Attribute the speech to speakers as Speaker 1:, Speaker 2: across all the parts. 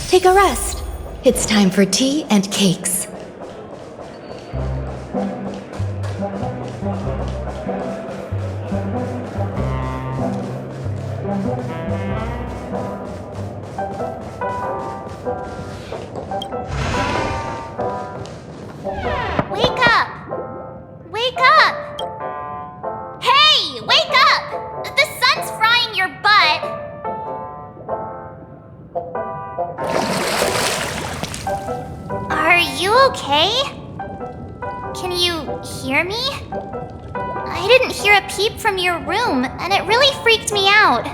Speaker 1: Take a rest. It's time for tea and cakes.
Speaker 2: Wake up! Wake up! Hey, wake up! The sun's frying your butt. Are you okay? Can you hear me? I didn't hear a peep from your room, and it really freaked me out.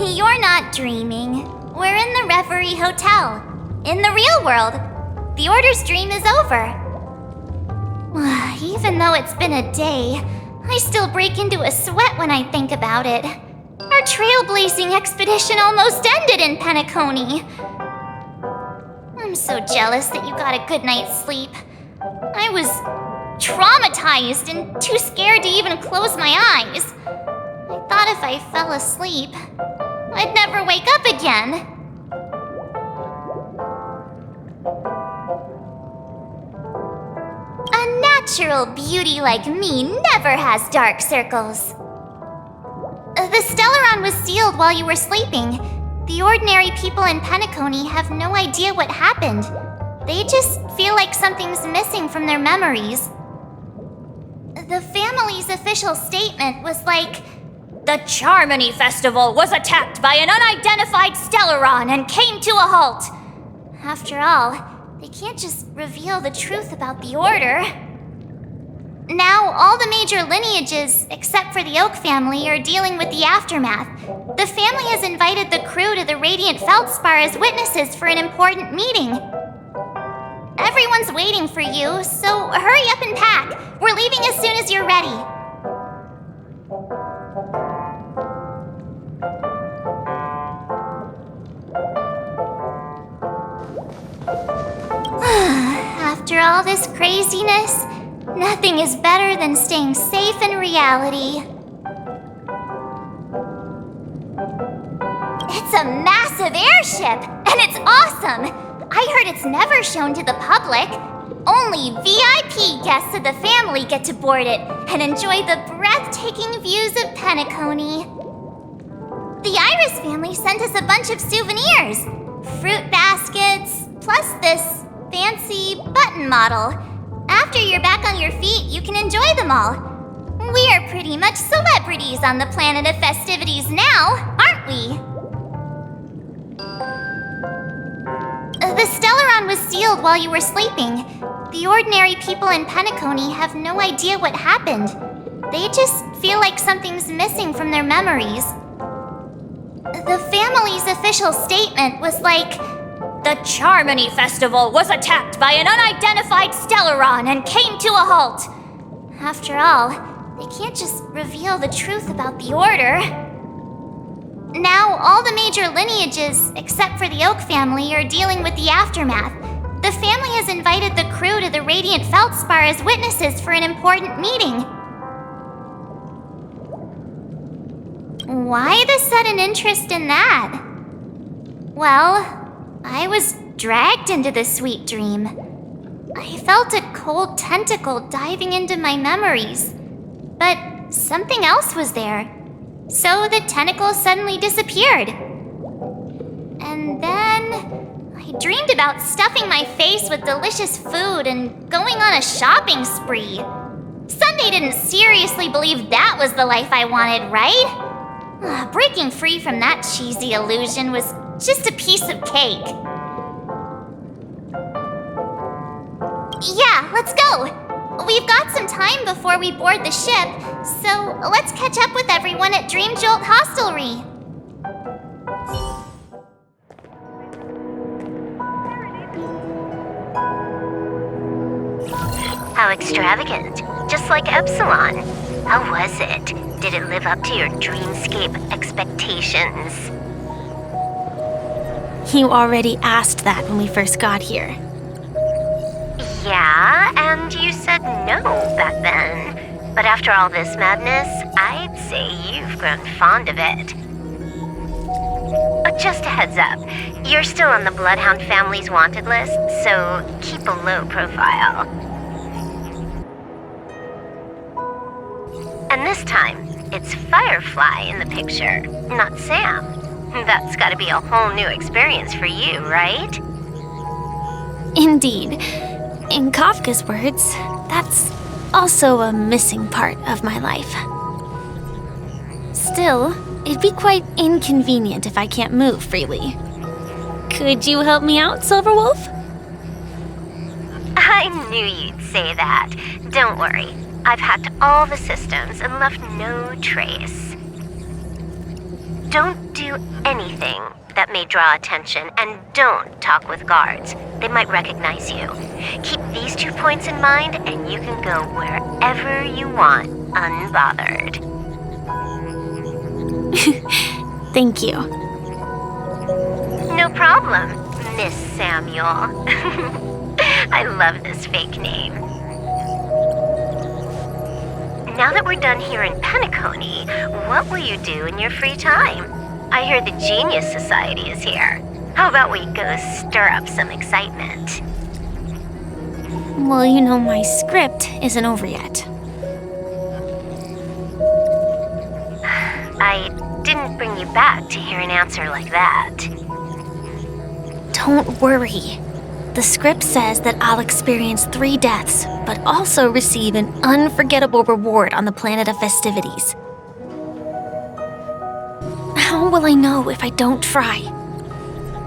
Speaker 2: You're not dreaming. We're in the Reverie Hotel. In the real world. The Order's dream is over. Even though it's been a day, I still break into a sweat when I think about it. Our trailblazing expedition almost ended in Penacony. I'm so jealous that you got a good night's sleep. I was traumatized and too scared to even close my eyes. I thought if I fell asleep, I'd never wake up again. A natural beauty like me never has dark circles. The Stellaron was sealed while you were sleeping. The ordinary people in Penacony have no idea what happened. They just feel like something's missing from their memories. The family's official statement was like, "The Charmony Festival was attacked by an unidentified Stellaron and came to a halt." After all, they can't just reveal the truth about the Order. Now, all the major lineages, except for the Oak family, are dealing with the aftermath. The family has invited the crew to the Radiant Feldspar as witnesses for an important meeting. Everyone's waiting for you, so hurry up and pack. We're leaving as soon as you're ready. After all this craziness, nothing is better than staying safe in reality. It's a massive airship, and it's awesome! I heard it's never shown to the public. Only VIP guests of the family get to board it and enjoy the breathtaking views of Penacony. The Iris family sent us a bunch of souvenirs. Fruit baskets, plus this fancy button model. After you're back on your feet, you can enjoy them all. We are pretty much celebrities on the planet of festivities now, aren't we? The Stellaron was sealed while you were sleeping. The ordinary people in Penacony have no idea what happened. They just feel like something's missing from their memories. The family's official statement was like, "The Charmony Festival was attacked by an unidentified Stellaron and came to a halt." After all, they can't just reveal the truth about the Order. Now, all the major lineages, except for the Oak family, are dealing with the aftermath. The family has invited the crew to the Radiant Feldspar as witnesses for an important meeting. Why the sudden interest in that? Well, I was dragged into the sweet dream. I felt a cold tentacle diving into my memories, but something else was there. So the tentacle suddenly disappeared. And then I dreamed about stuffing my face with delicious food and going on a shopping spree. Sunday didn't seriously believe that was the life I wanted, right? Breaking free from that cheesy illusion was just a piece of cake. Yeah, let's go! We've got some time before we board the ship, so let's catch up with everyone at Dream Jolt Hostelry.
Speaker 3: How extravagant. Just like Epsilon. How was it? Did it live up to your dreamscape expectations?
Speaker 4: You already asked that when we first got here.
Speaker 3: Yeah, and you said no back then. But after all this madness, I'd say you've grown fond of it. Just a heads up, you're still on the Bloodhound family's wanted list, so keep a low profile. And this time, it's Firefly in the picture, not Sam. That's gotta be a whole new experience for you, right?
Speaker 2: Indeed. In Kafka's words, that's also a missing part of my life. Still, it'd be quite inconvenient if I can't move freely. Could you help me out, Silverwolf?
Speaker 3: I knew you'd say that. Don't worry. I've hacked all the systems and left no trace. Don't do anything that may draw attention, and don't talk with guards. They might recognize you. Keep these 2 points in mind, and you can go wherever you want, unbothered.
Speaker 2: Thank you.
Speaker 3: No problem, Miss Samuel. I love this fake name. Now that we're done here in Penacony, what will you do in your free time? I hear the Genius Society is here. How about we go stir up some excitement?
Speaker 2: Well, you know, my script isn't over yet.
Speaker 3: I didn't bring you back to hear an answer like that.
Speaker 2: Don't worry. The script says that I'll experience 3 deaths, but also receive an unforgettable reward on the planet of festivities. How will I know if I don't try?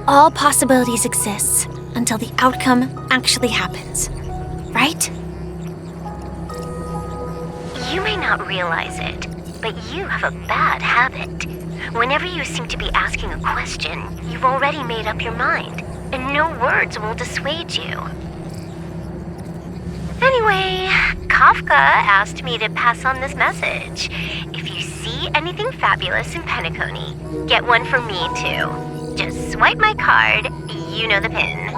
Speaker 2: All possibilities exist until the outcome actually happens, right?
Speaker 3: You may not realize it, but you have a bad habit. Whenever you seem to be asking a question, you've already made up your mind, and no words will dissuade you. Anyway, Kafka asked me to pass on this message. If you see anything fabulous in Penacony, get one for me too. Just swipe my card, you know the pin.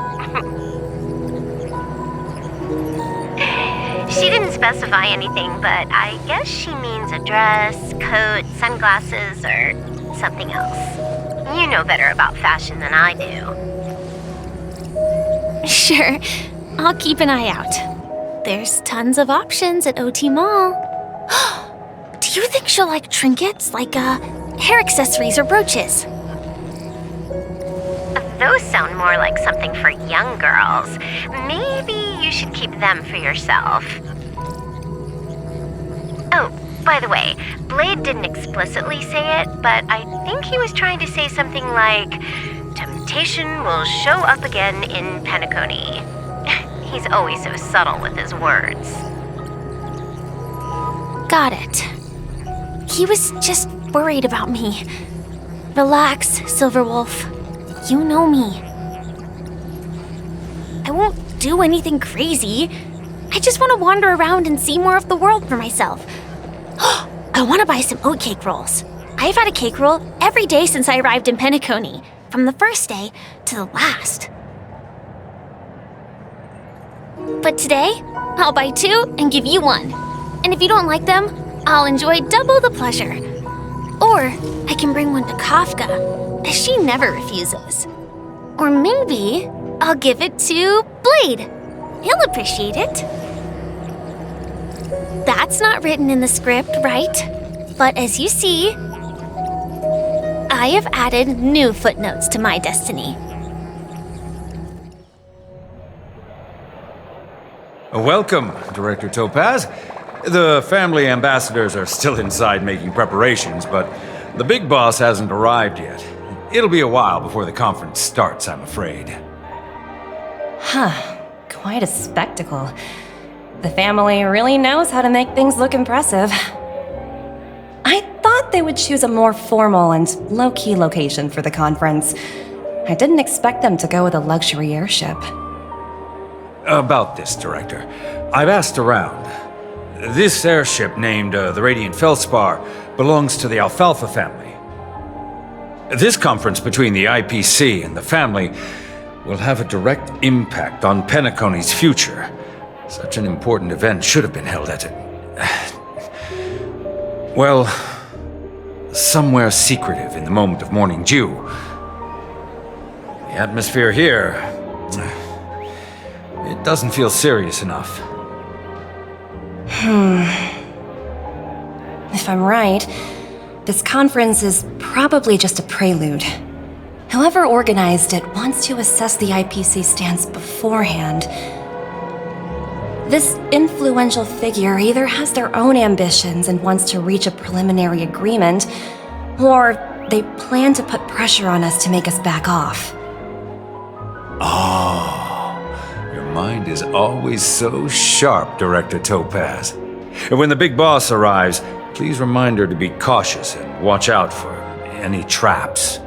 Speaker 3: She didn't specify anything, but I guess she means a dress, coat, sunglasses, or something else. You know better about fashion than I do.
Speaker 2: Sure, I'll keep an eye out. There's tons of options at OT Mall. Do you think she'll like trinkets, like hair accessories or brooches?
Speaker 3: Those sound more like something for young girls. Maybe you should keep them for yourself. Oh, by the way, Blade didn't explicitly say it, but I think he was trying to say something like, temptation will show up again in Penacony. He's always so subtle with his words.
Speaker 2: Got it. He was just worried about me. Relax, Silverwolf. You know me. I won't do anything crazy. I just want to wander around and see more of the world for myself. I want to buy some oatcake rolls. I've had a cake roll every day since I arrived in Penacony, from the first day to the last. But today, I'll buy 2 and give you 1. And if you don't like them, I'll enjoy double the pleasure. Or I can bring one to Kafka, as she never refuses. Or maybe I'll give it to Blade. He'll appreciate it. That's not written in the script, right? But as you see, I have added new footnotes to my destiny.
Speaker 4: Welcome, Director Topaz. The family ambassadors are still inside making preparations, but the big boss hasn't arrived yet. It'll be a while before the conference starts, I'm afraid.
Speaker 5: Huh. Quite a spectacle. The family really knows how to make things look impressive. I thought they would choose a more formal and low-key location for the conference. I didn't expect them to go with a luxury airship.
Speaker 4: About this, Director. I've asked around. This airship, named the Radiant Felspar, belongs to the Alfalfa family. This conference between the IPC and the family will have a direct impact on Penacony's future, Such an important event should have been held at well, somewhere secretive in the moment of morning dew. The atmosphere here, it doesn't feel serious enough.
Speaker 5: If I'm right, this conference is probably just a prelude. Whoever organized it wants to assess the IPC stance beforehand. This influential figure either has their own ambitions and wants to reach a preliminary agreement, or they plan to put pressure on us to make us back off.
Speaker 4: Oh, your mind is always so sharp, Director Topaz. And when the big boss arrives, please remind her to be cautious and watch out for any traps.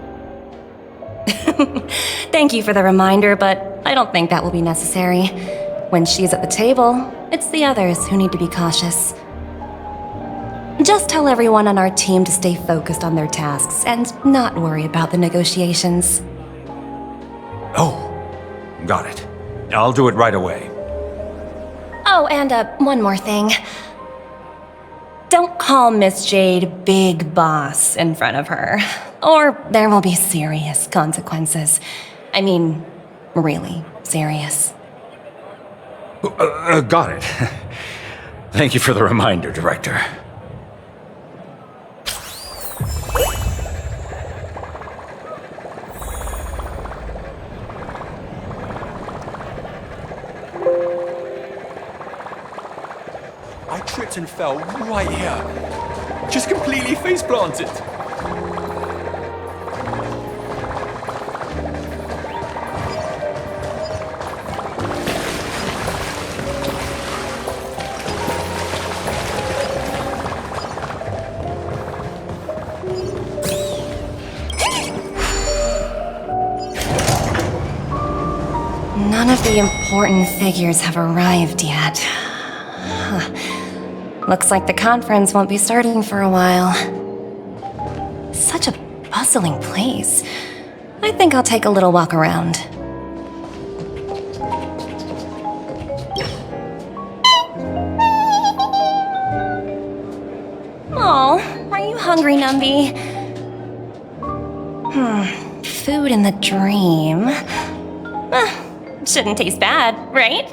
Speaker 5: Thank you for the reminder, but I don't think that will be necessary. When she's at the table, it's the others who need to be cautious. Just tell everyone on our team to stay focused on their tasks and not worry about the negotiations.
Speaker 4: Oh, got it. I'll do it right away.
Speaker 5: Oh, and one more thing. Don't call Miss Jade Big Boss in front of her, or there will be serious consequences. I mean, really serious.
Speaker 4: Got it. Thank you for the reminder, Director.
Speaker 6: I tripped and fell right here. Just completely face planted.
Speaker 5: None of the important figures have arrived yet. Looks like the conference won't be starting for a while. Such a bustling place. I think I'll take a little walk around. Oh, are you hungry, Numby? Food in the dream. Shouldn't taste bad, right?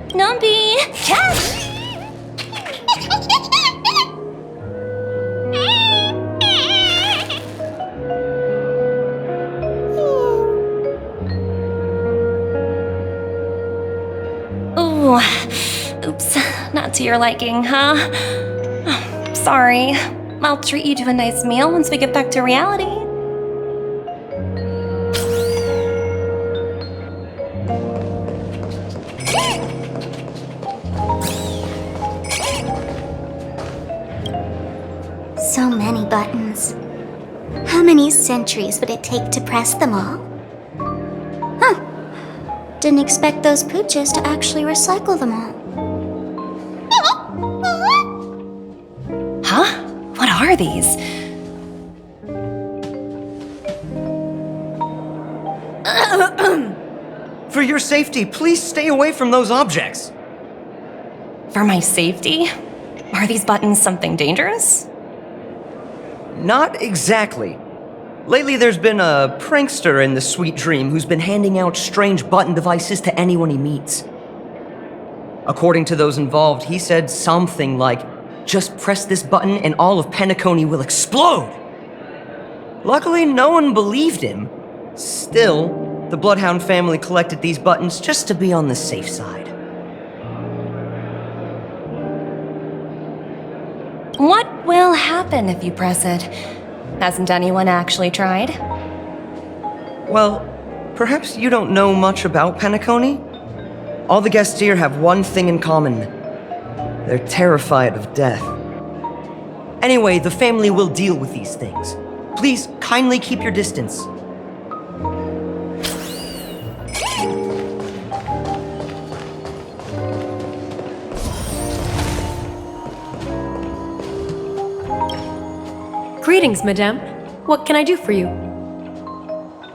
Speaker 5: Numby! Catch! Ooh, oops, not to your liking, huh? Oh, sorry. I'll treat you to a nice meal once we get back to reality.
Speaker 2: So many buttons. How many centuries would it take to press them all? Huh. Didn't expect those pooches to actually recycle them all.
Speaker 5: Huh? What are these?
Speaker 7: For your safety, please stay away from those objects.
Speaker 5: For my safety? Are these buttons something dangerous?
Speaker 7: Not exactly. Lately, there's been a prankster in the Sweet Dream who's been handing out strange button devices to anyone he meets. According to those involved, he said something like, "Just press this button and all of Penacony will explode!" Luckily, no one believed him. Still, the Bloodhound family collected these buttons just to be on the safe side.
Speaker 5: What will happen if you press it? Hasn't anyone actually tried?
Speaker 7: Well, perhaps you don't know much about Penacony? All the guests here have one thing in common. They're terrified of death. Anyway, the family will deal with these things. Please kindly keep your distance.
Speaker 8: Greetings, madame. What can I do for you?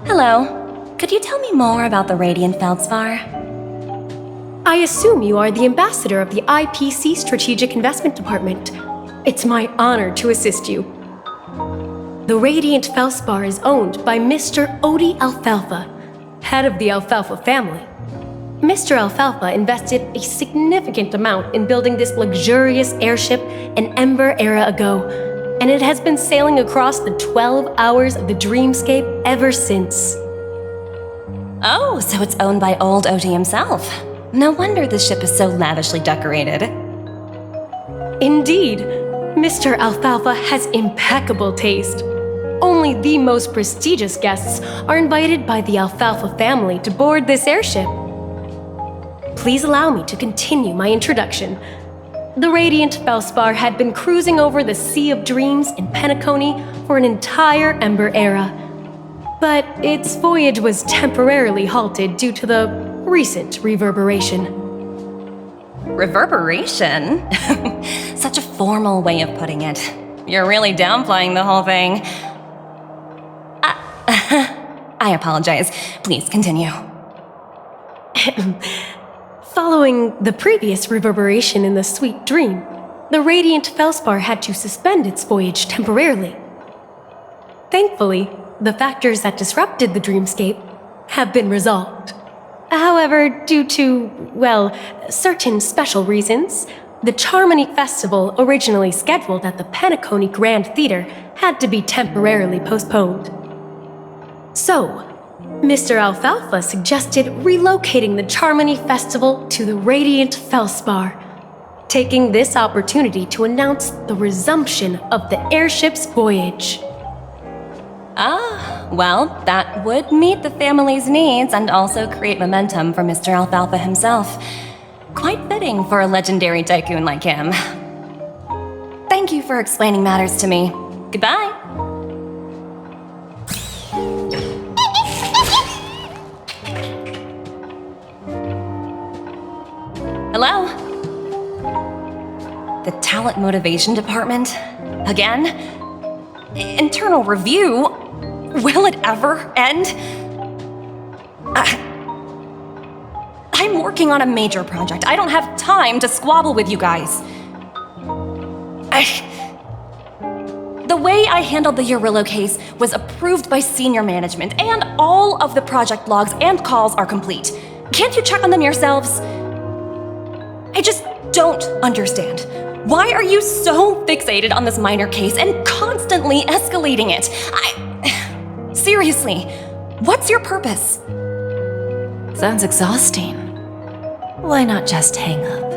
Speaker 5: Hello. could you tell me more about the Radiant Feldspar?
Speaker 8: I assume you are the ambassador of the IPC Strategic Investment Department. It's my honor to assist you. The Radiant Feldspar is owned by Mr. Odie Alfalfa, head of the Alfalfa family. Mr. Alfalfa invested a significant amount in building this luxurious airship an Ember era ago, and it has been sailing across the 12 hours of the dreamscape ever since.
Speaker 5: Oh, so it's owned by old Odie himself. No wonder the ship is so lavishly decorated.
Speaker 8: Indeed, Mr. Alfalfa has impeccable taste. Only the most prestigious guests are invited by the Alfalfa family to board this airship. Please allow me to continue my introduction. The Radiant Feldspar had been cruising over the Sea of Dreams in Penacony for an entire Ember era. But its voyage was temporarily halted due to the recent reverberation.
Speaker 5: Reverberation? Such a formal way of putting it. You're really downplaying the whole thing. I apologize. Please continue.
Speaker 8: Following the previous reverberation in the Sweet Dream, the Radiant Feldspar had to suspend its voyage temporarily. Thankfully, the factors that disrupted the dreamscape have been resolved. However, due to, well, certain special reasons, the Charmony Festival originally scheduled at the Penacony Grand Theater had to be temporarily postponed. So, Mr. Alfalfa suggested relocating the Charmony Festival to the Radiant Feldspar, taking this opportunity to announce the resumption of the airship's voyage.
Speaker 5: Ah, well, that would meet the family's needs and also create momentum for Mr. Alfalfa himself. Quite fitting for a legendary tycoon like him. Thank you for explaining matters to me. Goodbye. Hello? The Talent Motivation Department? Again? Internal review? Will it ever end? I'm working on a major project. I don't have time to squabble with you guys. The way I handled the Urillo case was approved by senior management, and all of the project logs and calls are complete. Can't you check on them yourselves? I just don't understand. Why are you so fixated on this minor case and constantly escalating it? Seriously, what's your purpose?
Speaker 9: Sounds exhausting. Why not just hang up?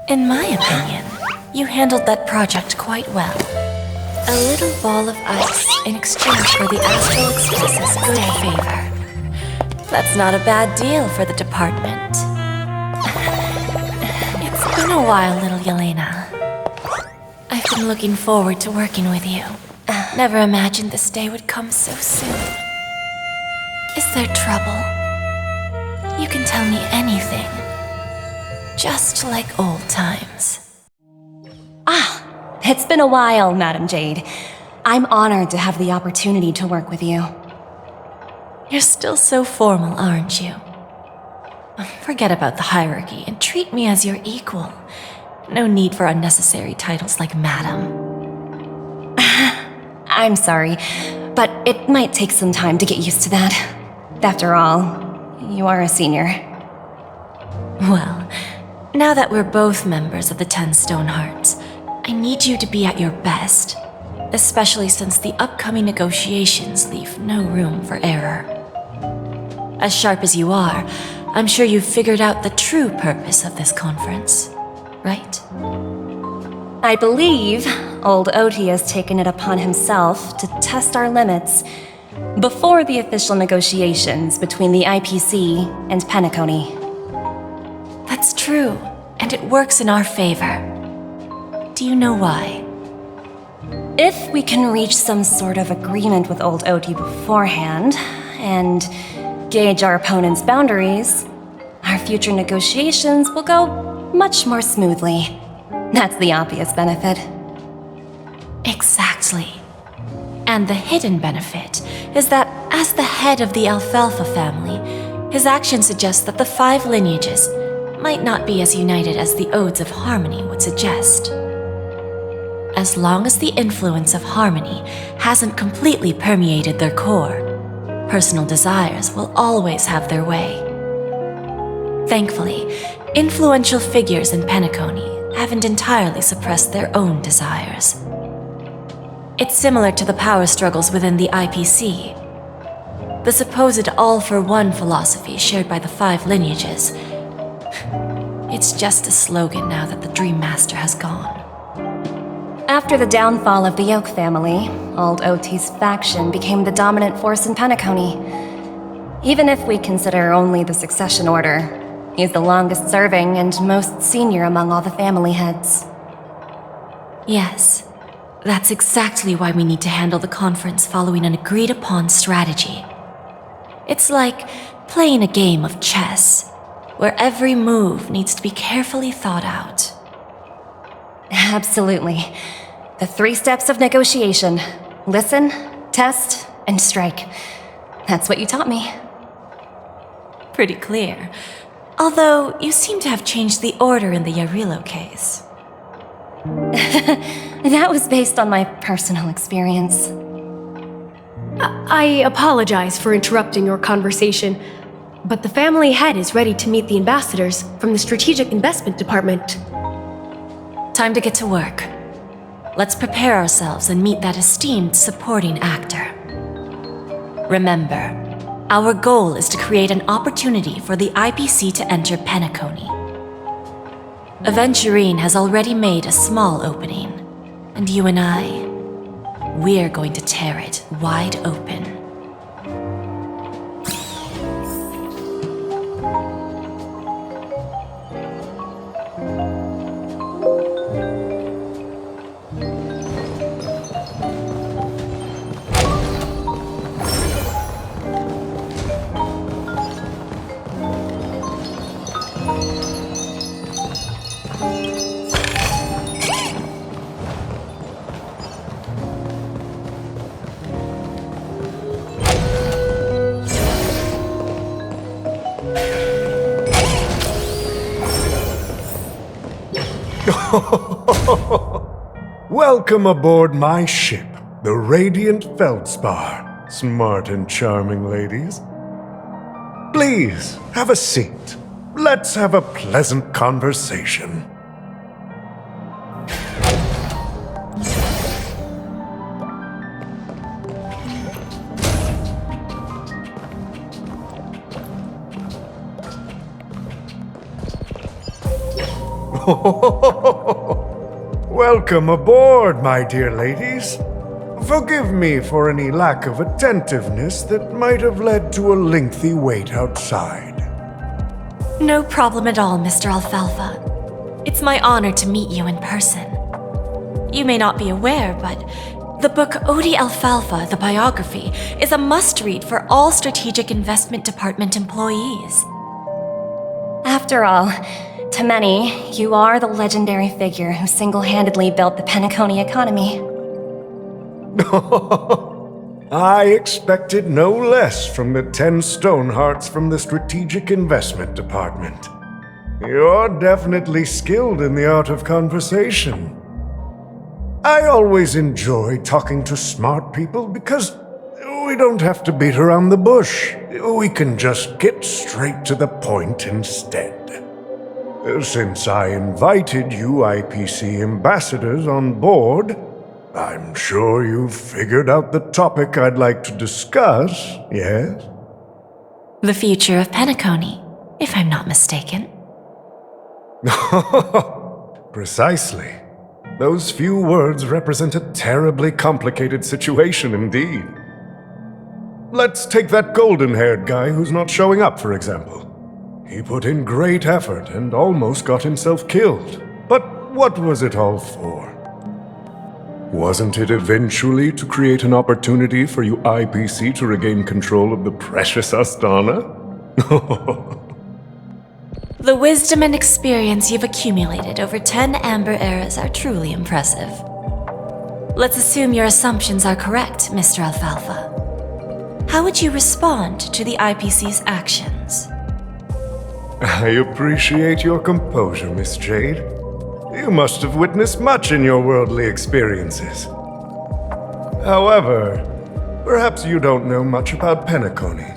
Speaker 9: In my opinion, you handled that project quite well. A little ball of ice in exchange for the Astral Express's good favor. That's not a bad deal for the department. It's been a while, little Yelena. I've been looking forward to working with you. Never imagined this day would come so soon. Is there trouble? You can tell me anything. Just like old times.
Speaker 5: It's been a while, Madam Jade. I'm honored to have the opportunity to work with you.
Speaker 9: You're still so formal, aren't you? Forget about the hierarchy and treat me as your equal. No need for unnecessary titles like Madam.
Speaker 5: I'm sorry, but it might take some time to get used to that. After all, you are a senior.
Speaker 9: Well, now that we're both members of the 10 Stone Hearts, I need you to be at your best, especially since the upcoming negotiations leave no room for error. As sharp as you are, I'm sure you've figured out the true purpose of this conference, right?
Speaker 5: I believe old Odie has taken it upon himself to test our limits before the official negotiations between the IPC and Penacony.
Speaker 9: That's true, and it works in our favor. Do you know why?
Speaker 5: If we can reach some sort of agreement with old Odie beforehand, and gauge our opponent's boundaries, our future negotiations will go much more smoothly. That's the obvious benefit.
Speaker 9: Exactly. And the hidden benefit is that, as the head of the Alfalfa family, his actions suggest that the 5 lineages might not be as united as the Odes of Harmony would suggest. As long as the influence of Harmony hasn't completely permeated their core, personal desires will always have their way. Thankfully, influential figures in Penacony haven't entirely suppressed their own desires. It's similar to the power struggles within the IPC. The supposed all-for-one philosophy shared by the 5 lineages. It's just a slogan now that the Dream Master has gone.
Speaker 5: After the downfall of the Yoke family, Old OT's faction became the dominant force in Penacony. Even if we consider only the succession order, he's the longest serving and most senior among all the family heads.
Speaker 9: Yes, that's exactly why we need to handle the conference following an agreed-upon strategy. It's like playing a game of chess, where every move needs to be carefully thought out.
Speaker 5: Absolutely. The 3 steps of negotiation. Listen, test, and strike. That's what you taught me.
Speaker 9: Pretty clear. Although, you seem to have changed the order in the Yarilo case.
Speaker 5: That was based on my personal experience.
Speaker 8: I apologize for interrupting your conversation, but the family head is ready to meet the ambassadors from the Strategic Investment Department.
Speaker 9: Time to get to work. Let's prepare ourselves and meet that esteemed supporting actor. Remember, our goal is to create an opportunity for the IPC to enter Penacony. Aventurine has already made a small opening, and you and I, we're going to tear it wide open.
Speaker 10: Welcome aboard my ship, the Radiant Feldspar, smart and charming ladies. Please, have a seat. Let's have a pleasant conversation. Welcome aboard, my dear ladies. Forgive me for any lack of attentiveness that might have led to a lengthy wait outside.
Speaker 9: No problem at all, Mr. Alfalfa. It's my honor to meet you in person. You may not be aware, but the book Odi Alfalfa, the biography, is a must-read for all Strategic Investment Department employees.
Speaker 5: After all, to many, you are the legendary figure who single-handedly built the Penacony economy.
Speaker 10: I expected no less from the 10 Stonehearts from the Strategic Investment Department. You're definitely skilled in the art of conversation. I always enjoy talking to smart people because we don't have to beat around the bush. We can just get straight to the point instead. Since I invited you IPC ambassadors on board, I'm sure you've figured out the topic I'd like to discuss, yes?
Speaker 9: The future of Penacony, if I'm not mistaken.
Speaker 10: Precisely. Those few words represent a terribly complicated situation indeed. Let's take that golden-haired guy who's not showing up, for example. He put in great effort and almost got himself killed. But what was it all for? Wasn't it eventually to create an opportunity for you IPC to regain control of the precious Astana?
Speaker 9: The wisdom and experience you've accumulated over 10 Amber Eras are truly impressive. Let's assume your assumptions are correct, Mr. Alfalfa. How would you respond to the IPC's actions?
Speaker 10: I appreciate your composure, Miss Jade. You must have witnessed much in your worldly experiences. However, perhaps you don't know much about Penacony.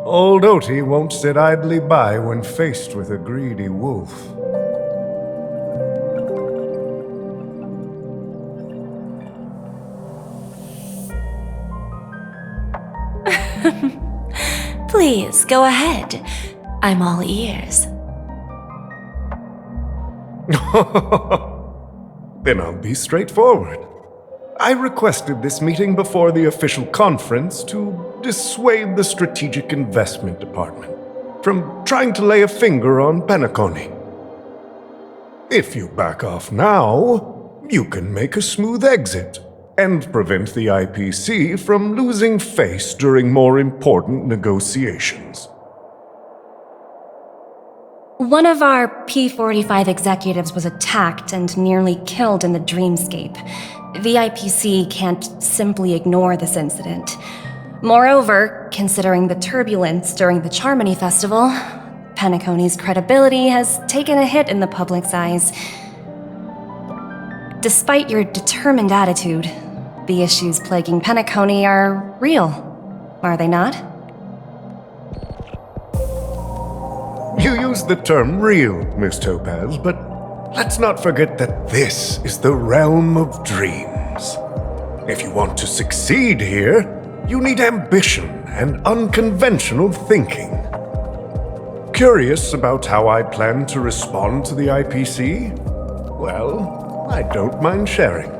Speaker 10: Old Oti won't sit idly by when faced with a greedy wolf.
Speaker 9: Please, go ahead. I'm all ears.
Speaker 10: Then I'll be straightforward. I requested this meeting before the official conference to dissuade the Strategic Investment Department from trying to lay a finger on Penacony. If you back off now, you can make a smooth exit and prevent the IPC from losing face during more important negotiations.
Speaker 5: One of our P45 executives was attacked and nearly killed in the dreamscape. The IPC can't simply ignore this incident. Moreover, considering the turbulence during the Charmony Festival, Penacony's credibility has taken a hit in the public's eyes. Despite your determined attitude, the issues plaguing Penacony are real, are they not?
Speaker 10: You use the term real, Miss Topaz, but let's not forget that this is the realm of dreams. If you want to succeed here, you need ambition and unconventional thinking. Curious about how I plan to respond to the IPC? Well, I don't mind sharing.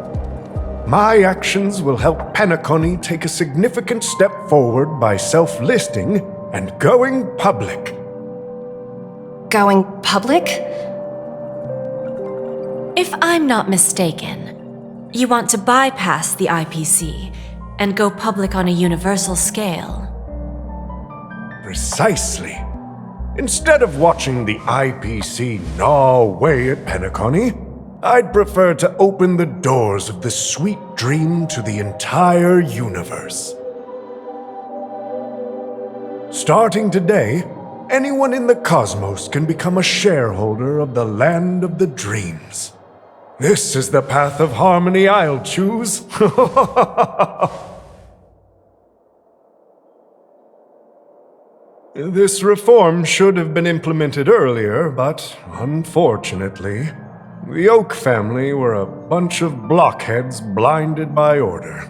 Speaker 10: My actions will help Penacony take a significant step forward by self-listing and going public.
Speaker 5: Going public?
Speaker 9: If I'm not mistaken, you want to bypass the IPC and go public on a universal scale.
Speaker 10: Precisely. Instead of watching the IPC gnaw away at Penacony, I'd prefer to open the doors of the sweet dream to the entire universe. Starting today, anyone in the cosmos can become a shareholder of the land of the dreams. This is the path of harmony I'll choose. This reform should have been implemented earlier, but unfortunately, the Oak family were a bunch of blockheads blinded by order.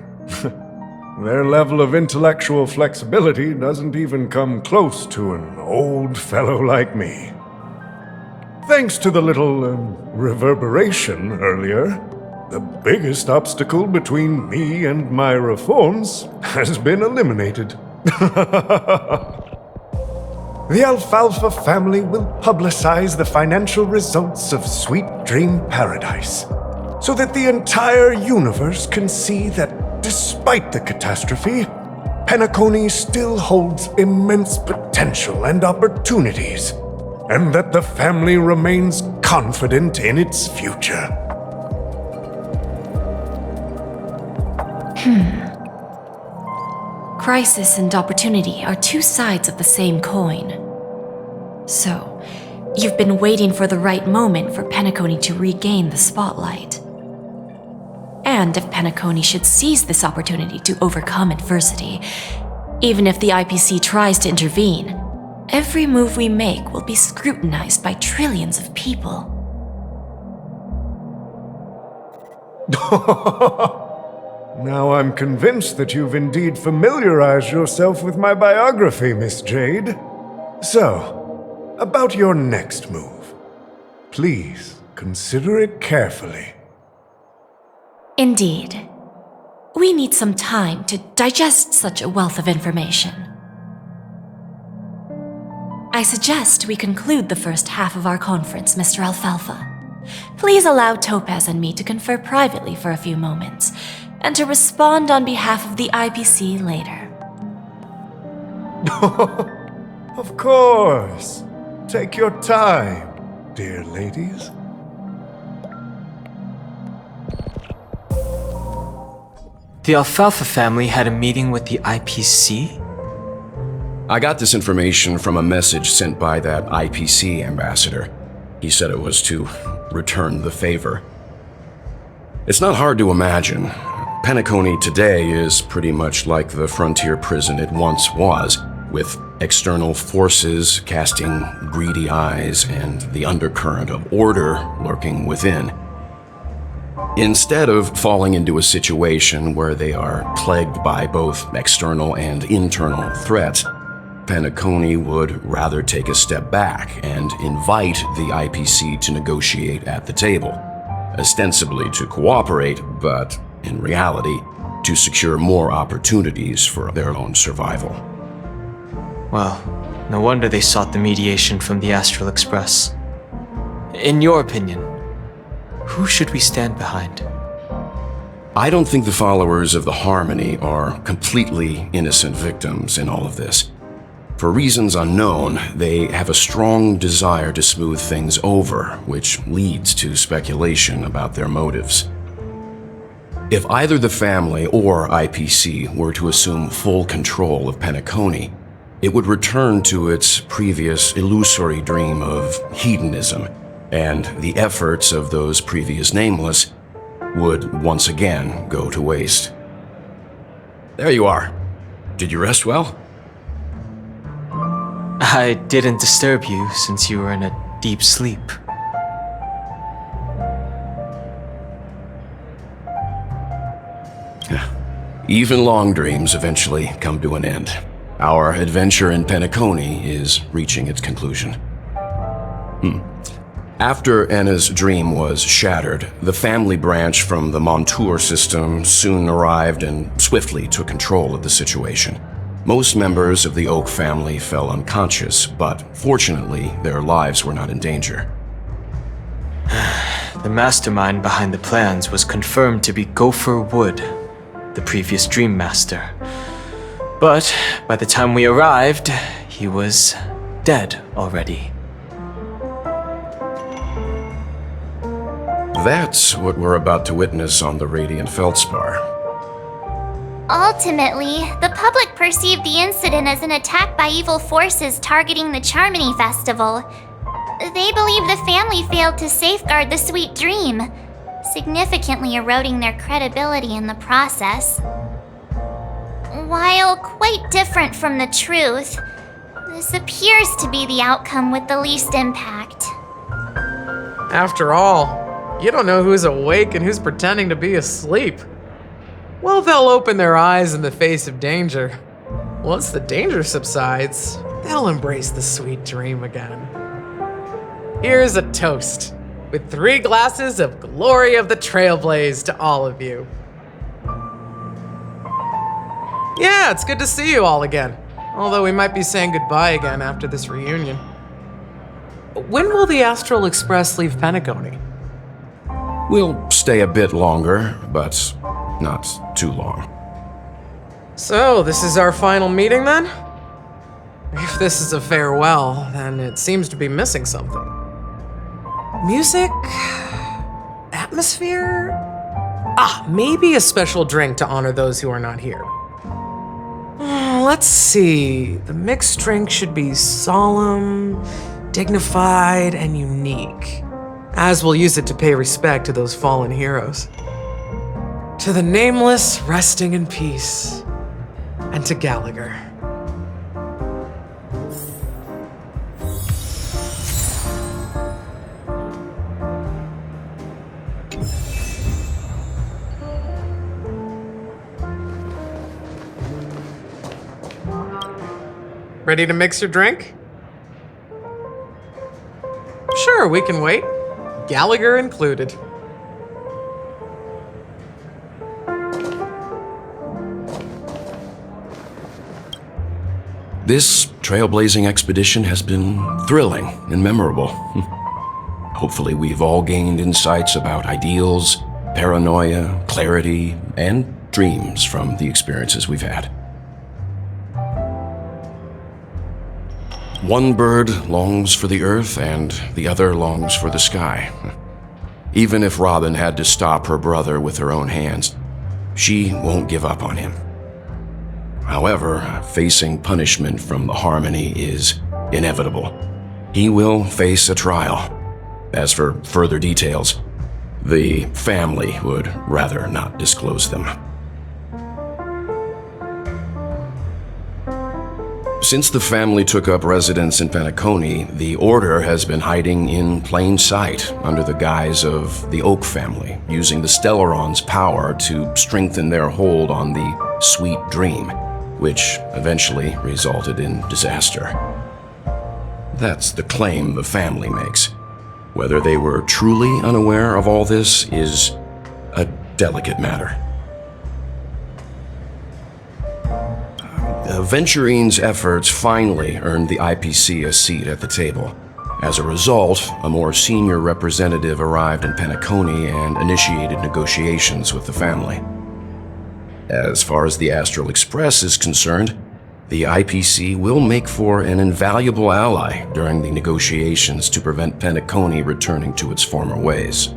Speaker 10: Their level of intellectual flexibility doesn't even come close to an old fellow like me. Thanks to the little reverberation earlier, the biggest obstacle between me and my reforms has been eliminated. The Alfalfa family will publicize the financial results of Sweet Dream Paradise, so that the entire universe can see that despite the catastrophe, Penacony still holds immense potential and opportunities, and that the family remains confident in its future.
Speaker 9: Crisis and opportunity are two sides of the same coin. So, you've been waiting for the right moment for Penacony to regain the spotlight. And if Penacony should seize this opportunity to overcome adversity, even if the IPC tries to intervene, every move we make will be scrutinized by trillions of people.
Speaker 10: Now I'm convinced that you've indeed familiarized yourself with my biography, Miss Jade. So, about your next move. Please, consider it carefully.
Speaker 9: Indeed. We need some time to digest such a wealth of information. I suggest we conclude the first half of our conference, Mr. Alfalfa. Please allow Topaz and me to confer privately for a few moments, and to respond on behalf of the IPC later.
Speaker 10: Of course. Take your time, dear ladies.
Speaker 11: The Alfalfa family had a meeting with the IPC?
Speaker 12: I got this information from a message sent by that IPC ambassador. He said it was to return the favor. It's not hard to imagine. Penacony today is pretty much like the frontier prison it once was, with external forces casting greedy eyes and the undercurrent of order lurking within. Instead of falling into a situation where they are plagued by both external and internal threats, Penacony would rather take a step back and invite the IPC to negotiate at the table, ostensibly to cooperate, but in reality, to secure more opportunities for their own survival.
Speaker 11: Well, no wonder they sought the mediation from the Astral Express. In your opinion, who should we stand behind?
Speaker 12: I don't think the followers of the Harmony are completely innocent victims in all of this. For reasons unknown, they have a strong desire to smooth things over, which leads to speculation about their motives. If either the family or IPC were to assume full control of Penacony, it would return to its previous illusory dream of hedonism, and the efforts of those previous nameless would once again go to waste. There you are. Did you rest well?
Speaker 11: I didn't disturb you since you were in a deep sleep.
Speaker 12: Even long dreams eventually come to an end. Our adventure in Penacony is reaching its conclusion. After Anna's dream was shattered, the family branch from the Montour system soon arrived and swiftly took control of the situation. Most members of the Oak family fell unconscious, but fortunately, their lives were not in danger.
Speaker 11: The mastermind behind the plans was confirmed to be Gopher Wood, the previous Dream Master. But by the time we arrived, he was dead already.
Speaker 12: That's what we're about to witness on the Radiant Feldspar.
Speaker 2: Ultimately, the public perceived the incident as an attack by evil forces targeting the Charmony Festival. They believe the family failed to safeguard the Sweet Dream, significantly eroding their credibility in the process. While quite different from the truth, this appears to be the outcome with the least impact.
Speaker 13: After all, you don't know who's awake and who's pretending to be asleep. Well, they'll open their eyes in the face of danger. Once the danger subsides, they'll embrace the sweet dream again. Here's a toast, with 3 glasses of Glory of the Trailblaze to all of you. Yeah, it's good to see you all again. Although we might be saying goodbye again after this reunion. When will the Astral Express leave Penacony?
Speaker 12: We'll stay a bit longer, but not too long.
Speaker 13: So, this is our final meeting then? If this is a farewell, then it seems to be missing something. Music? Atmosphere? Maybe a special drink to honor those who are not here. Let's see. The mixed drink should be solemn, dignified, and unique, as we'll use it to pay respect to those fallen heroes. To the nameless, resting in peace, and to Gallagher. Ready to mix your drink? Sure, we can wait. Gallagher included.
Speaker 12: This trailblazing expedition has been thrilling and memorable. Hopefully we've all gained insights about ideals, paranoia, clarity, and dreams from the experiences we've had. One bird longs for the earth and the other longs for the sky. Even if Robin had to stop her brother with her own hands, She won't give up on him. However, facing punishment from the Harmony is inevitable. He will face a trial. As for further details, the family would rather not disclose them. Since the family took up residence in Penacony, the Order has been hiding in plain sight under the guise of the Oak family, using the Stellaron's power to strengthen their hold on the Sweet Dream, which eventually resulted in disaster. That's the claim the family makes. Whether they were truly unaware of all this is a delicate matter. Venturine's efforts finally earned the IPC a seat at the table. As a result, a more senior representative arrived in Penacony and initiated negotiations with the family. As far as the Astral Express is concerned, the IPC will make for an invaluable ally during the negotiations to prevent Penacony returning to its former ways.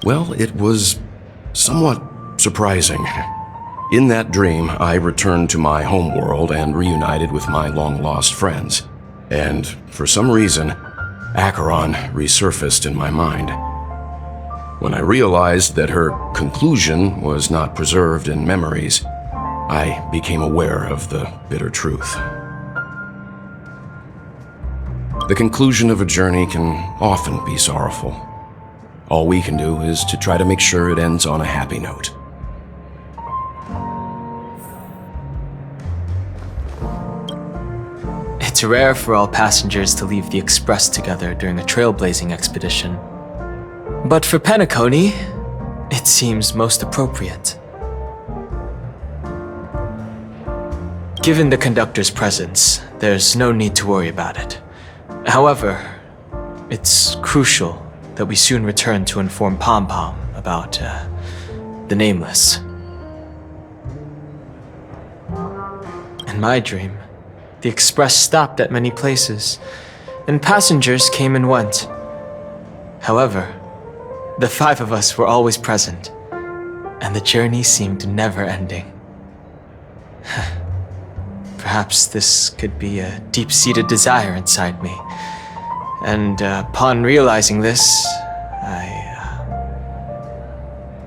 Speaker 12: Well, it was somewhat surprising. In that dream, I returned to my homeworld and reunited with my long-lost friends. And for some reason, Acheron resurfaced in my mind. When I realized that her conclusion was not preserved in memories, I became aware of the bitter truth. The conclusion of a journey can often be sorrowful. All we can do is to try to make sure it ends on a happy note.
Speaker 11: It's rare for all passengers to leave the Express together during a trailblazing expedition. But for Penacony, it seems most appropriate. Given the conductor's presence, there's no need to worry about it. However, it's crucial that we soon return to inform Pom Pom about the Nameless. In my dream, the Express stopped at many places, and passengers came and went. However, the five of us were always present, and the journey seemed never-ending. Perhaps this could be a deep-seated desire inside me, and upon realizing this,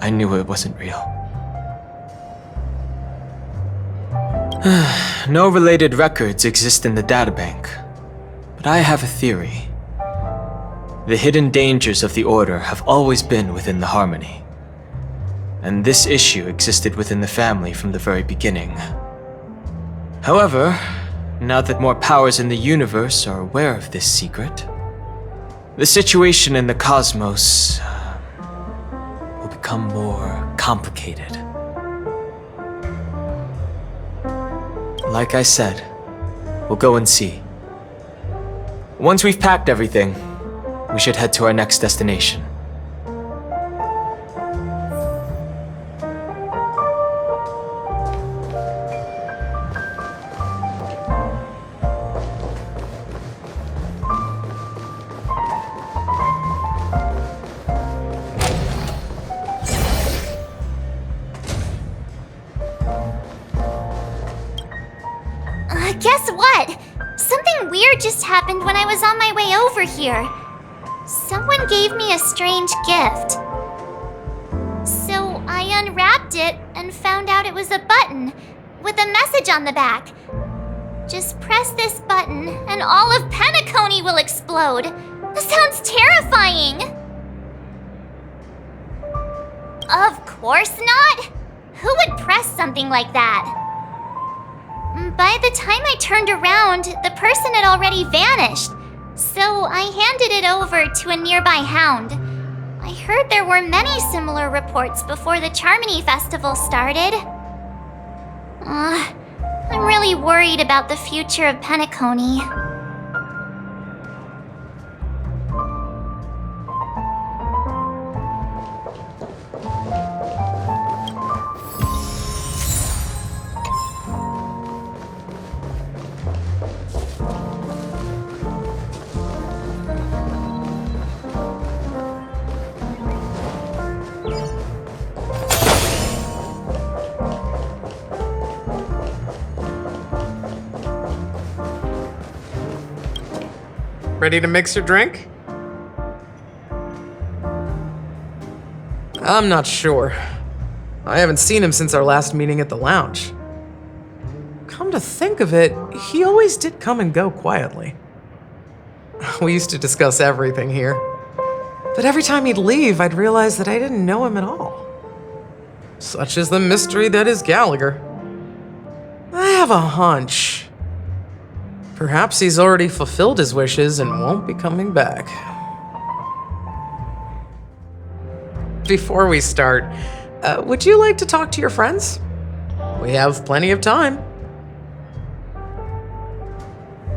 Speaker 11: I knew it wasn't real. No related records exist in the databank, but I have a theory. The hidden dangers of the Order have always been within the Harmony, and this issue existed within the family from the very beginning. However, now that more powers in the universe are aware of this secret, the situation in the cosmos will become more complicated. Like I said, we'll go and see. Once we've packed everything, we should head to our next destination.
Speaker 2: Guess what? Something weird just happened when I was on my way over here. Someone gave me a strange gift. So I unwrapped it and found out it was a button with a message on the back. Just press this button and all of Penacony will explode. This sounds terrifying. Of course not. Who would press something like that? By the time I turned around, the person had already vanished, so I handed it over to a nearby hound. I heard there were many similar reports before the Charmony Festival started. I'm really worried about the future of Penacony.
Speaker 13: Ready to mix your drink? I'm not sure. I haven't seen him since our last meeting at the lounge. Come to think of it, he always did come and go quietly. We used to discuss everything here. But every time he'd leave, I'd realize that I didn't know him at all. Such is the mystery that is Gallagher. I have a hunch. Perhaps he's already fulfilled his wishes and won't be coming back. Before we start, would you like to talk to your friends? We have plenty of time.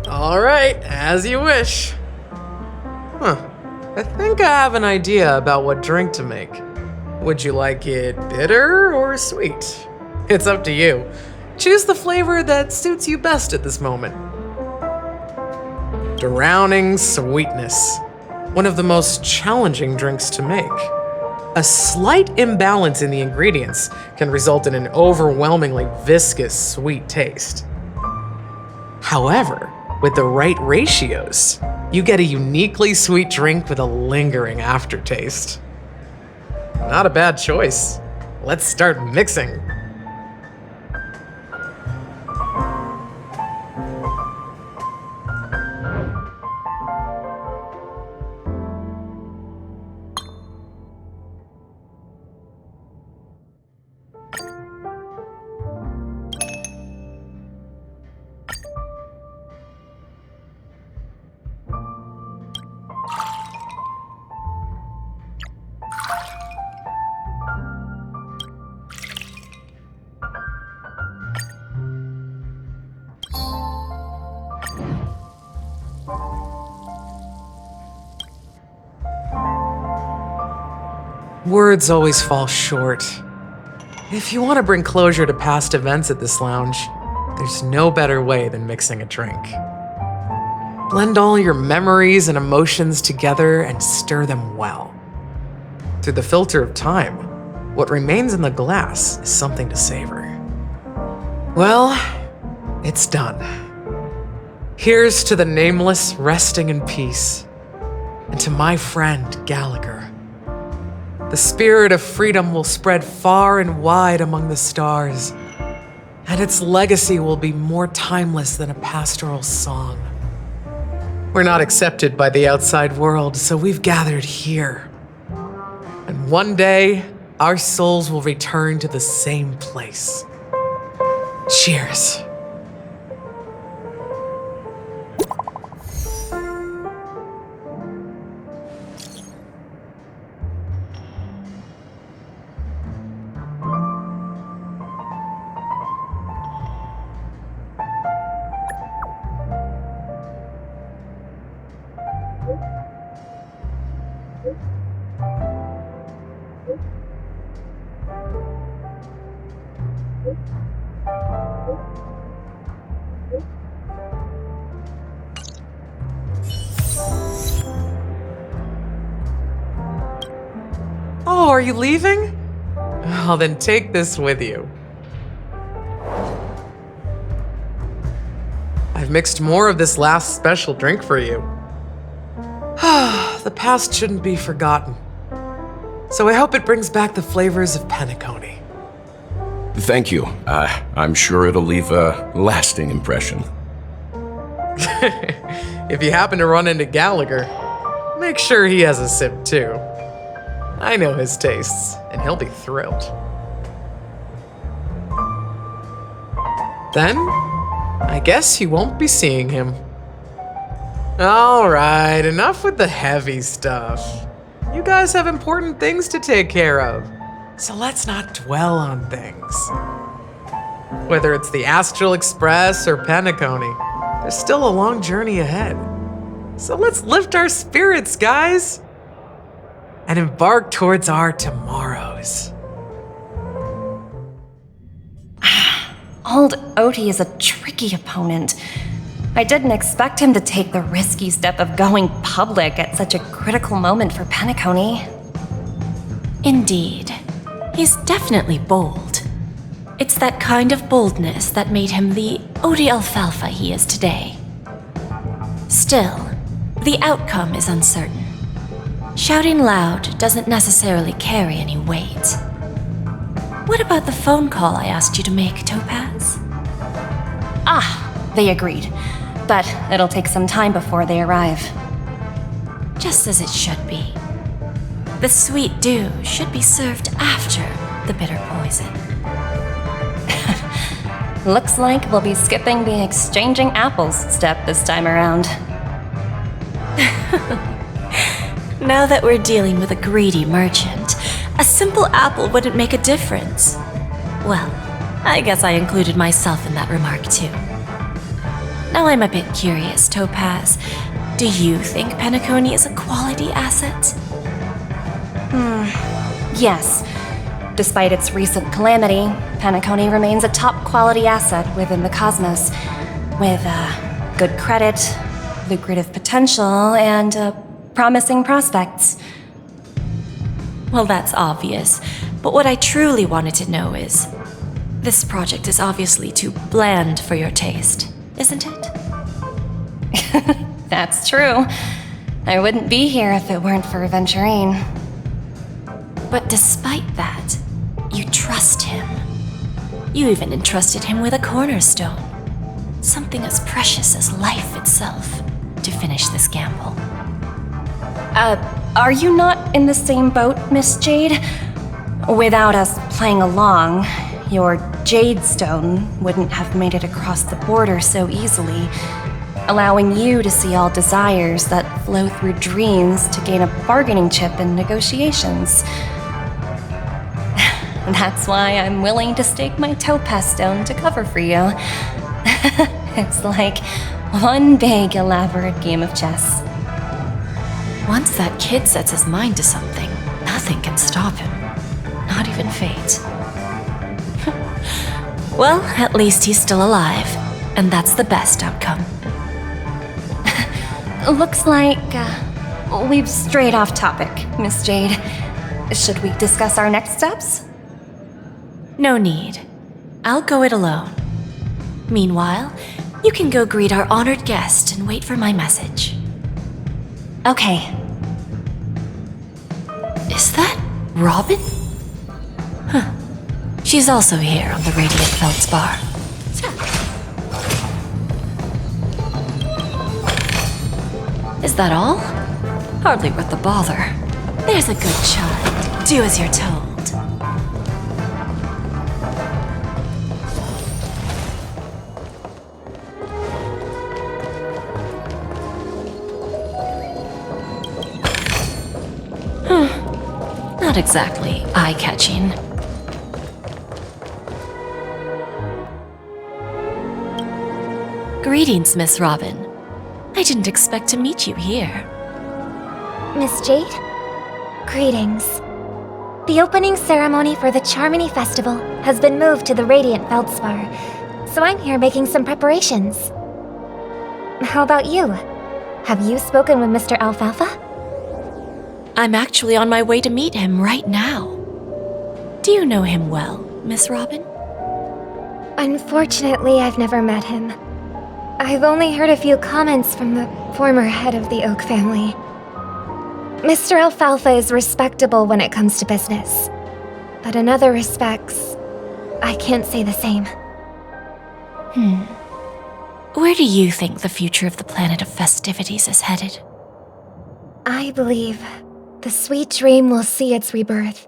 Speaker 13: All right, as you wish. I think I have an idea about what drink to make. Would you like it bitter or sweet? It's up to you. Choose the flavor that suits you best at this moment. Drowning sweetness. One of the most challenging drinks to make. A slight imbalance in the ingredients can result in an overwhelmingly viscous sweet taste. However, with the right ratios, you get a uniquely sweet drink with a lingering aftertaste. Not a bad choice. Let's start mixing. Words always fall short. If you want to bring closure to past events at this lounge, there's no better way than mixing a drink. Blend all your memories and emotions together and stir them well. Through the filter of time, what remains in the glass is something to savor. Well, it's done. Here's to the nameless resting in peace, and to my friend Gallagher. The spirit of freedom will spread far and wide among the stars, and its legacy will be more timeless than a pastoral song. We're not accepted by the outside world, so we've gathered here. And one day, our souls will return to the same place. Cheers. Oh, are you leaving? Well, then take this with you. I've mixed more of this last special drink for you. The past shouldn't be forgotten. So I hope it brings back the flavors of Penacony.
Speaker 12: Thank you. I'm sure it'll leave a lasting impression.
Speaker 13: If you happen to run into Gallagher, make sure he has a sip too. I know his tastes, and he'll be thrilled. Then, I guess you won't be seeing him. All right, enough with the heavy stuff. You guys have important things to take care of, so let's not dwell on things. Whether it's the Astral Express or Penacony, there's still a long journey ahead. So let's lift our spirits, guys, and embark towards our tomorrows.
Speaker 5: Old Odie is a tricky opponent. I didn't expect him to take the risky step of going public at such a critical moment for Penacony.
Speaker 9: Indeed. He's definitely bold. It's that kind of boldness that made him the Odie Alfalfa he is today. Still, The outcome is uncertain. Shouting loud doesn't necessarily carry any weight. What about the phone call I asked you to make, Topaz?
Speaker 5: They agreed. But it'll take some time before they arrive.
Speaker 9: Just as it should be. The sweet dew should be served after the bitter poison.
Speaker 5: Looks like we'll be skipping the exchanging apples step this time around.
Speaker 9: Now that we're dealing with a greedy merchant, a simple apple wouldn't make a difference. Well, I guess I included myself in that remark too. Now I'm a bit curious, Topaz. Do you think Penacony is a quality asset?
Speaker 5: Yes. Despite its recent calamity, Penacony remains a top quality asset within the cosmos, with good credit, lucrative potential, and promising prospects.
Speaker 9: Well, that's obvious, but what I truly wanted to know is, this project is obviously too bland for your taste, isn't it?
Speaker 5: That's true. I wouldn't be here if it weren't for Venturine.
Speaker 9: But despite that, you trust him. You even entrusted him with a cornerstone, something as precious as life itself, to finish this gamble.
Speaker 5: Are you not in the same boat, Miss Jade? Without us playing along, your Jade Stone wouldn't have made it across the border so easily, allowing you to see all desires that flow through dreams to gain a bargaining chip in negotiations. That's why I'm willing to stake my Topaz Stone to cover for you. It's like one big, elaborate game of chess.
Speaker 9: Once that kid sets his mind to something, nothing can stop him. Not even fate. Well, at least he's still alive, and that's the best outcome.
Speaker 5: Looks like we've strayed off topic, Miss Jade. Should we discuss our next steps?
Speaker 9: No need. I'll go it alone. Meanwhile, you can go greet our honored guest and wait for my message.
Speaker 5: Okay.
Speaker 9: Is that Robin? Huh. She's also here on the Radiant Feldspar. Is that all? Hardly worth the bother. There's a good child. Do as you're told. Not exactly eye-catching. Greetings, Miss Robin. I didn't expect to meet you here.
Speaker 2: Miss Jade? Greetings. The opening ceremony for the Charmony Festival has been moved to the Radiant Feldspar, so I'm here making some preparations. How about you? Have you spoken with Mr. Alfalfa?
Speaker 9: I'm actually on my way to meet him right now. Do you know him well, Miss Robin?
Speaker 2: Unfortunately, I've never met him. I've only heard a few comments from the former head of the Oak family. Mr. Alfalfa is respectable when it comes to business, but in other respects, I can't say the same.
Speaker 9: Where do you think the future of the planet of festivities is headed?
Speaker 2: I believe the sweet dream will see its rebirth,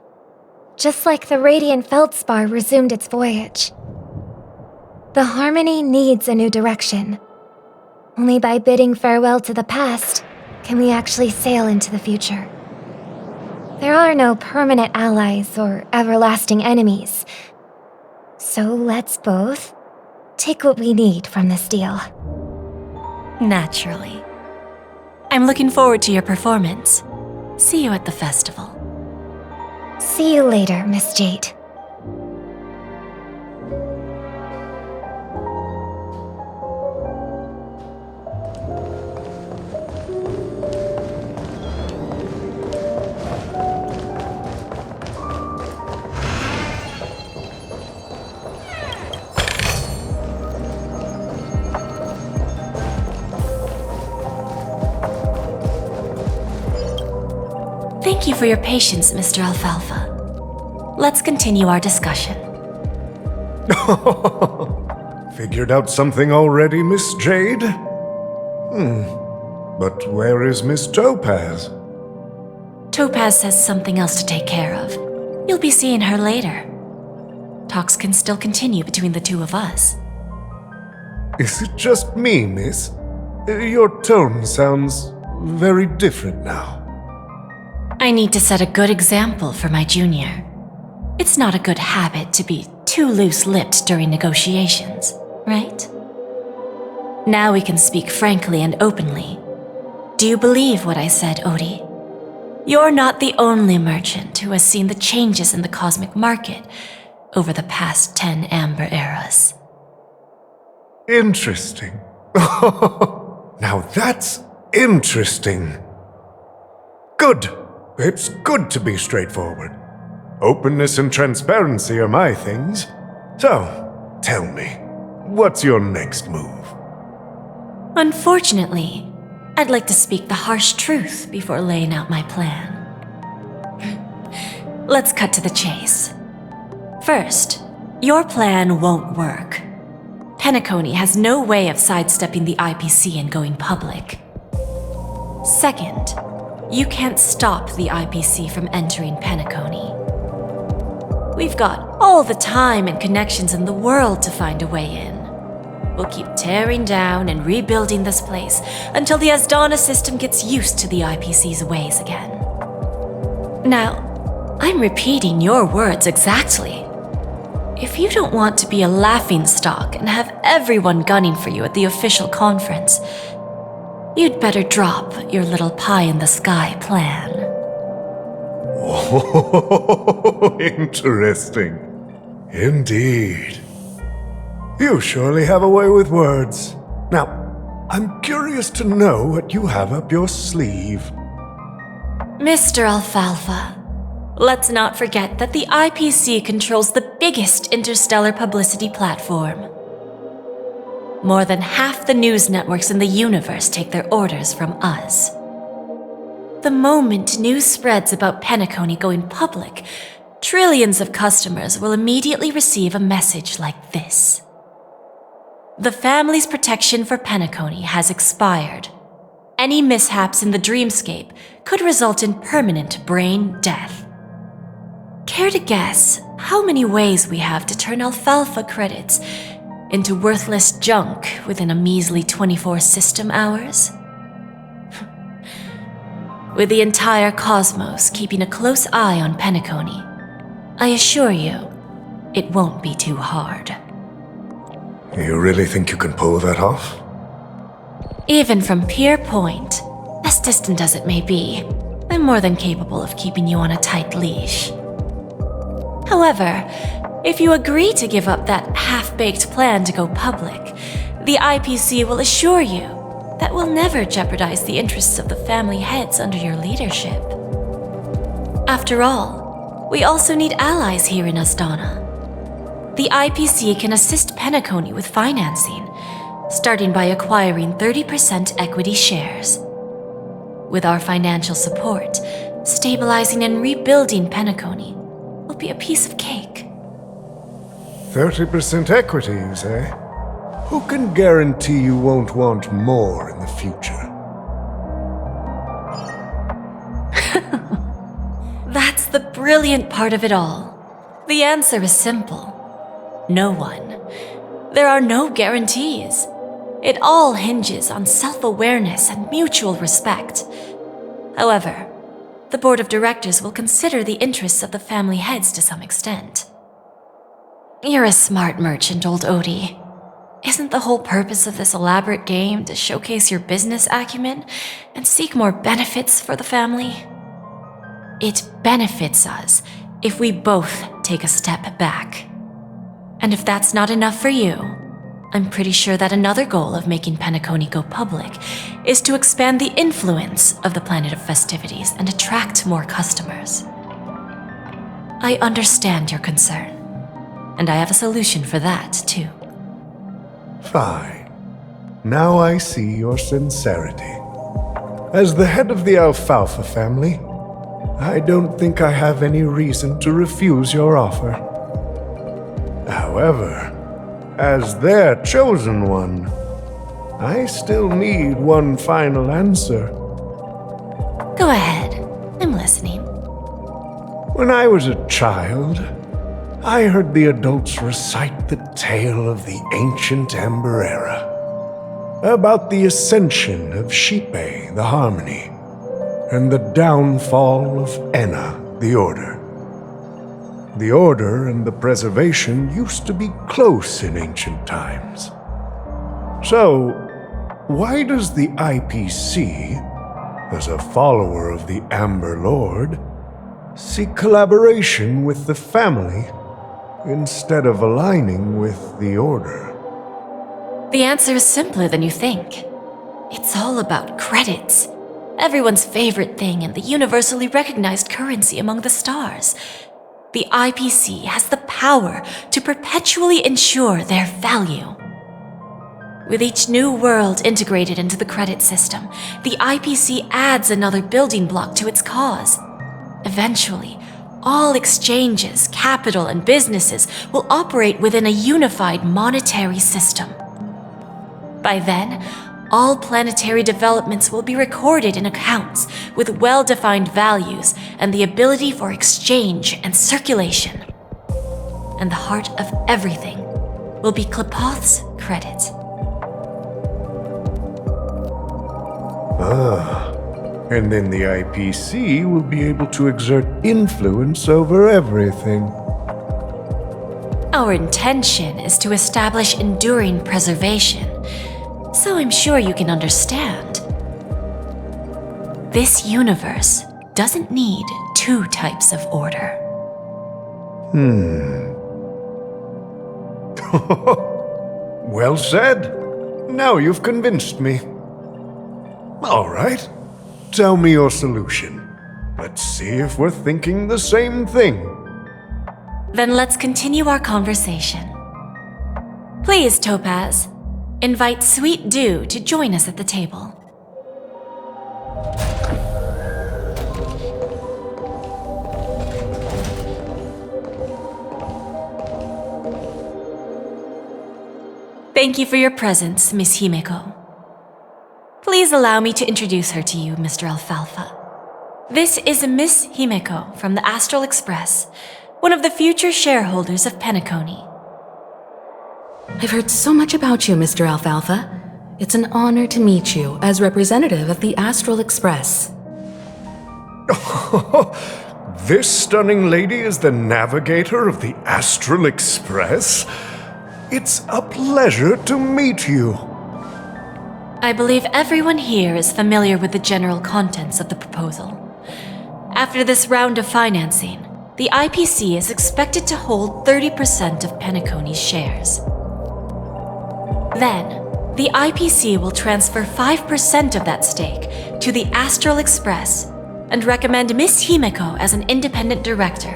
Speaker 2: just like the Radiant Feldspar resumed its voyage. The Harmony needs a new direction. Only by bidding farewell to the past can we actually sail into the future. There are no permanent allies or everlasting enemies. So let's both take what we need from this deal.
Speaker 9: Naturally. I'm looking forward to your performance. See you at the festival.
Speaker 2: See you later, Miss Jade.
Speaker 9: you for your patience, Mr. Alfalfa. Let's continue our discussion.
Speaker 10: Figured out something already, Miss Jade? But where is Miss Topaz?
Speaker 9: Topaz has something else to take care of. You'll be seeing her later. Talks can still continue between the two of us.
Speaker 10: Is it just me, miss? Your tone sounds very different now.
Speaker 9: I need to set a good example for my junior. It's not a good habit to be too loose-lipped during negotiations, right? Now we can speak frankly and openly. Do you believe what I said, Odie? You're not the only merchant who has seen the changes in the cosmic market over the past 10 Amber Eras.
Speaker 10: Interesting. Now that's interesting. Good. It's good to be straightforward. Openness and transparency are my things. So, tell me, what's your next move?
Speaker 9: Unfortunately, I'd like to speak the harsh truth before laying out my plan. Let's cut to the chase. First, your plan won't work. Penacony has no way of sidestepping the IPC and going public. Second, you can't stop the IPC from entering Penacony. We've got all the time and connections in the world to find a way in. We'll keep tearing down and rebuilding this place until the Asdana system gets used to the IPC's ways again. Now, I'm repeating your words exactly. If you don't want to be a laughingstock and have everyone gunning for you at the official conference, you'd better drop your little pie-in-the-sky plan.
Speaker 10: Oh, interesting. Indeed. You surely have a way with words. Now, I'm curious to know what you have up your sleeve.
Speaker 9: Mr. Alfalfa, let's not forget that the IPC controls the biggest interstellar publicity platform. More than half the news networks in the universe take their orders from us. The moment news spreads about Penacony going public, trillions of customers will immediately receive a message like this. The family's protection for Penacony has expired. Any mishaps in the dreamscape could result in permanent brain death. Care to guess how many ways we have to turn Alfalfa credits into worthless junk within a measly 24 system hours? With the entire cosmos keeping a close eye on Penacony, I assure you, it won't be too hard.
Speaker 10: You really think you can pull that off?
Speaker 9: Even from Pier Point, as distant as it may be, I'm more than capable of keeping you on a tight leash. However, if you agree to give up that half-baked plan to go public, the IPC will assure you that we'll never jeopardize the interests of the family heads under your leadership. After all, we also need allies here in Asdana. The IPC can assist Penacony with financing, starting by acquiring 30% equity shares. With our financial support, stabilizing and rebuilding Penacony will be a piece of cake.
Speaker 10: 30% equity, you say? Who can guarantee you won't want more in the future?
Speaker 9: That's the brilliant part of it all. The answer is simple. No one. There are no guarantees. It all hinges on self-awareness and mutual respect. However, the board of directors will consider the interests of the family heads to some extent. You're a smart merchant, old Odie. Isn't the whole purpose of this elaborate game to showcase your business acumen and seek more benefits for the family? It benefits us if we both take a step back. And if that's not enough for you, I'm pretty sure that another goal of making Penacony go public is to expand the influence of the Planet of Festivities and attract more customers. I understand your concern, and I have a solution for that, too.
Speaker 10: Fine. Now I see your sincerity. As the head of the Alfalfa family, I don't think I have any reason to refuse your offer. However, as their chosen one, I still need one final answer.
Speaker 9: Go ahead. I'm listening.
Speaker 10: When I was a child, I heard the adults recite the tale of the ancient Amber Era, about the ascension of Shipe, the Harmony, and the downfall of Enna, the Order. The Order and the Preservation used to be close in ancient times. So, why does the IPC, as a follower of the Amber Lord, seek collaboration with the family instead of aligning with the Order?
Speaker 9: The answer is simpler than you think. It's all about credits. Everyone's favorite thing and the universally recognized currency among the stars. The IPC has the power to perpetually ensure their value. With each new world integrated into the credit system, the IPC adds another building block to its cause. Eventually, all exchanges, capital, and businesses will operate within a unified monetary system. By then, all planetary developments will be recorded in accounts with well-defined values and the ability for exchange and circulation. And the heart of everything will be Klepoth's credit.
Speaker 10: And then the IPC will be able to exert influence over everything.
Speaker 9: Our intention is to establish enduring preservation, so I'm sure you can understand. This universe doesn't need two types of order.
Speaker 10: Well said. Now you've convinced me. All right. Tell me your solution. Let's see if we're thinking the same thing.
Speaker 9: Then let's continue our conversation. Please, Topaz, invite Sweet Dew to join us at the table. Thank you for your presence, Miss Himeko. Please allow me to introduce her to you, Mr. Alfalfa. This is Miss Himeko from the Astral Express, one of the future shareholders of Penacony.
Speaker 14: I've heard so much about you, Mr. Alfalfa. It's an honor to meet you as representative of the Astral Express.
Speaker 10: This stunning lady is the navigator of the Astral Express? It's a pleasure to meet you.
Speaker 9: I believe everyone here is familiar with the general contents of the proposal. After this round of financing, the IPC is expected to hold 30% of Penacony's shares. Then, the IPC will transfer 5% of that stake to the Astral Express and recommend Miss Himeko as an independent director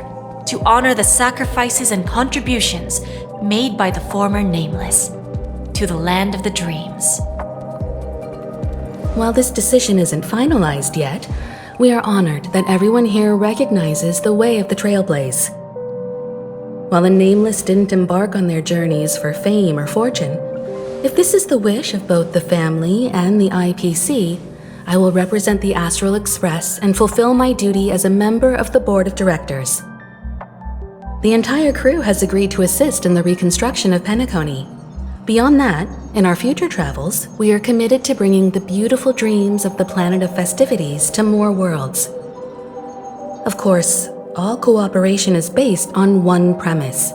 Speaker 9: to honor the sacrifices and contributions made by the former Nameless to the land of the dreams.
Speaker 14: While this decision isn't finalized yet, we are honored that everyone here recognizes the way of the Trailblaze. While the Nameless didn't embark on their journeys for fame or fortune, if this is the wish of both the family and the IPC, I will represent the Astral Express and fulfill my duty as a member of the board of directors. The entire crew has agreed to assist in the reconstruction of Penacony. Beyond that, in our future travels, we are committed to bringing the beautiful dreams of the planet of festivities to more worlds. Of course, all cooperation is based on one premise.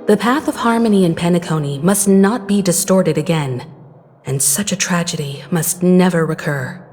Speaker 14: The path of harmony in Penacony must not be distorted again, and such a tragedy must never recur.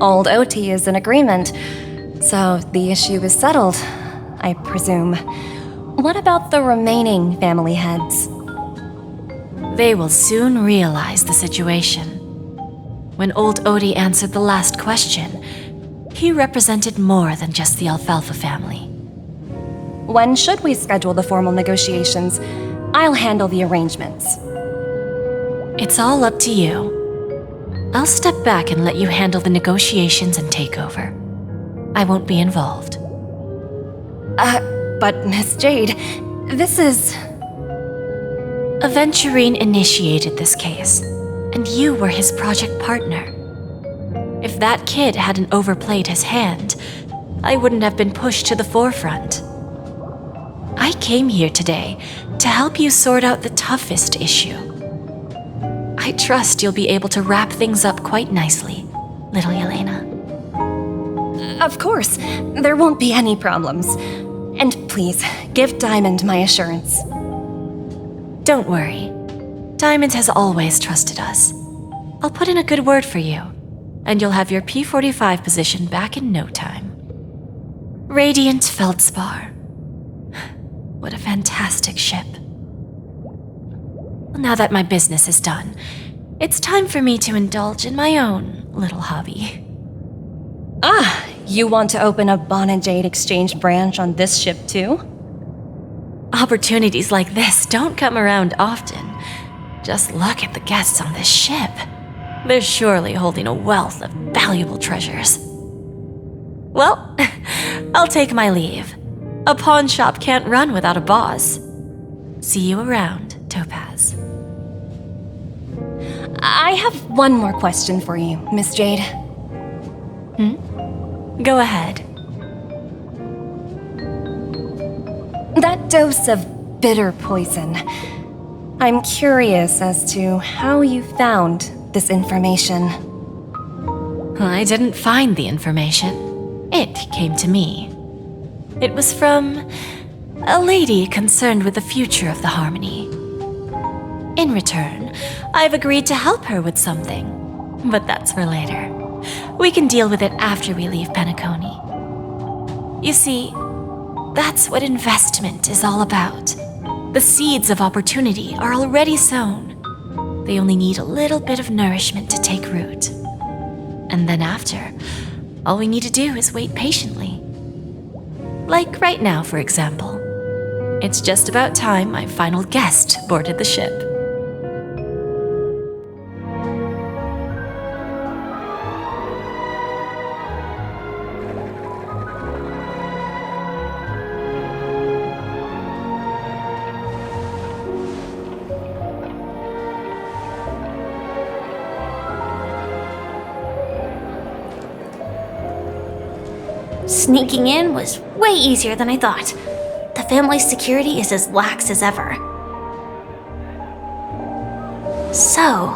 Speaker 5: Old OT is in agreement, so the issue is settled, I presume. What about the remaining family heads?
Speaker 9: They will soon realize the situation. When old Odie answered the last question, he represented more than just the Alfalfa family.
Speaker 5: When should we schedule the formal negotiations? I'll handle the arrangements.
Speaker 9: It's all up to you. I'll step back and let you handle the negotiations and takeover. I won't be involved.
Speaker 5: But Miss Jade, this is...
Speaker 9: Aventurine initiated this case, and you were his project partner. If that kid hadn't overplayed his hand, I wouldn't have been pushed to the forefront. I came here today to help you sort out the toughest issue. I trust you'll be able to wrap things up quite nicely, little Yelena.
Speaker 5: Of course, there won't be any problems. And please, give Diamond my assurance.
Speaker 9: Don't worry. Diamond has always trusted us. I'll put in a good word for you, and you'll have your P-45 position back in no time. Radiant Feldspar. What a fantastic ship. Now that my business is done, it's time for me to indulge in my own little hobby.
Speaker 5: You want to open a Bon and Jade exchange branch on this ship too?
Speaker 9: Opportunities like this don't come around often. Just look at the guests on this ship. They're surely holding a wealth of valuable treasures. Well, I'll take my leave. A pawn shop can't run without a boss. See you around, Topaz.
Speaker 5: I have one more question for you, Miss Jade.
Speaker 9: Go ahead.
Speaker 5: That dose of bitter poison. I'm curious as to how you found this information.
Speaker 9: I didn't find the information. It came to me. It was from a lady concerned with the future of the Harmony. In return, I've agreed to help her with something, but that's for later. We can deal with it after we leave Penacony. You see, that's what investment is all about. The seeds of opportunity are already sown. They only need a little bit of nourishment to take root. And then after, all we need to do is wait patiently. Like right now, for example. It's just about time my final guest boarded the ship.
Speaker 2: Sneaking in was way easier than I thought. The family's security is as lax as ever. So,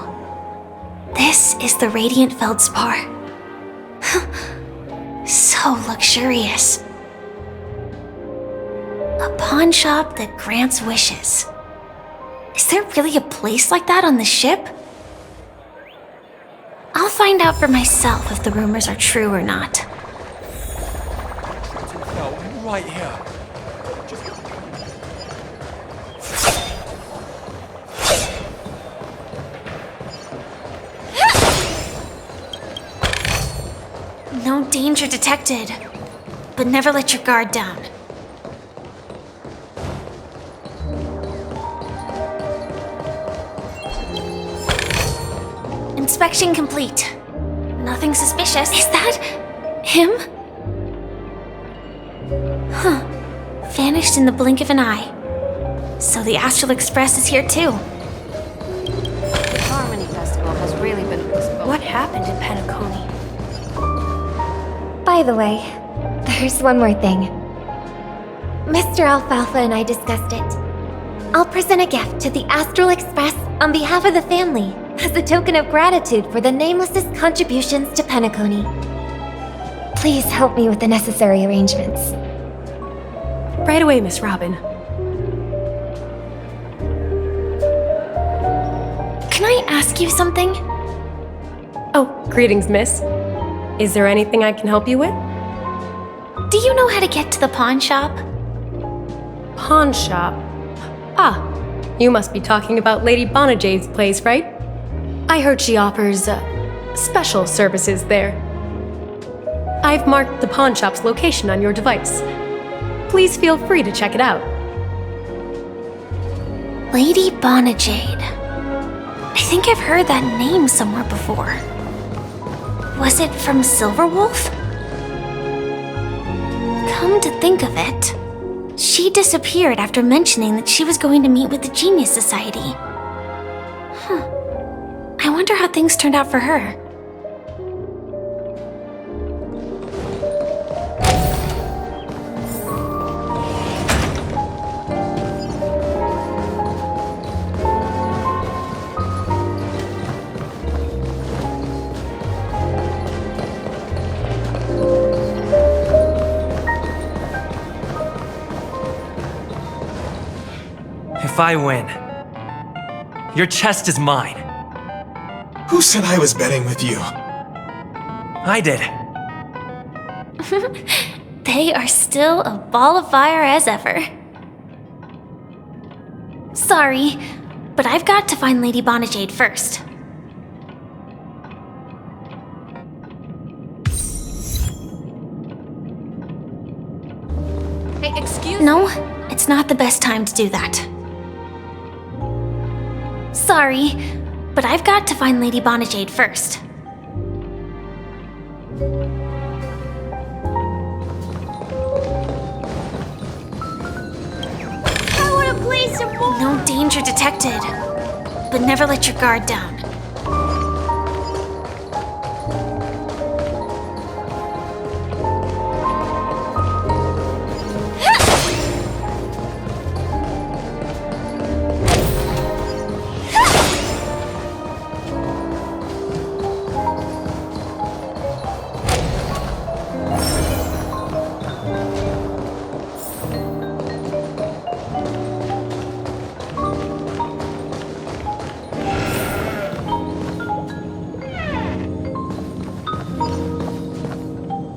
Speaker 2: this is the Radiant Feldspar. So luxurious. A pawn shop that grants wishes. Is there really a place like that on the ship? I'll find out for myself if the rumors are true or not.
Speaker 6: Right here.
Speaker 2: No danger detected, but never let your guard down. Inspection complete. Nothing suspicious. Is that him? Huh. Vanished in the blink of an eye. So the Astral Express is here too.
Speaker 5: The Harmony Festival has really been postponed.
Speaker 8: What happened in Penacony?
Speaker 1: By the way, there's one more thing. Mr. Alfalfa and I discussed it. I'll present a gift to the Astral Express on behalf of the family as a token of gratitude for the Nameless's contributions to Penacony. Please help me with the necessary arrangements.
Speaker 8: Right away, Miss Robin.
Speaker 2: Can I ask you something?
Speaker 8: Oh, greetings, miss. Is there anything I can help you with?
Speaker 2: Do you know how to get to the pawn shop?
Speaker 8: Pawn shop. Ah, you must be talking about Lady Bonajade's place, right? I heard she offers special services there. I've marked the pawn shop's location on your device. Please feel free to check it out.
Speaker 2: Lady Bonajade. I think I've heard that name somewhere before. Was it from Silverwolf? Come to think of it, she disappeared after mentioning that she was going to meet with the Genius Society. I wonder how things turned out for her.
Speaker 15: If I win, your chest is mine.
Speaker 16: Who said I was betting with you?
Speaker 15: I did.
Speaker 2: They are still a ball of fire as ever. Sorry, but I've got to find Lady Bonajade first.
Speaker 9: Hey, excuse me.
Speaker 2: No, it's not the best time to do that. Sorry, but I've got to find Lady Bonajade first.
Speaker 3: I want to play some more!
Speaker 2: No danger detected, but never let your guard down.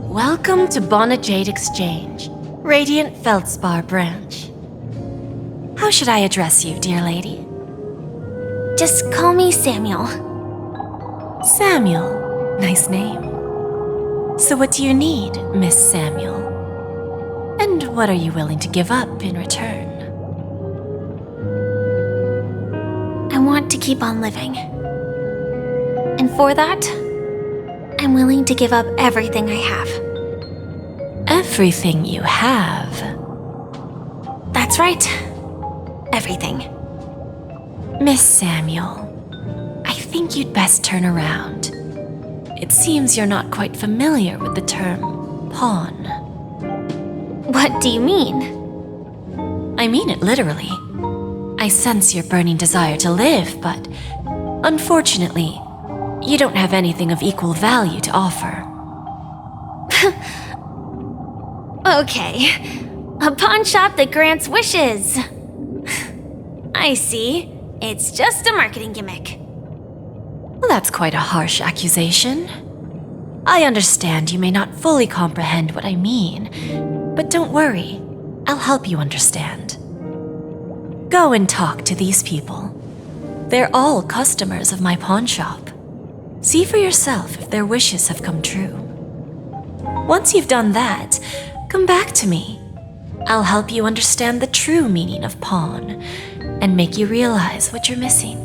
Speaker 9: Welcome to Bonajade Exchange, Radiant Feldspar branch. How should I address you, dear lady?
Speaker 2: Just call me Samuel.
Speaker 9: Samuel. Nice name. So what do you need, Miss Samuel? And what are you willing to give up in return?
Speaker 2: I want to keep on living. And for that, I'm willing to give up everything I have.
Speaker 9: Everything you have?
Speaker 2: That's right. Everything.
Speaker 9: Miss Samuel, I think you'd best turn around. It seems you're not quite familiar with the term pawn.
Speaker 2: What do you mean?
Speaker 9: I mean it literally. I sense your burning desire to live, but unfortunately, you don't have anything of equal value to offer.
Speaker 2: Okay. A pawn shop that grants wishes. I see. It's just a marketing gimmick.
Speaker 9: Well, that's quite a harsh accusation. I understand you may not fully comprehend what I mean, but don't worry. I'll help you understand. Go and talk to these people. They're all customers of my pawn shop. See for yourself if their wishes have come true. Once you've done that, come back to me. I'll help you understand the true meaning of pawn and make you realize what you're missing.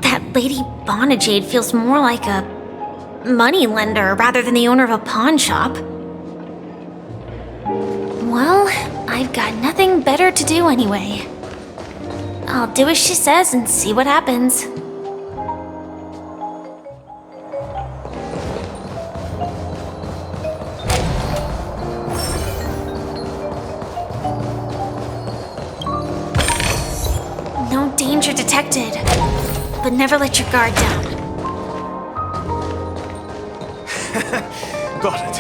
Speaker 2: That Lady Bonajade feels more like a money lender rather than the owner of a pawn shop. Well, I've got nothing better to do anyway. I'll do as she says and see what happens. No danger detected, but never let your guard down.
Speaker 16: Got it.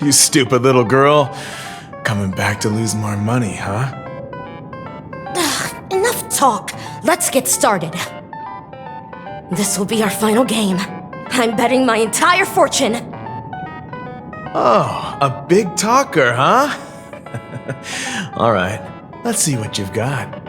Speaker 16: You stupid little girl. Coming back to lose more money, huh?
Speaker 17: Ugh, enough talk. Let's get started.
Speaker 14: This will be our final game. I'm betting my entire fortune.
Speaker 16: Oh, a big talker, huh? All right, let's see what you've got.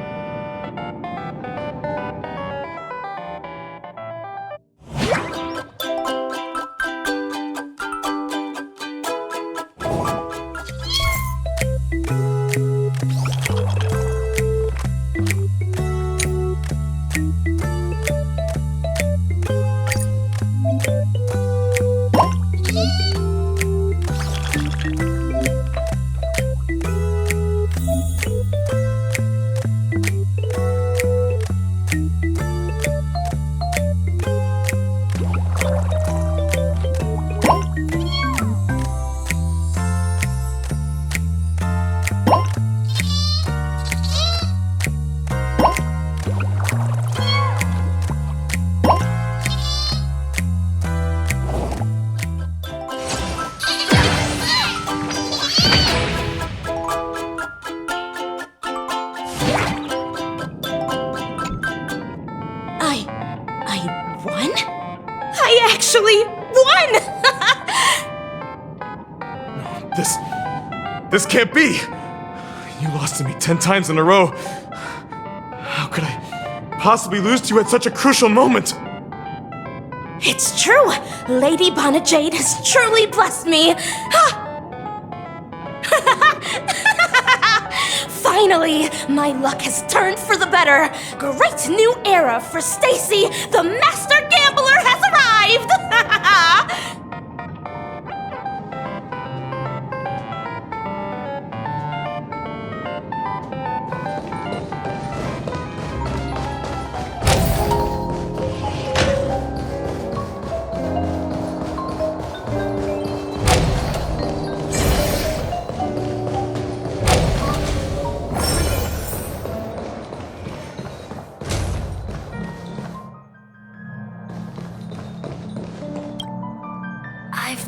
Speaker 16: This can't be! You lost to me 10 times in a row. How could I possibly lose to you at such a crucial moment?
Speaker 14: It's true! Lady Bonnet Jade has truly blessed me! Finally, my luck has turned for the better! Great new era for Stacy! The Master Gambler has arrived!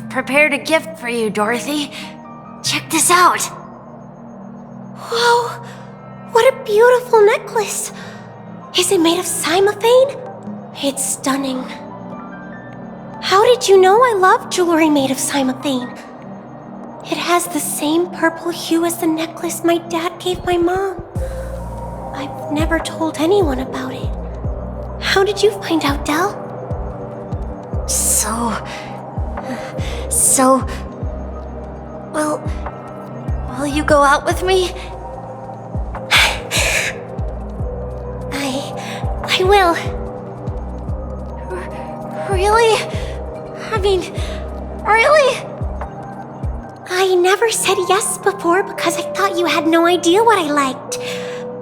Speaker 3: Prepared a gift for you, Dorothy. Check this out.
Speaker 1: Whoa! What a beautiful necklace! Is it made of cymophane? It's stunning. How did you know I love jewelry made of cymophane? It has the same purple hue as the necklace my dad gave my mom. I've never told anyone about it. How did you find out, Del?
Speaker 3: Will you go out with me?
Speaker 1: I will.
Speaker 3: Really? I mean, really?
Speaker 1: I never said yes before because I thought you had no idea what I liked.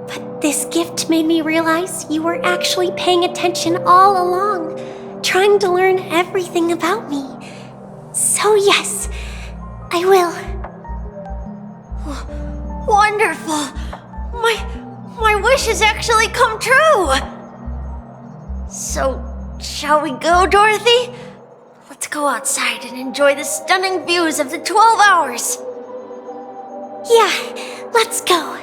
Speaker 1: But this gift made me realize you were actually paying attention all along, trying to learn everything about me. So yes, I will.
Speaker 3: Wonderful! My wish has actually come true! So, shall we go, Dorothy? Let's go outside and enjoy the stunning views of the 12 hours!
Speaker 1: Yeah, let's go.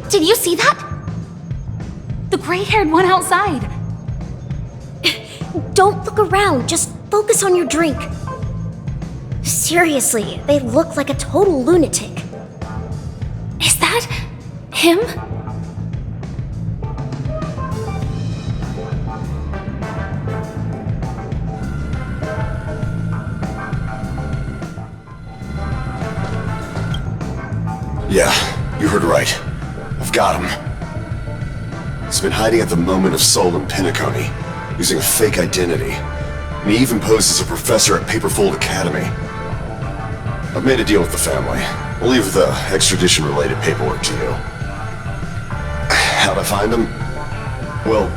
Speaker 8: Did you see that? The gray-haired one outside.
Speaker 1: Don't look around, just focus on your drink. Seriously, they look like a total lunatic.
Speaker 8: Is that him?
Speaker 17: Yeah, you heard right. I've got him. He's been hiding at the moment of soul in Penacony, using a fake identity. And he even posed as a professor at Paperfold Academy. I've made a deal with the family. We'll leave the extradition-related paperwork to you. How'd I find him? Well,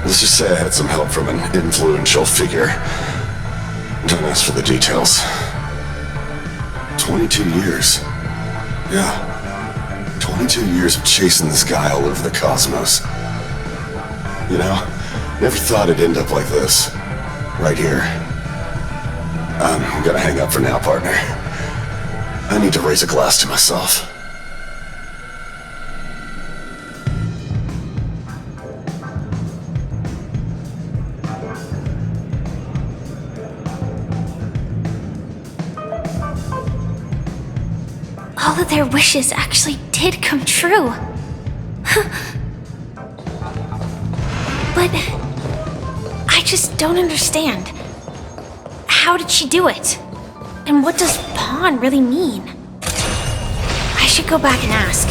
Speaker 17: let's just say I had some help from an influential figure. Don't ask for the details. 22 years. Yeah. 22 years of chasing this guy all over the cosmos. You know, never thought it'd end up like this. Right here. I'm gonna hang up for now, partner. I need to raise a glass to myself.
Speaker 2: All of their wishes actually did come true. But I just don't understand. How did she do it? And what does pawn really mean? I should go back and ask.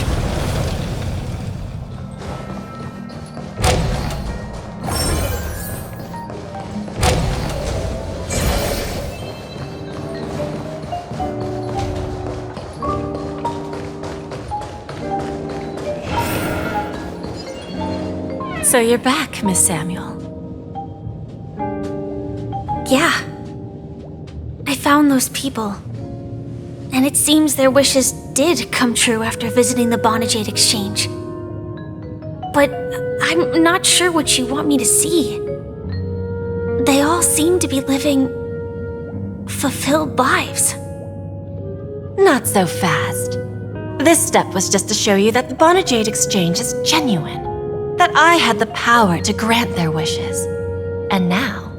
Speaker 9: So you're back, Miss Samuel.
Speaker 2: Yeah. I found those people. And it seems their wishes did come true after visiting the Jade exchange. But I'm not sure what you want me to see. They all seem to be living fulfilled lives.
Speaker 9: Not so fast. This step was just to show you that the Jade exchange is genuine. That I had the power to grant their wishes. And now,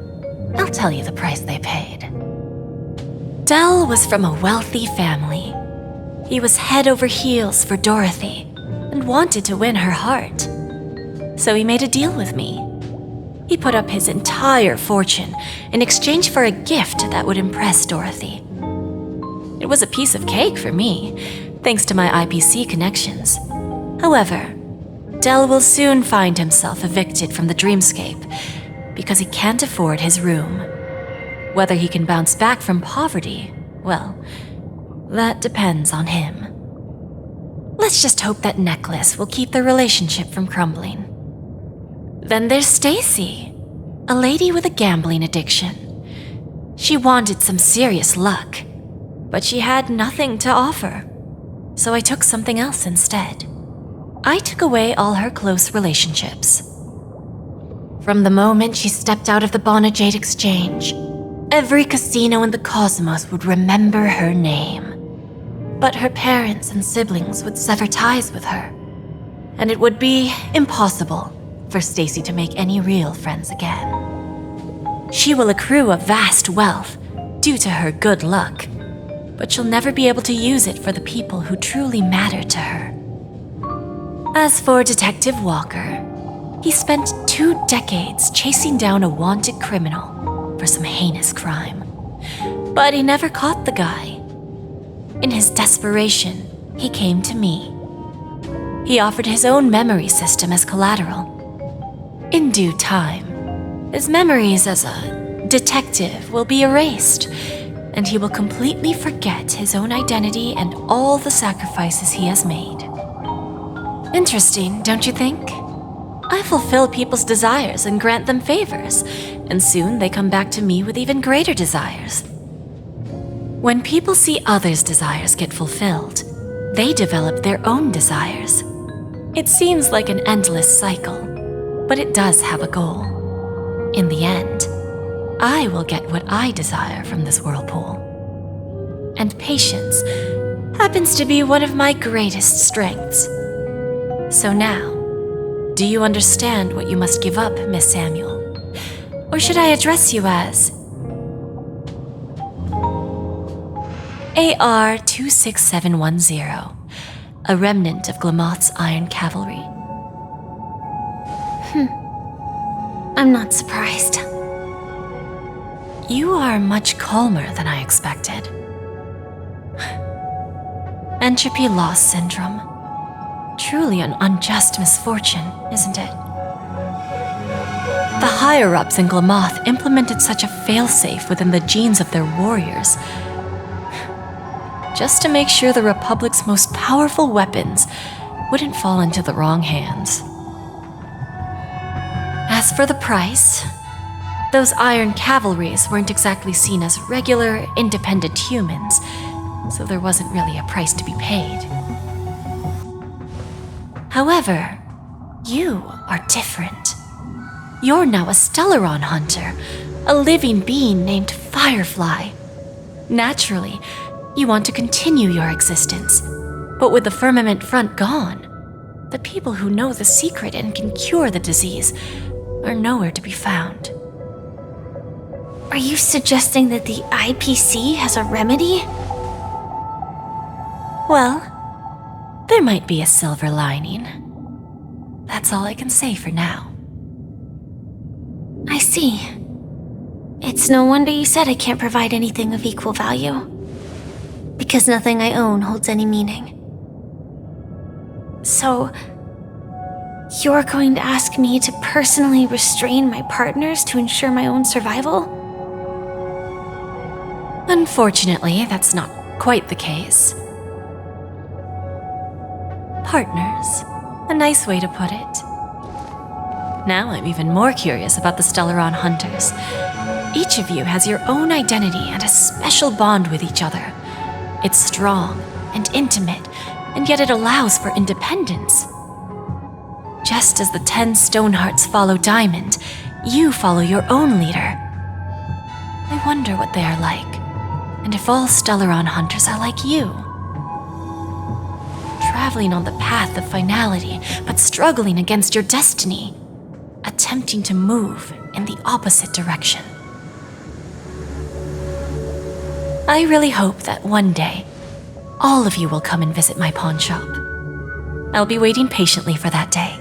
Speaker 9: I'll tell you the price they paid. Dell was from a wealthy family. He was head over heels for Dorothy and wanted to win her heart. So he made a deal with me. He put up his entire fortune in exchange for a gift that would impress Dorothy. It was a piece of cake for me, thanks to my IPC connections. However, Dell will soon find himself evicted from the dreamscape because he can't afford his room. Whether he can bounce back from poverty, well, that depends on him. Let's just hope that necklace will keep their relationship from crumbling. Then there's Stacy, a lady with a gambling addiction. She wanted some serious luck, but she had nothing to offer, so I took something else instead. I took away all her close relationships. From the moment she stepped out of the Jade exchange, every casino in the cosmos would remember her name. But her parents and siblings would sever ties with her, and it would be impossible for Stacy to make any real friends again. She will accrue a vast wealth due to her good luck, but she'll never be able to use it for the people who truly matter to her. As for Detective Walker, he spent 2 decades chasing down a wanted criminal for some heinous crime. But he never caught the guy. In his desperation, he came to me. He offered his own memory system as collateral. In due time, his memories as a detective will be erased, and he will completely forget his own identity and all the sacrifices he has made. Interesting, don't you think? I fulfill people's desires and grant them favors, and soon they come back to me with even greater desires. When people see others' desires get fulfilled, they develop their own desires. It seems like an endless cycle, but it does have a goal. In the end, I will get what I desire from this whirlpool. And patience happens to be one of my greatest strengths. So now, do you understand what you must give up, Miss Samuel? Or should I address you as AR 26710, a remnant of Glamoth's Iron Cavalry?
Speaker 2: I'm not surprised.
Speaker 9: You are much calmer than I expected. Entropy loss syndrome. Truly an unjust misfortune, isn't it? The higher-ups in Glamoth implemented such a failsafe within the genes of their warriors, just to make sure the Republic's most powerful weapons wouldn't fall into the wrong hands. As for the price, those Iron Cavalries weren't exactly seen as regular, independent humans, so there wasn't really a price to be paid. However, you are different. You're now a Stellaron hunter, a living being named Firefly. Naturally, you want to continue your existence, but with the firmament front gone, the people who know the secret and can cure the disease are nowhere to be found.
Speaker 2: Are you suggesting that the IPC has a remedy?
Speaker 9: Well, there might be a silver lining. That's all I can say for now.
Speaker 2: I see. It's no wonder you said I can't provide anything of equal value. Because nothing I own holds any meaning. So, you're going to ask me to personally restrain my partners to ensure my own survival?
Speaker 9: Unfortunately, that's not quite the case. Partners. A nice way to put it. Now I'm even more curious about the Stellaron hunters. Each of you has your own identity and a special bond with each other. It's strong and intimate, and yet it allows for independence. Just as the 10 Stonehearts follow Diamond, you follow your own leader. I wonder what they are like, and if all Stellaron hunters are like you. Traveling on the path of finality, but struggling against your destiny. Attempting to move in the opposite direction. I really hope that one day, all of you will come and visit my pawn shop. I'll be waiting patiently for that day.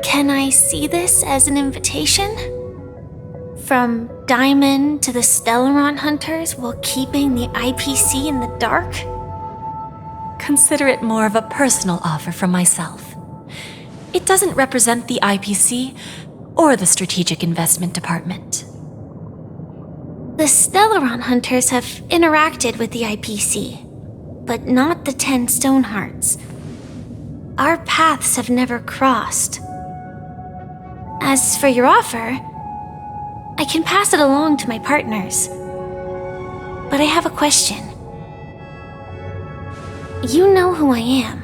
Speaker 2: Can I see this as an invitation? From Diamond to the Stellaron hunters while keeping the IPC in the dark?
Speaker 9: Consider it more of a personal offer from myself. It doesn't represent the IPC or the Strategic Investment Department.
Speaker 2: The Stellaron hunters have interacted with the IPC, but not the 10 Stonehearts. Our paths have never crossed. As for your offer, I can pass it along to my partners. But I have a question. You know who I am.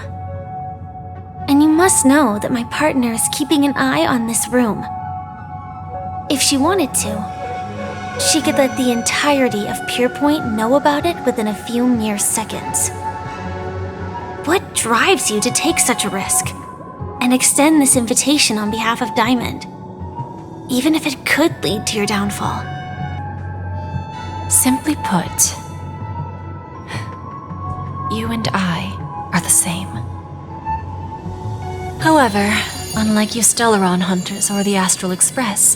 Speaker 2: And you must know that my partner is keeping an eye on this room. If she wanted to, she could let the entirety of Pierpoint know about it within a few mere seconds. What drives you to take such a risk and extend this invitation on behalf of Diamond, even if it could lead to your downfall?
Speaker 9: Simply put, you and I are the same. However, unlike you Stellaron hunters or the Astral Express,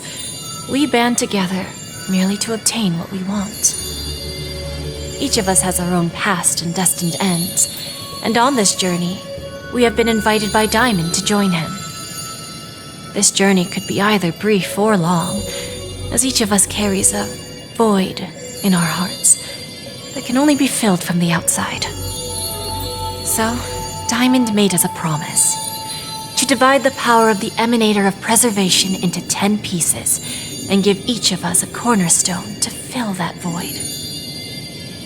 Speaker 9: we band together merely to obtain what we want. Each of us has our own past and destined ends, and on this journey, we have been invited by Diamond to join him. This journey could be either brief or long, as each of us carries a void in our hearts that can only be filled from the outside. So, Diamond made us a promise to divide the power of the Emanator of Preservation into 10 pieces and give each of us a cornerstone to fill that void.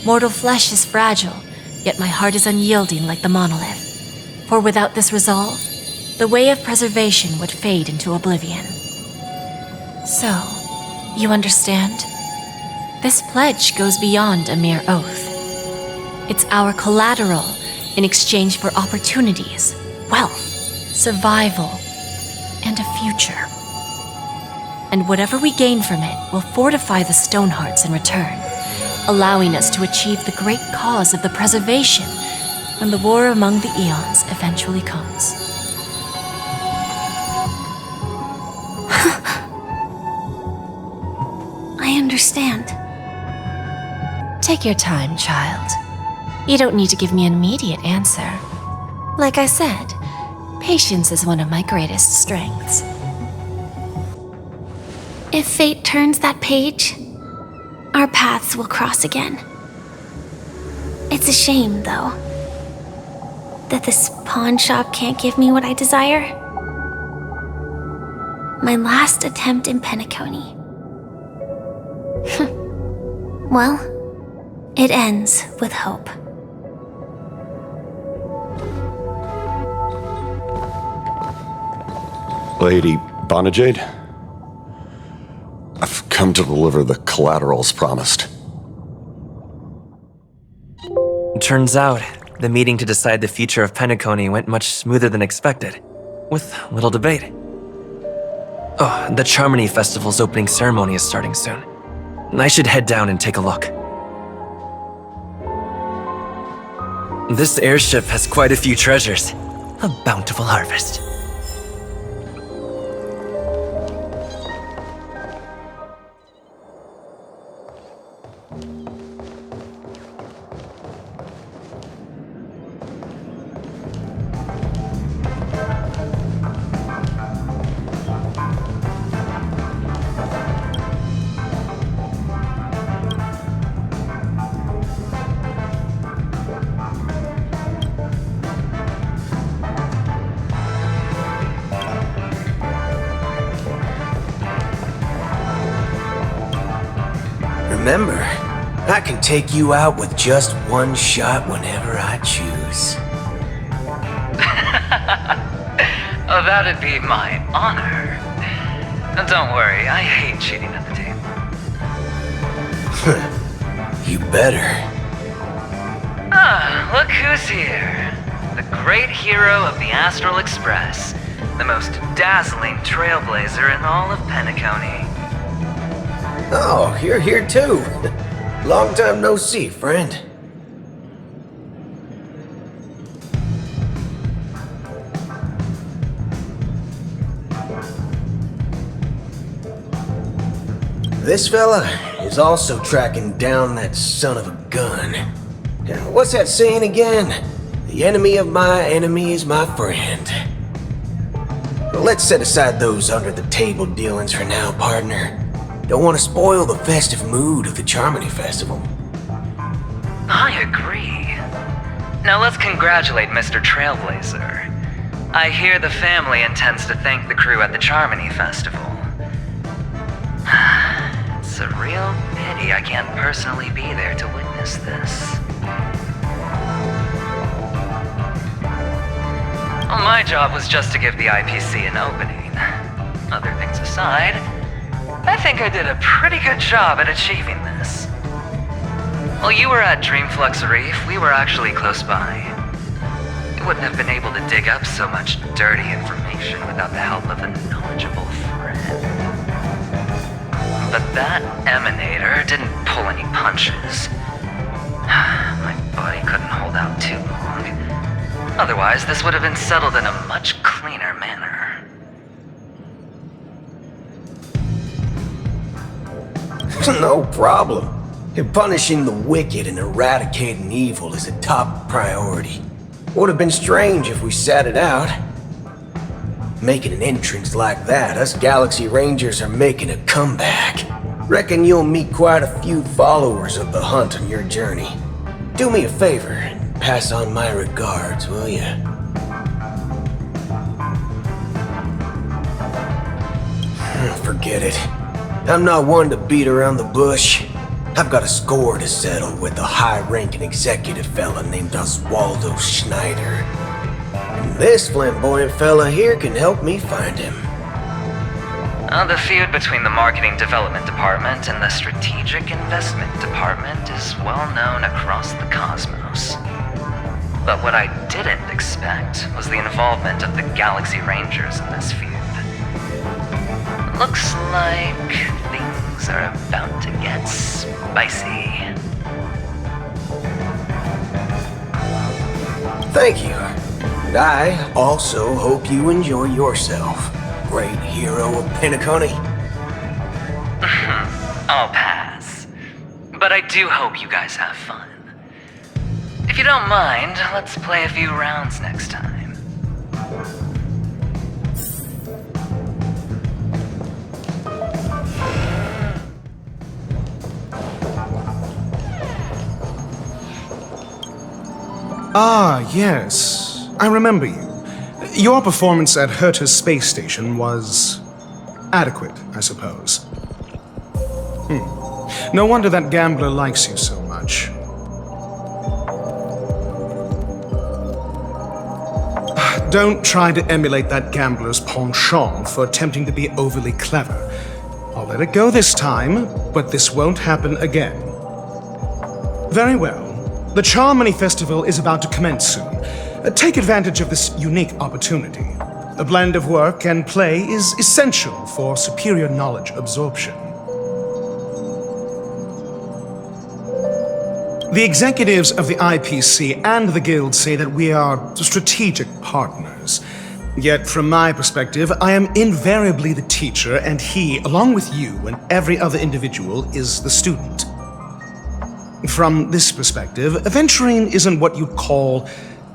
Speaker 9: Mortal flesh is fragile, yet my heart is unyielding like the monolith. For without this resolve, the way of preservation would fade into oblivion. So, you understand? This pledge goes beyond a mere oath. It's our collateral in exchange for opportunities, wealth, survival, and a future. And whatever we gain from it will fortify the Stonehearts in return, allowing us to achieve the great cause of the preservation when the war among the eons eventually comes.
Speaker 2: I understand.
Speaker 9: Take your time, child. You don't need to give me an immediate answer. Like I said, patience is one of my greatest strengths.
Speaker 2: If fate turns that page, our paths will cross again. It's a shame, though, that this pawn shop can't give me what I desire. My last attempt in Penacony. Well, it ends with hope.
Speaker 17: Lady, Bonna Jade? I've come to deliver the collaterals promised.
Speaker 15: Turns out, the meeting to decide the future of Penacony went much smoother than expected, with little debate. Oh, the Charmony Festival's opening ceremony is starting soon. I should head down and take a look. This airship has quite a few treasures. A bountiful harvest.
Speaker 18: Remember, I can take you out with just one shot whenever I choose.
Speaker 19: Oh, that'd be my honor. Don't worry, I hate cheating at the table.
Speaker 18: You better.
Speaker 19: Ah, look who's here. The great hero of the Astral Express. The most dazzling trailblazer in all of Penacony.
Speaker 18: Oh, you're here too. Long time no see, friend. This fella is also tracking down that son of a gun. What's that saying again? The enemy of my enemy is my friend. Let's set aside those under-the-table dealings for now, partner. Don't want to spoil the festive mood of the Charmony Festival.
Speaker 19: I agree. Now let's congratulate Mr. Trailblazer. I hear the family intends to thank the crew at the Charmony Festival. It's a real pity I can't personally be there to witness this. Well, my job was just to give the IPC an opening. Other things aside, I think I did a pretty good job at achieving this. While you were at Dreamflux Reef, we were actually close by. We wouldn't have been able to dig up so much dirty information without the help of a knowledgeable friend. But that emanator didn't pull any punches. My body couldn't hold out too long. Otherwise, this would have been settled in a much cleaner manner.
Speaker 18: No problem. Punishing the wicked and eradicating evil is a top priority. Would have been strange if we sat it out. Making an entrance like that, us Galaxy Rangers are making a comeback. Reckon you'll meet quite a few followers of the hunt on your journey. Do me a favor and pass on my regards, will ya? Forget it. I'm not one to beat around the bush. I've got a score to settle with a high-ranking executive fella named Oswaldo Schneider. And this flamboyant fella here can help me find him.
Speaker 19: The feud between the Marketing Development Department and the Strategic Investment Department is well known across the cosmos. But what I didn't expect was the involvement of the Galaxy Rangers in this feud. Looks like things are about to get spicy.
Speaker 18: Thank you. And I also hope you enjoy yourself, great hero of Penacony.
Speaker 19: I'll pass. But I do hope you guys have fun. If you don't mind, let's play a few rounds next time.
Speaker 20: Ah, yes. I remember you. Your performance at Herta's space station was adequate, I suppose. No wonder that gambler likes you so much. Don't try to emulate that gambler's penchant for attempting to be overly clever. I'll let it go this time, but this won't happen again. Very well. The Charmony Festival is about to commence soon. Take advantage of this unique opportunity. A blend of work and play is essential for superior knowledge absorption. The executives of the IPC and the Guild say that we are strategic partners. Yet, from my perspective, I am invariably the teacher, and he, along with you and every other individual, is the student. From this perspective, Aventurine isn't what you'd call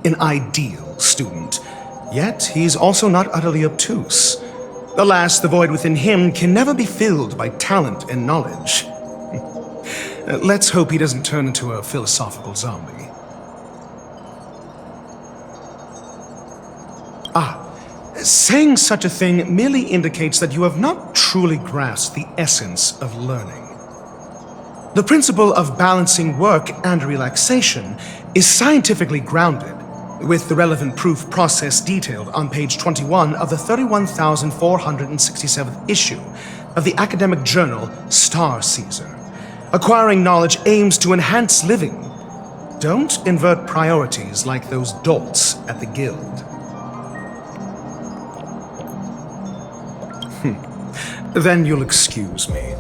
Speaker 20: an ideal student. Yet, he's also not utterly obtuse. Alas, the void within him can never be filled by talent and knowledge. Let's hope he doesn't turn into a philosophical zombie. Saying such a thing merely indicates that you have not truly grasped the essence of learning. The principle of balancing work and relaxation is scientifically grounded, with the relevant proof process detailed on page 21 of the 31,467th issue of the academic journal Star Caesar. Acquiring knowledge aims to enhance living. Don't invert priorities like those dolts at the Guild. Then you'll excuse me.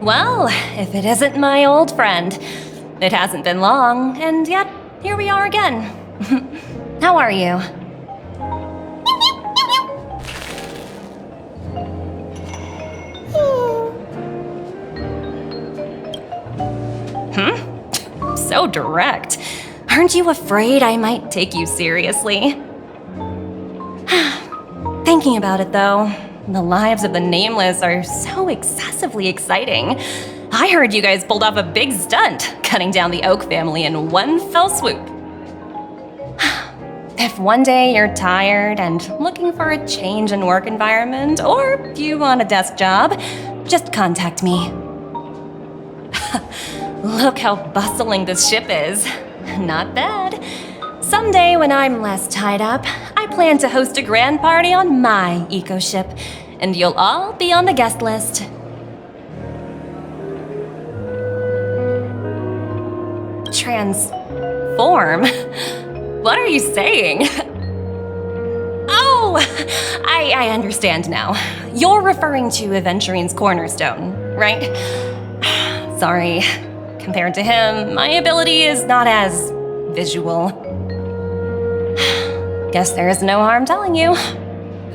Speaker 5: Well, if it isn't my old friend. It hasn't been long, and yet here we are again. How are you? So direct. Aren't you afraid I might take you seriously? Thinking about it, though, the lives of the Nameless are so excessively exciting. I heard you guys pulled off a big stunt, cutting down the Oak family in one fell swoop. If one day you're tired and looking for a change in work environment, or you want a desk job, just contact me. Look how bustling this ship is. Not bad. Someday when I'm less tied up, I plan to host a grand party on my eco-ship, and you'll all be on the guest list. Transform? What are you saying? Oh! I understand now. You're referring to Aventurine's cornerstone, right? Sorry. Compared to him, my ability is not as visual. Guess there is no harm telling you.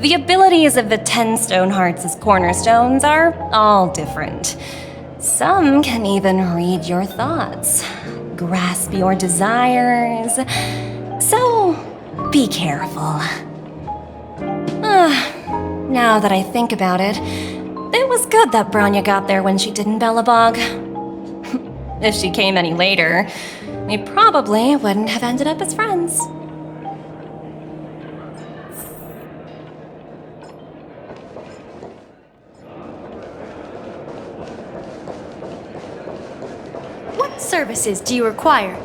Speaker 5: The abilities of the 10 Stonehearts' cornerstones are all different. Some can even read your thoughts, grasp your desires. So, be careful. Now that I think about it, it was good that Branya got there when she did in Bellabog. If she came any later, we probably wouldn't have ended up as friends.
Speaker 8: What services do you require?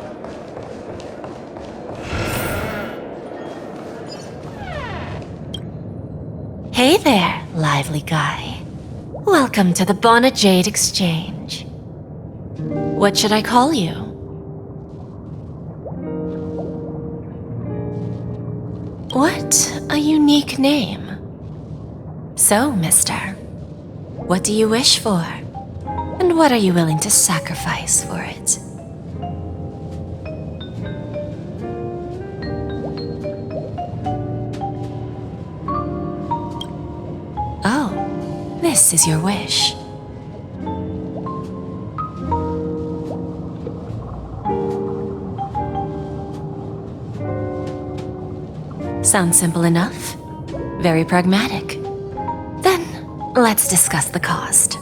Speaker 9: Hey there, lively guy. Welcome to the Bona Jade Exchange. What should I call you? What a unique name. So, mister, what do you wish for? And what are you willing to sacrifice for it? Oh, this is your wish. Sounds simple enough. Very pragmatic. Let's discuss the cost.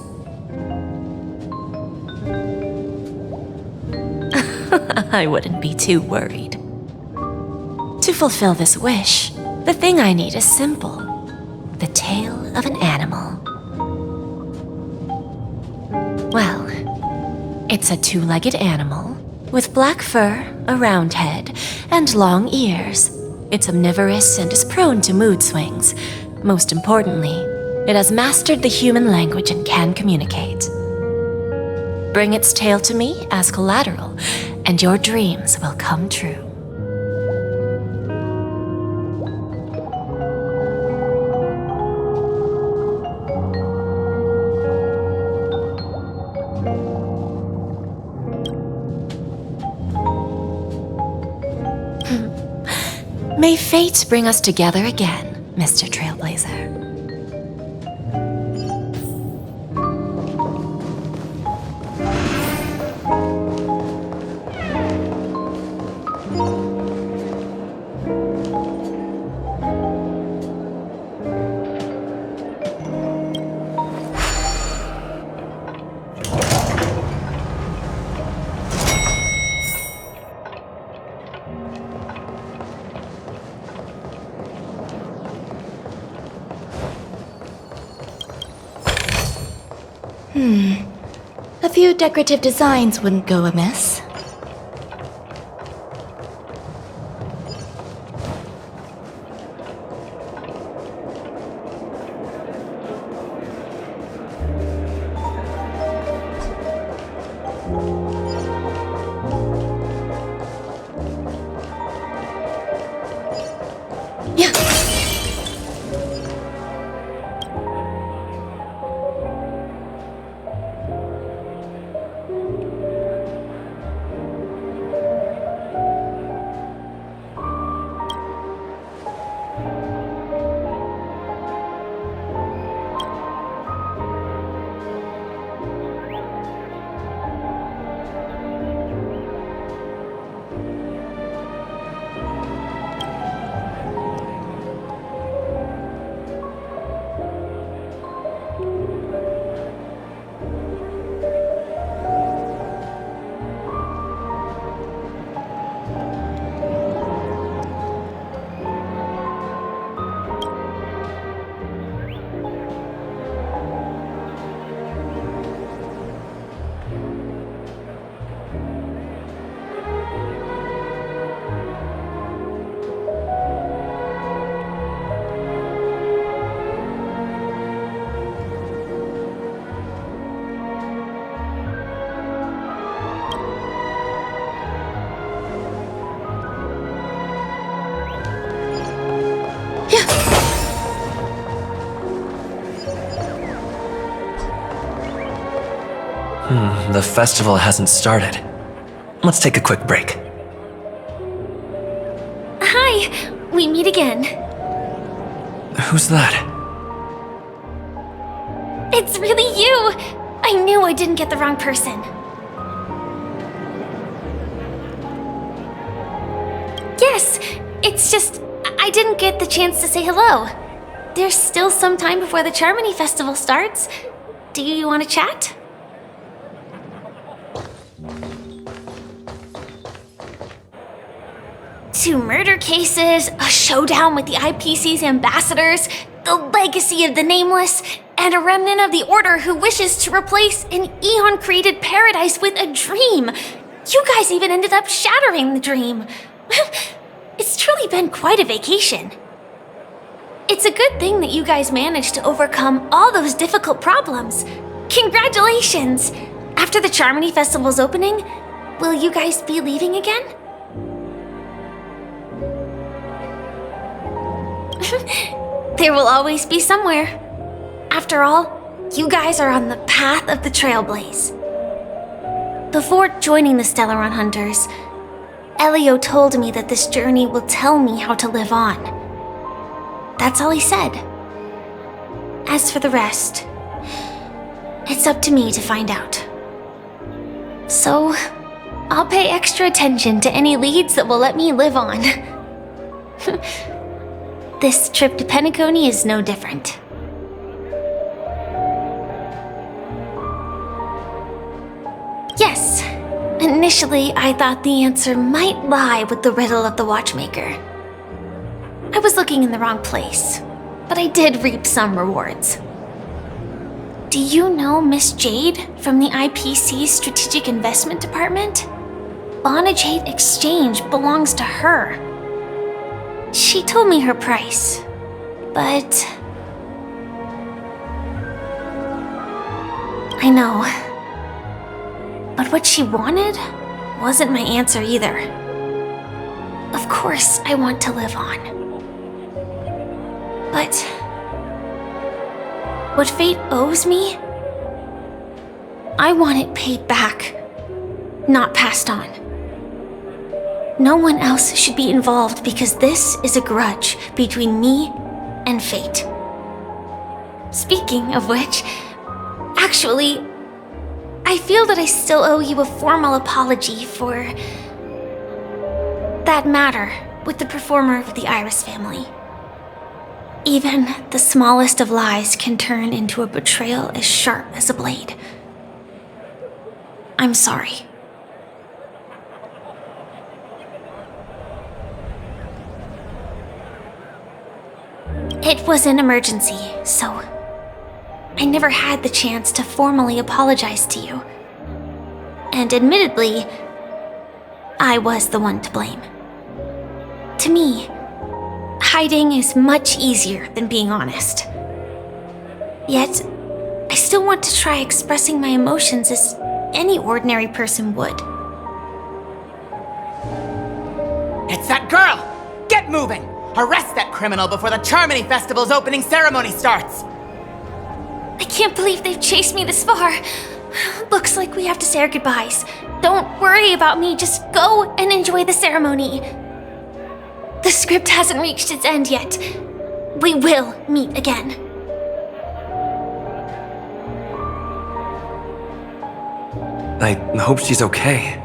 Speaker 9: I wouldn't be too worried. To fulfill this wish, the thing I need is simple. The tail of an animal. Well, it's a two-legged animal with black fur, a round head, and long ears. It's omnivorous and is prone to mood swings. Most importantly, it has mastered the human language and can communicate. Bring its tail to me as collateral, and your dreams will come true. May fate bring us together again, Mr. Trailblazer. A few decorative designs wouldn't go amiss.
Speaker 15: The festival hasn't started. Let's take a quick break.
Speaker 1: Hi! We meet again.
Speaker 15: Who's that?
Speaker 1: It's really you! I knew I didn't get the wrong person. Yes, it's just I didn't get the chance to say hello. There's still some time before the Charmony Festival starts. Do you want to chat? Two murder cases, a showdown with the IPC's ambassadors, the legacy of the Nameless, and a remnant of the Order who wishes to replace an Eon-created paradise with a dream. You guys even ended up shattering the dream. It's truly been quite a vacation. It's a good thing that you guys managed to overcome all those difficult problems. Congratulations! After the Charmony Festival's opening, will you guys be leaving again? There will always be somewhere. After all, you guys are on the path of the Trailblaze. Before joining the Stellaron Hunters, Elio told me that this journey will tell me how to live on. That's all he said. As for the rest, it's up to me to find out. So, I'll pay extra attention to any leads that will let me live on. This trip to Penacony is no different.
Speaker 2: Initially, I thought the answer might lie with the riddle of the watchmaker. I was looking in the wrong place, but I did reap some rewards. Do you know Miss Jade from the IPC's Strategic Investment Department? Jade Exchange belongs to her. She told me her price, but... I know. But what she wanted wasn't my answer either. Of course, I want to live on. But what fate owes me, I want it paid back, not passed on. No one else should be involved because this is a grudge between me and fate. Speaking of which, actually, I feel that I still owe you a formal apology for that matter with the performer of the Iris family. Even the smallest of lies can turn into a betrayal as sharp as a blade. I'm sorry. It was an emergency, so I never had the chance to formally apologize to you. And admittedly, I was the one to blame. To me, hiding is much easier than being honest. Yet, I still want to try expressing my emotions as any ordinary person would.
Speaker 21: It's that girl! Get moving! Arrest that criminal before the Charmony Festival's opening ceremony starts!
Speaker 2: I can't believe they've chased me this far. Looks like we have to say our goodbyes. Don't worry about me, just go and enjoy the ceremony. The script hasn't reached its end yet. We will meet again.
Speaker 15: I hope she's okay.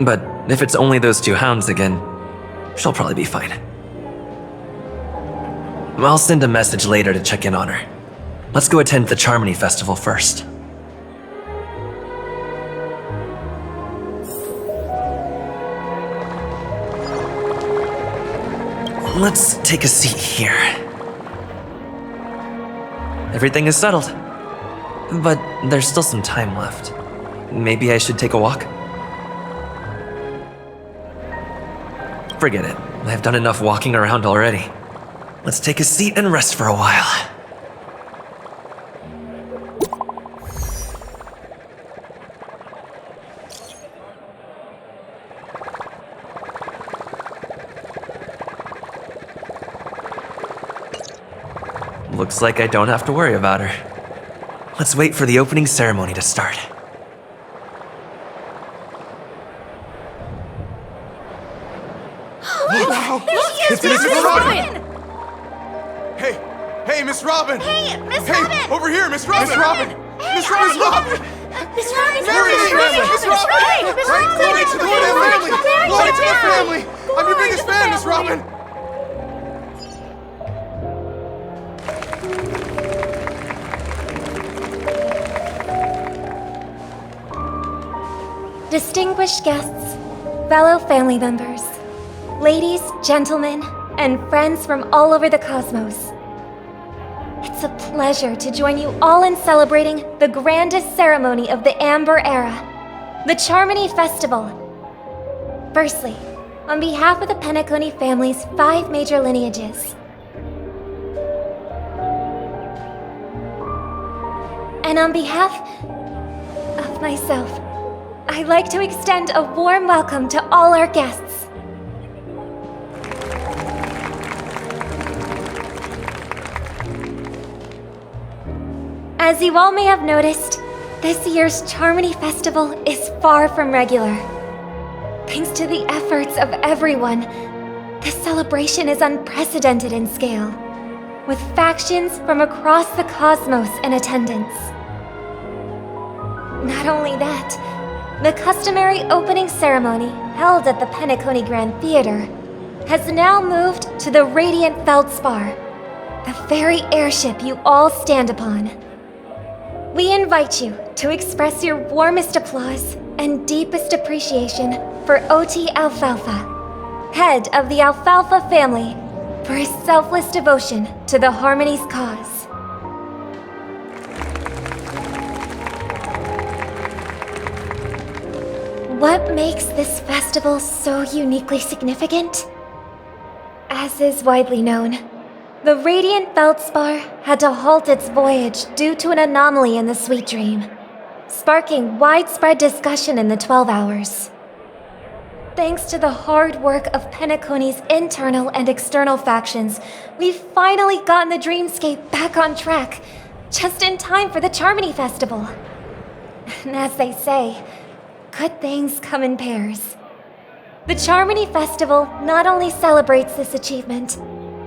Speaker 15: But if it's only those two hounds again, she'll probably be fine. I'll send a message later to check in on her. Let's go attend the Charmony Festival first. Let's take a seat here. Everything is settled. But there's still some time left. Maybe I should take a walk? Forget it. I've done enough walking around already. Let's take a seat and rest for a while. Looks like I don't have to worry about her. Let's wait for the opening ceremony to start.
Speaker 16: Wow!
Speaker 2: It's
Speaker 16: Miss
Speaker 2: Miss
Speaker 16: Robin! Hey, Miss Robin!
Speaker 2: Hey, Miss Robin!
Speaker 16: Over here, Miss Robin! Miss Robin! Miss Robin!
Speaker 2: Miss Robin!
Speaker 16: There it is! Miss Robin! Glory to the family! Glory to the family! I'm your biggest fan, Miss Robin!
Speaker 1: Distinguished guests, fellow family members, ladies, gentlemen, and friends from all over the cosmos. It's a pleasure to join you all in celebrating the grandest ceremony of the Amber Era, the Charmony Festival. Firstly, on behalf of the Penacony family's 5 major lineages, and on behalf of myself, I'd like to extend a warm welcome to all our guests. As you all may have noticed, this year's Charmony Festival is far from regular. Thanks to the efforts of everyone, this celebration is unprecedented in scale, with factions from across the cosmos in attendance. Not only that, the customary opening ceremony held at the Penacony Grand Theater has now moved to the Radiant Feldspar, the very airship you all stand upon. We invite you to express your warmest applause and deepest appreciation for OT Alfalfa, head of the Alfalfa family, for his selfless devotion to the Harmony's cause. What makes this festival so uniquely significant? As is widely known, the Radiant Feldspar had to halt its voyage due to an anomaly in the Sweet Dream, sparking widespread discussion in the 12 Hours. Thanks to the hard work of Penacony's internal and external factions, we've finally gotten the Dreamscape back on track, just in time for the Charmony Festival. And as they say, good things come in pairs. The Charmony Festival not only celebrates this achievement,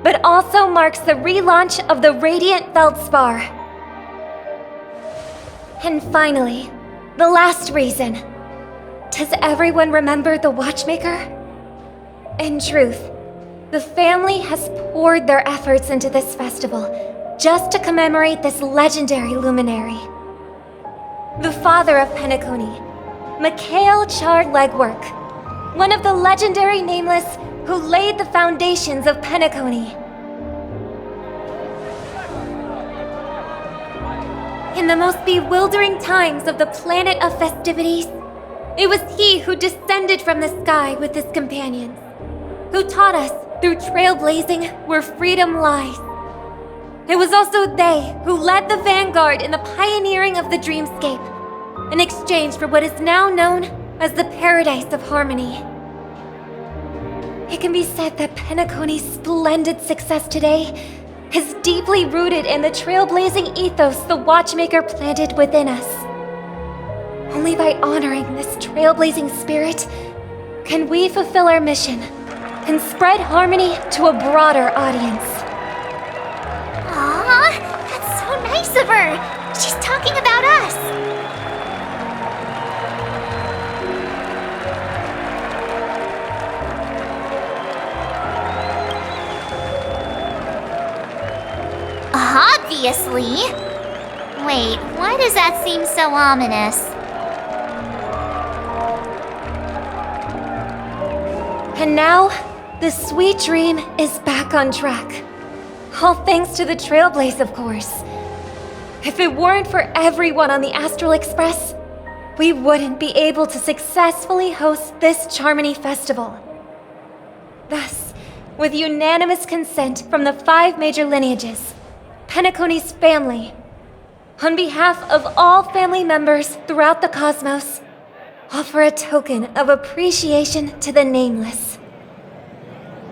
Speaker 1: but also marks the relaunch of the Radiant Feldspar. And finally, the last reason. Does everyone remember the Watchmaker? In truth, the family has poured their efforts into this festival just to commemorate this legendary luminary. The father of Penacony, Mikhail Chard Legwork, one of the legendary Nameless who laid the foundations of Penacony. In the most bewildering times of the planet of festivities, it was he who descended from the sky with his companions, who taught us through trailblazing where freedom lies. It was also they who led the vanguard in the pioneering of the Dreamscape, in exchange for what is now known as the Paradise of Harmony. It can be said that Penacony's splendid success today is deeply rooted in the trailblazing ethos the Watchmaker planted within us. Only by honoring this trailblazing spirit can we fulfill our mission and spread harmony to a broader audience.
Speaker 2: Aw, that's so nice of her. She's talking about us. Obviously. Wait, why does that seem so ominous?
Speaker 1: And now, the Sweet Dream is back on track. All thanks to the Trailblaze, of course. If it weren't for everyone on the Astral Express, we wouldn't be able to successfully host this Charmony Festival. Thus, with unanimous consent from the 5 major lineages, Penacony's family, on behalf of all family members throughout the cosmos, offer a token of appreciation to the Nameless.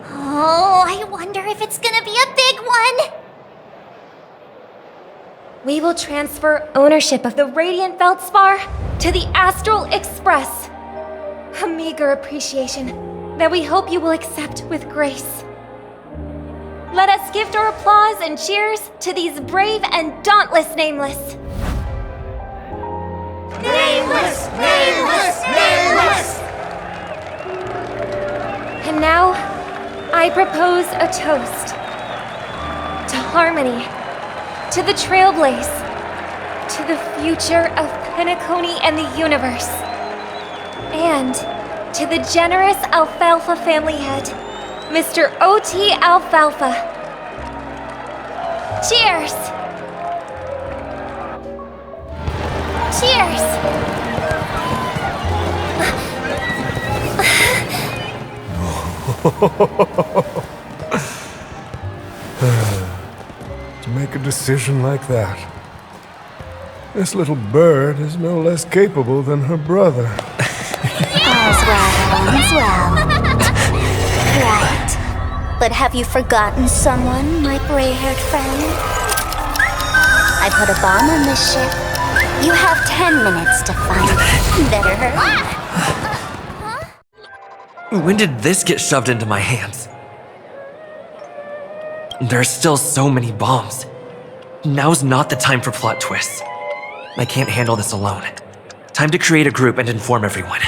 Speaker 2: Oh, I wonder if it's gonna be a big one!
Speaker 1: We will transfer ownership of the Radiant Feldspar to the Astral Express. A meager appreciation that we hope you will accept with grace. Let us gift our applause and cheers to these brave and dauntless Nameless.
Speaker 4: Nameless! Nameless! Nameless!
Speaker 1: And now, I propose a toast to harmony, to the Trailblaze, to the future of Penacony and the universe, and to the generous Alfalfa family head, Mr. O.T. Alfalfa. Cheers! Cheers!
Speaker 10: To make a decision like that. This little bird is no less capable than her brother.
Speaker 22: All's well. Right. But have you forgotten someone, my gray-haired friend? I put a bomb on this ship. You have 10 minutes to find it. Better hurry.
Speaker 15: When did this get shoved into my hands? There are still so many bombs. Now's not the time for plot twists. I can't handle this alone. Time to create a group and inform everyone.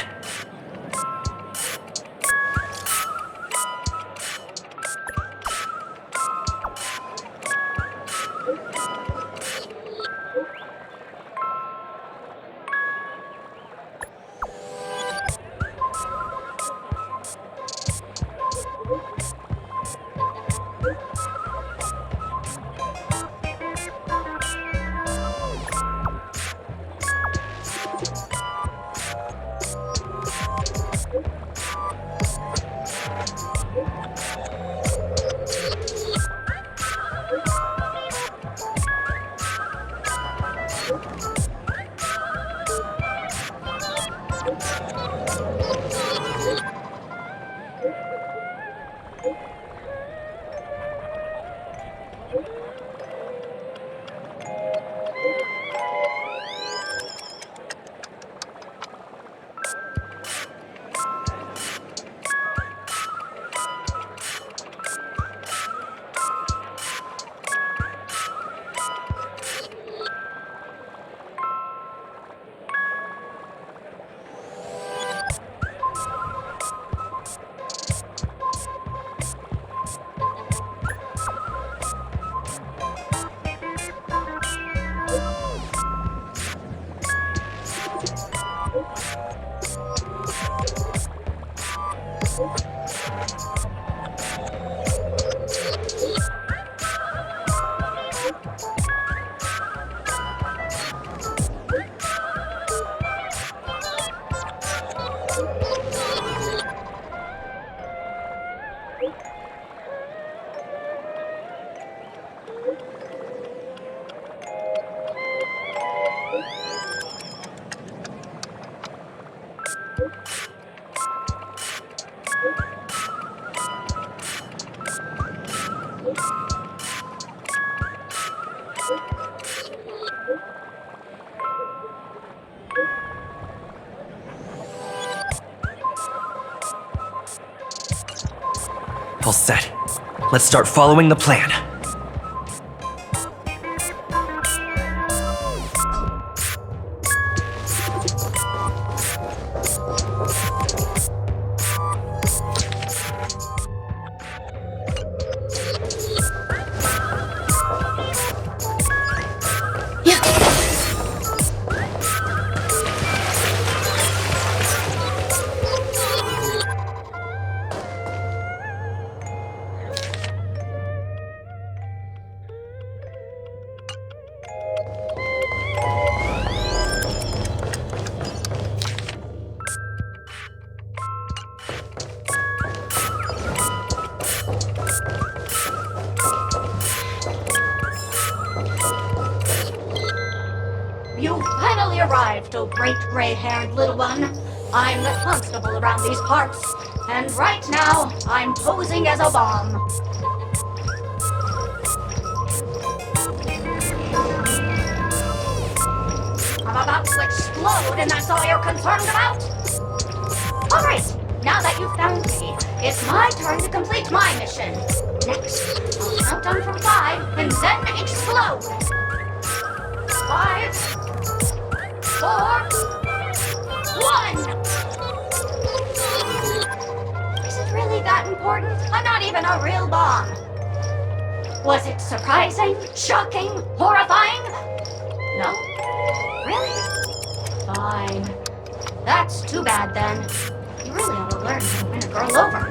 Speaker 15: All set. Let's start following the plan.
Speaker 7: You finally arrived, oh great gray-haired little one. I'm the constable around these parts, and right now, I'm posing as a bomb. I'm about to explode, and that's all you're concerned about? Alright, now that you've found me, it's my turn to complete my mission. Next, I'll count down from 5, and then explode. 5, 4, 1! Is it really that important? I'm not even a real bomb. Was it surprising, shocking, horrifying? No? Really? Fine. That's too bad then. You really ought to learn how to win a girl over.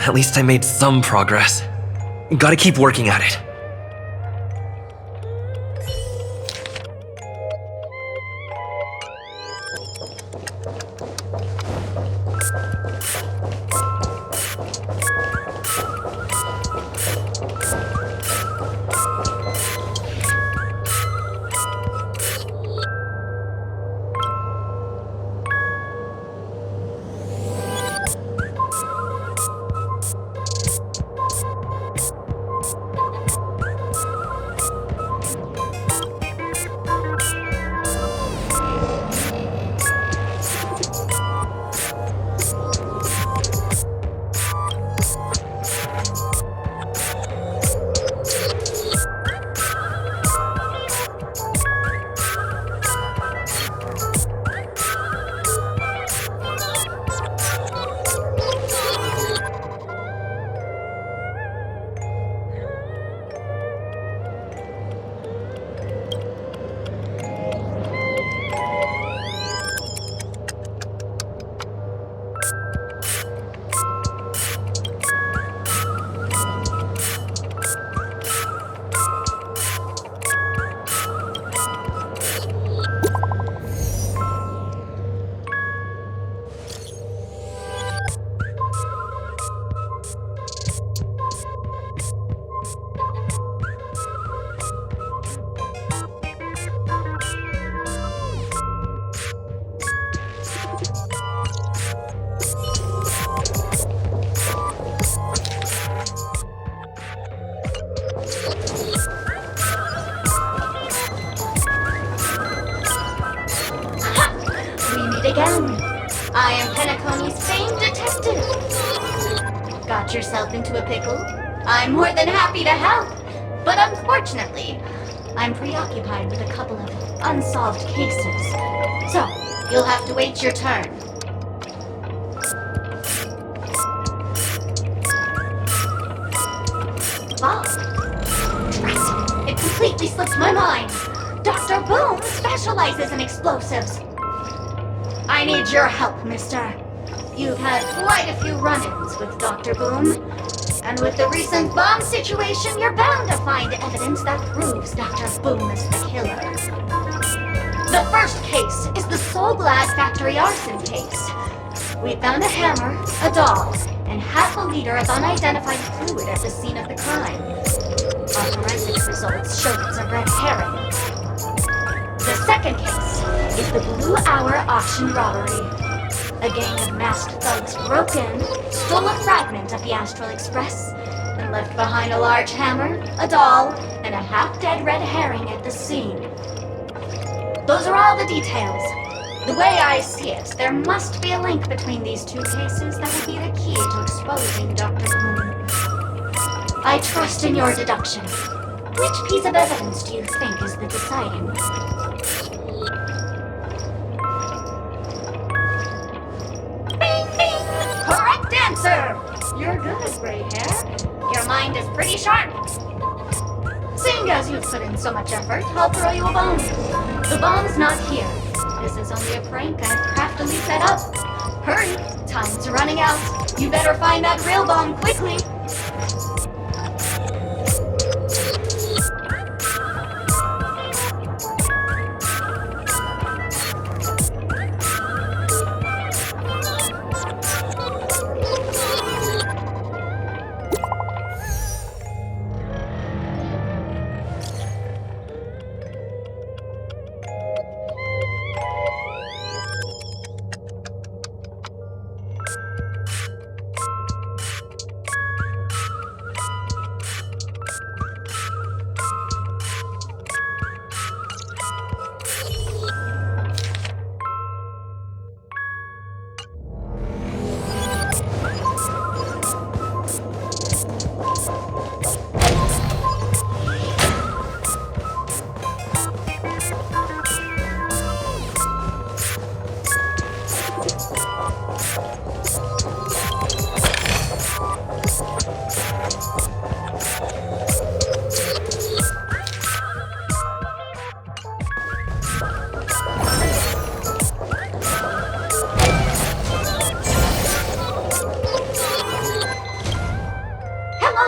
Speaker 15: At least I made some progress. Gotta keep working at it.
Speaker 7: I am Penacony's famed detective. Got yourself into a pickle? I'm more than happy to help. But unfortunately, I'm preoccupied with a couple of unsolved cases. So, you'll have to wait your turn. Bob. It completely slipped my mind. Dr. Boom specializes in explosives. I need your help, mister. You've had quite a few run-ins with Dr. Boom. And with the recent bomb situation, you're bound to find evidence that proves Dr. Boom is the killer. The first case is the Soul Glass Factory arson case. We found a hammer, a doll, and half a liter of unidentified fluid at the scene of the crime. Our forensics results showed it's a red herring. The second case is the Blue Hour auction robbery. A gang of masked thugs broke in, stole a fragment of the Astral Express, and left behind a large hammer, a doll, and a half-dead red herring at the scene. Those are all the details. The way I see it, there must be a link between these two cases that will be the key to exposing Dr. Boom. I trust in your deduction. Which piece of evidence do you think is the deciding? Bing, bing! Correct answer! You're good, gray hair. Your mind is pretty sharp. Seeing as you've put in so much effort, I'll throw you a bone. The bomb's not here. This is only a prank I've craftily set up. Hurry, time's running out. You better find that real bomb quickly.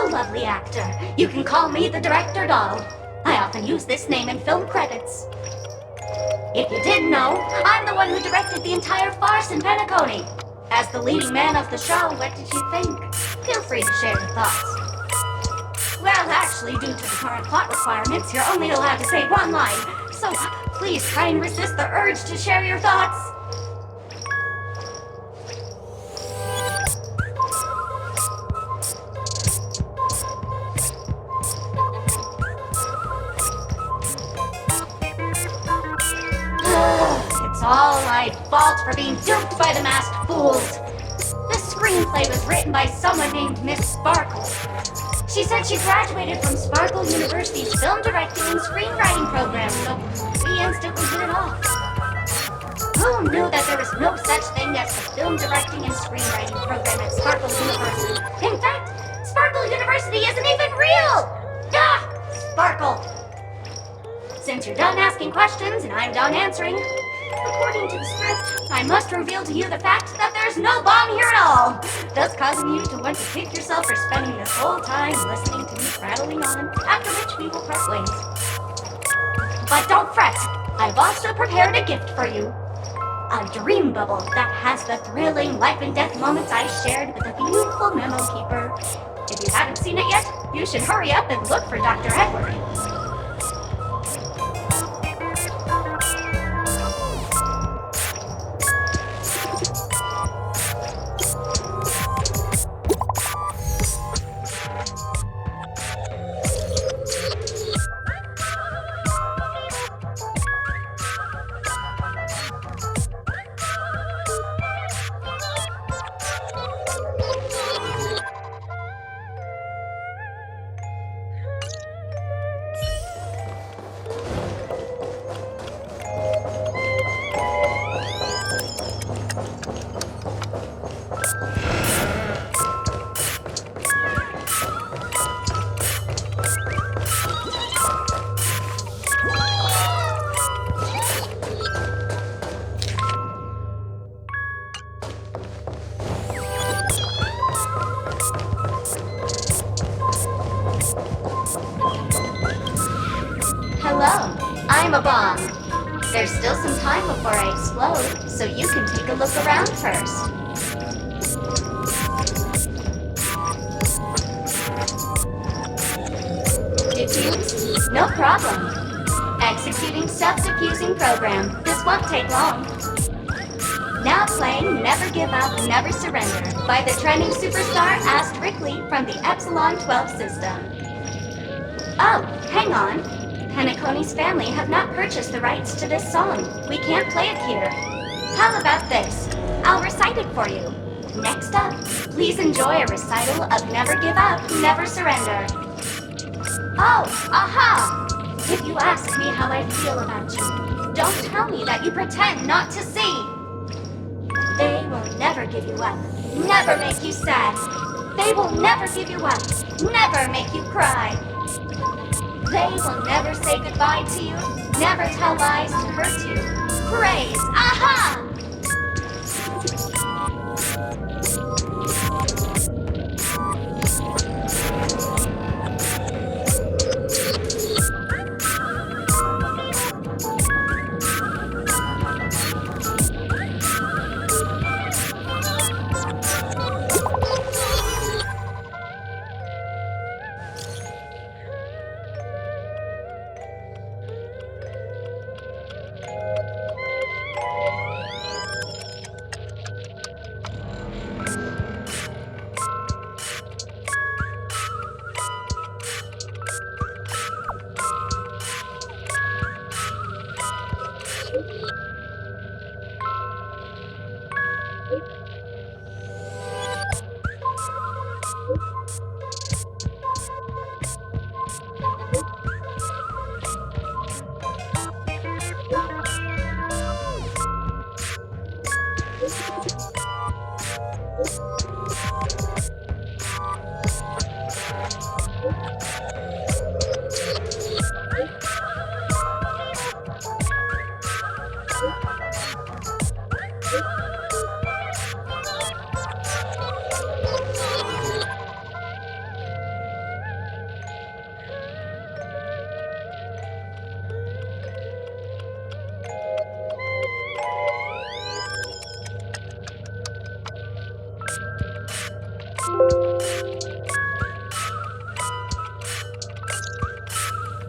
Speaker 7: Lovely actor. You can call me the Director Doll. I often use this name in film credits. If you didn't know, I'm the one who directed the entire farce in Penacony. As the leading man of the show, what did you think? Feel free to share your thoughts. Well, actually, due to the current plot requirements, you're only allowed to say one line. So please try and resist the urge to share your thoughts. It's all my fault for being duped by the masked fools. The screenplay was written by someone named Miss Sparkle. She said she graduated from Sparkle University's film directing and screenwriting program, so we instantly hit it off. Who knew that there was no such thing as the film directing and screenwriting program at Sparkle University? In fact, Sparkle University isn't even real! Ah! Sparkle! Since you're done asking questions and I'm done answering, according to the script, I must reveal to you the fact that there's no bomb here at all, thus causing you to want to kick yourself for spending this whole time listening to me prattling on, after which we will part ways. But don't fret, I've also prepared a gift for you. A dream bubble that has the thrilling life and death moments I shared with the beautiful memo keeper. If you haven't seen it yet, you should hurry up and look for Dr. Edward. Hello, I'm a bomb. There's still some time before I explode, so you can take a look around first. Diffuse? No problem. Executing self-diffusing program. This won't take long. Now playing Never Give Up, Never Surrender by the trending superstar Ast Rickley from the Epsilon 12 system. Oh, hang on. Penacony's family have not purchased the rights to this song. We can't play it here. How about this? I'll recite it for you. Next up, please enjoy a recital of Never Give Up, Never Surrender. Oh, aha! If you ask me how I feel about you, don't tell me that you pretend not to see. They will never give you up, never make you sad. They will never give you up, never make you cry. They will never say goodbye to you, never tell lies to hurt you. Praise, aha!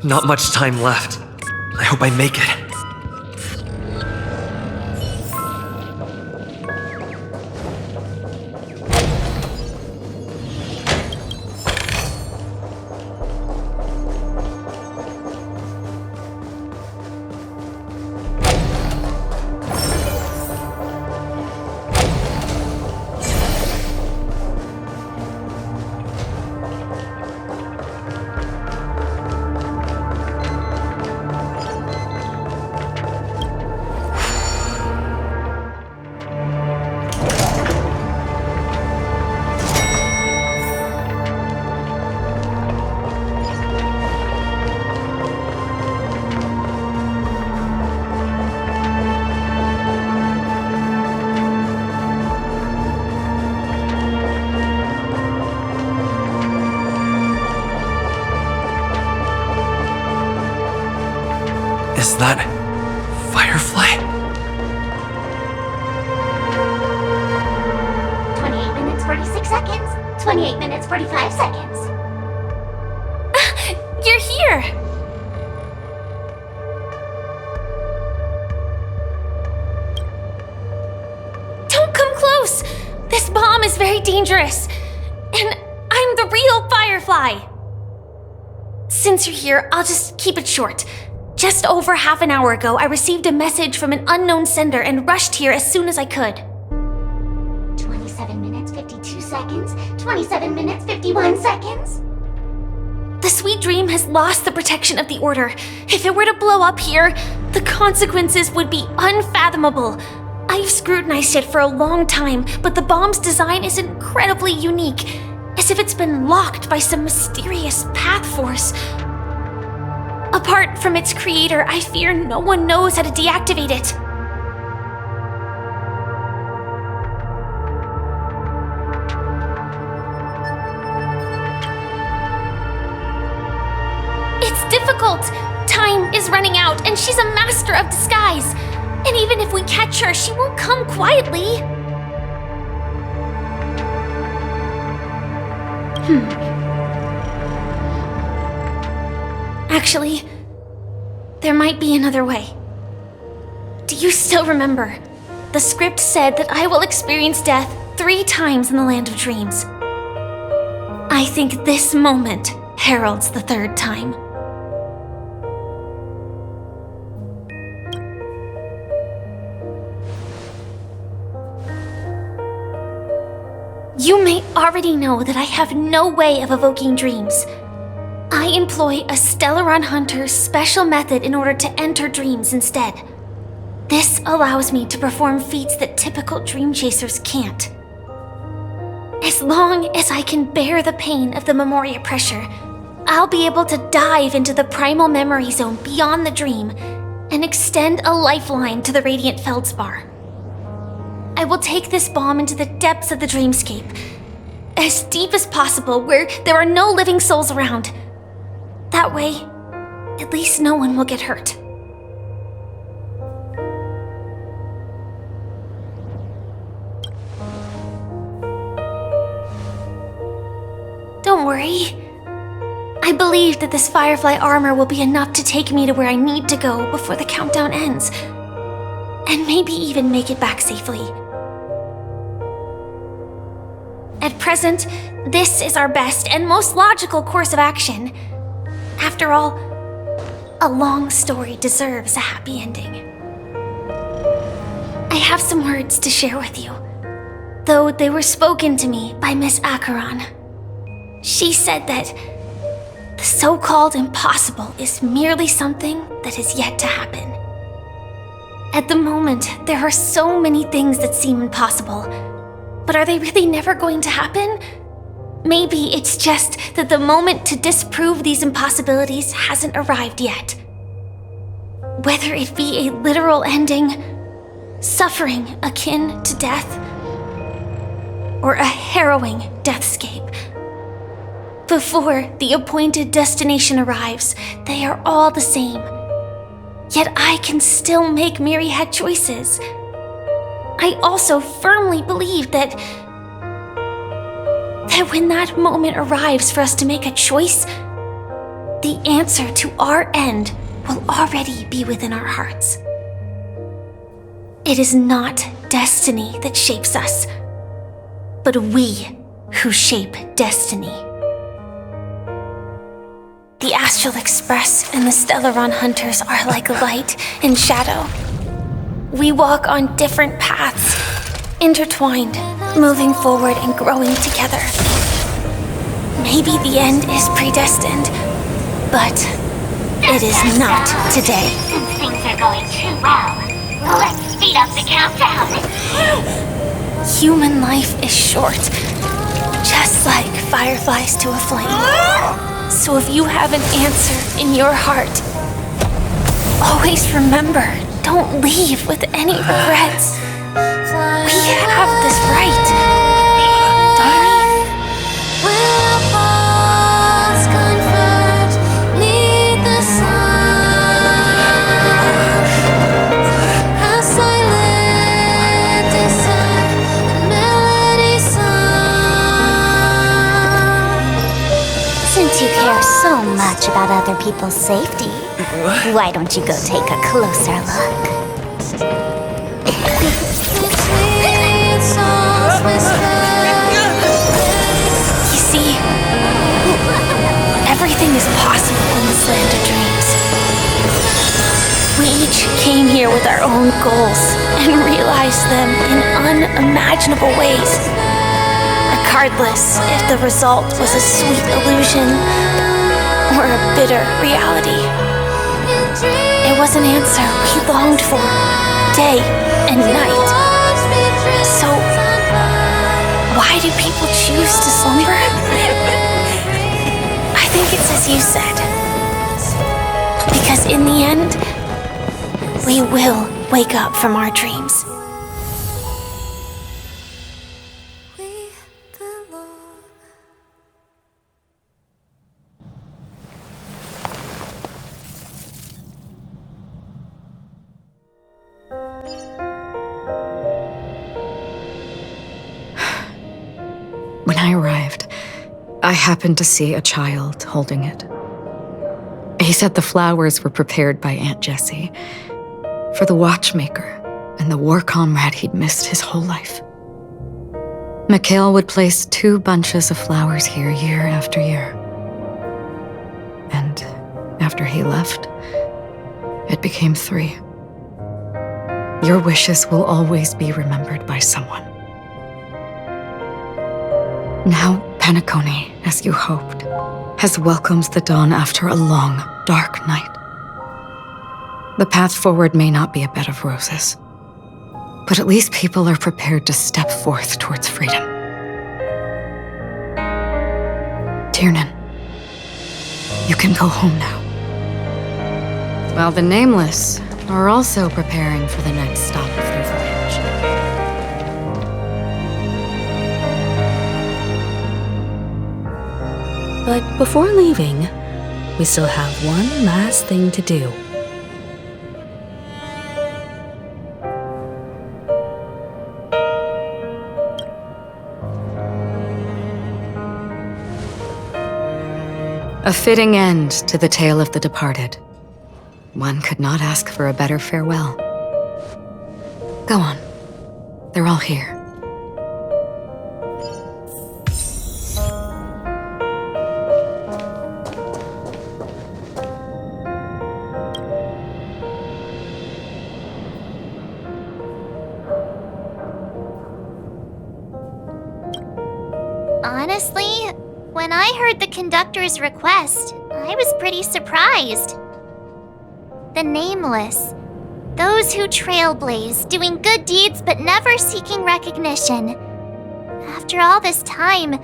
Speaker 15: Not much time left. I hope I make it. Is that Firefly?
Speaker 7: 28 minutes, 46 seconds. 28 minutes, 45 seconds.
Speaker 1: You're here! Don't come close! This bomb is very dangerous. And I'm the real Firefly. Since you're here, I'll just keep it short. Just over half an hour ago, I received a message from an unknown sender and rushed here as soon as I could.
Speaker 7: 27 minutes, 52 seconds. 27 minutes, 51 seconds.
Speaker 1: The Sweet Dream has lost the protection of the Order. If it were to blow up here, the consequences would be unfathomable. I've scrutinized it for a long time, but the bomb's design is incredibly unique, as if it's been locked by some mysterious path force. Apart from its creator, I fear no one knows how to deactivate it. It's difficult.
Speaker 2: time is running out, and she's a master of disguise. And even if we catch her, she won't come quietly. Actually, there might be another way. Do you still remember? The script said that I will experience death 3 times in the Land of Dreams. I think this moment heralds the 3rd time. You may already know that I have no way of evoking dreams. I employ a Stellaron Hunter's special method in order to enter dreams instead. This allows me to perform feats that typical dream chasers can't. As long as I can bear the pain of the Memoria pressure, I'll be able to dive into the primal memory zone beyond the dream and extend a lifeline to the radiant feldspar. I will take this bomb into the depths of the dreamscape, as deep as possible where there are no living souls around. That way, at least no one will get hurt. Don't worry. I believe that this Firefly armor will be enough to take me to where I need to go before the countdown ends, and maybe even make it back safely. At present, this is our best and most logical course of action. After all, a long story deserves a happy ending. I have some words to share with you, though they were spoken to me by Miss Acheron. She said that the so-called impossible is merely something that is yet to happen. At the moment, there are so many things that seem impossible, but are they really never going to happen? Maybe it's just that the moment to disprove these impossibilities hasn't arrived yet. Whether it be a literal ending, suffering akin to death, or a harrowing deathscape. Before the appointed destination arrives, they are all the same. Yet I can still make myriad choices. I also firmly believe that when that moment arrives for us to make a choice, the answer to our end will already be within our hearts. It is not destiny that shapes us, but we who shape destiny. The Astral Express and the Stellaron Hunters are like light and shadow. We walk on different paths, intertwined, moving forward and growing together. Maybe the end is predestined, but it is not today. Since things are going too well, let's speed up the countdown.
Speaker 1: Human life is short, just like fireflies to a flame. So if you have an answer in your heart, always remember, don't leave with any regrets. We have this right, don't we?
Speaker 22: Since you care so much about other people's safety, why don't you go take a closer look?
Speaker 1: You see, everything is possible in this land of dreams. We each came here with our own goals and realized them in unimaginable ways. Regardless if the result was a sweet illusion or a bitter reality. It was an answer we longed for, day and night. So, why do people choose to slumber? I think it's as you said. Because in the end, we will wake up from our dreams.
Speaker 11: When I arrived, I happened to see a child holding it. He said the flowers were prepared by Aunt Jessie for the watchmaker and the war comrade he'd missed his whole life. Mikhail would place 2 bunches of flowers here year after year. And after he left, it became 3. Your wishes will always be remembered by someone. Now, Penacony, as you hoped, has welcomed the dawn after a long, dark night. The path forward may not be a bed of roses, but at least people are prepared to step forth towards freedom. Tiernan, you can go home now. While the Nameless are also preparing for the next stop of their voyage.
Speaker 14: But before leaving, we still have one last thing to do.
Speaker 11: A fitting end to the tale of the departed. One could not ask for a better farewell. Go on. They're all here.
Speaker 2: Honestly, when I heard the conductor's request, I was pretty surprised. The Nameless. Those who trailblaze, doing good deeds but never seeking recognition. After all this time,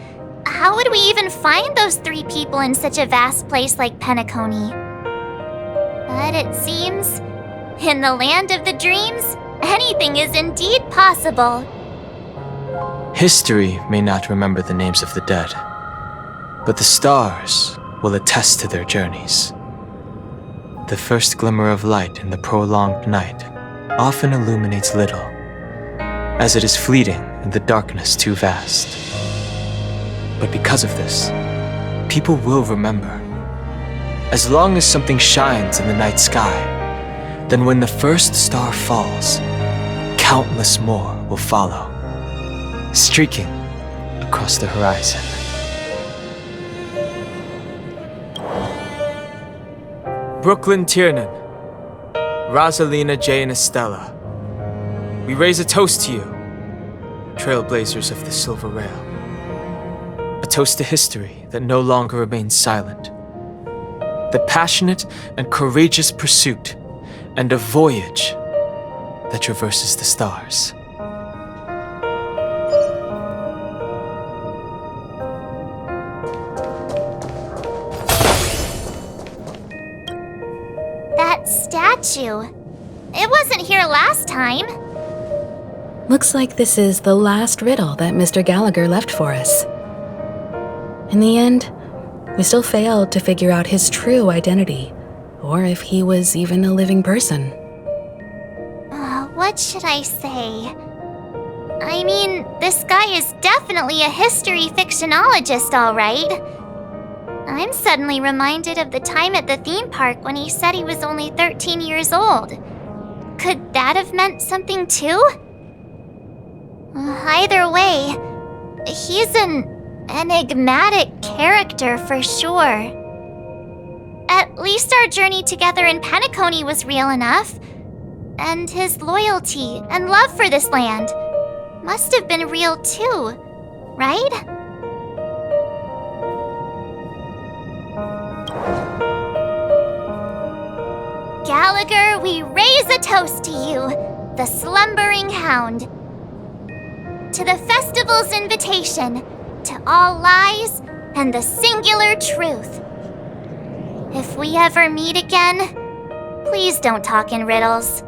Speaker 2: how would we even find those 3 people in such a vast place like Penacony? But it seems, in the land of the dreams, anything is indeed possible.
Speaker 12: History may not remember the names of the dead, but the stars will attest to their journeys. The first glimmer of light in the prolonged night often illuminates little, as it is fleeting in the darkness too vast. But because of this, people will remember. As long as something shines in the night sky, then when the first star falls, countless more will follow, streaking across the horizon. Brooklyn Tiernan, Rosalina J. and Estella, we raise a toast to you, trailblazers of the Silver Rail. A toast to history that no longer remains silent. The passionate and courageous pursuit, and a voyage that traverses the stars.
Speaker 2: That statue. It wasn't here last time.
Speaker 14: Looks like this is the last riddle that Mr. Gallagher left for us. In the end, we still failed to figure out his true identity, or if he was even a living person.
Speaker 2: What should I say? I mean, this guy is definitely a history fictionologist, all right. I'm suddenly reminded of the time at the theme park when he said he was only 13 years old. Could that have meant something too? Either way, he's an enigmatic character for sure. At least our journey together in Penacony was real enough. And his loyalty and love for this land must have been real too, right? Gallagher, we raise a toast to you, the slumbering hound. To the festival's invitation, to all lies and the singular truth. If we ever meet again, please don't talk in riddles.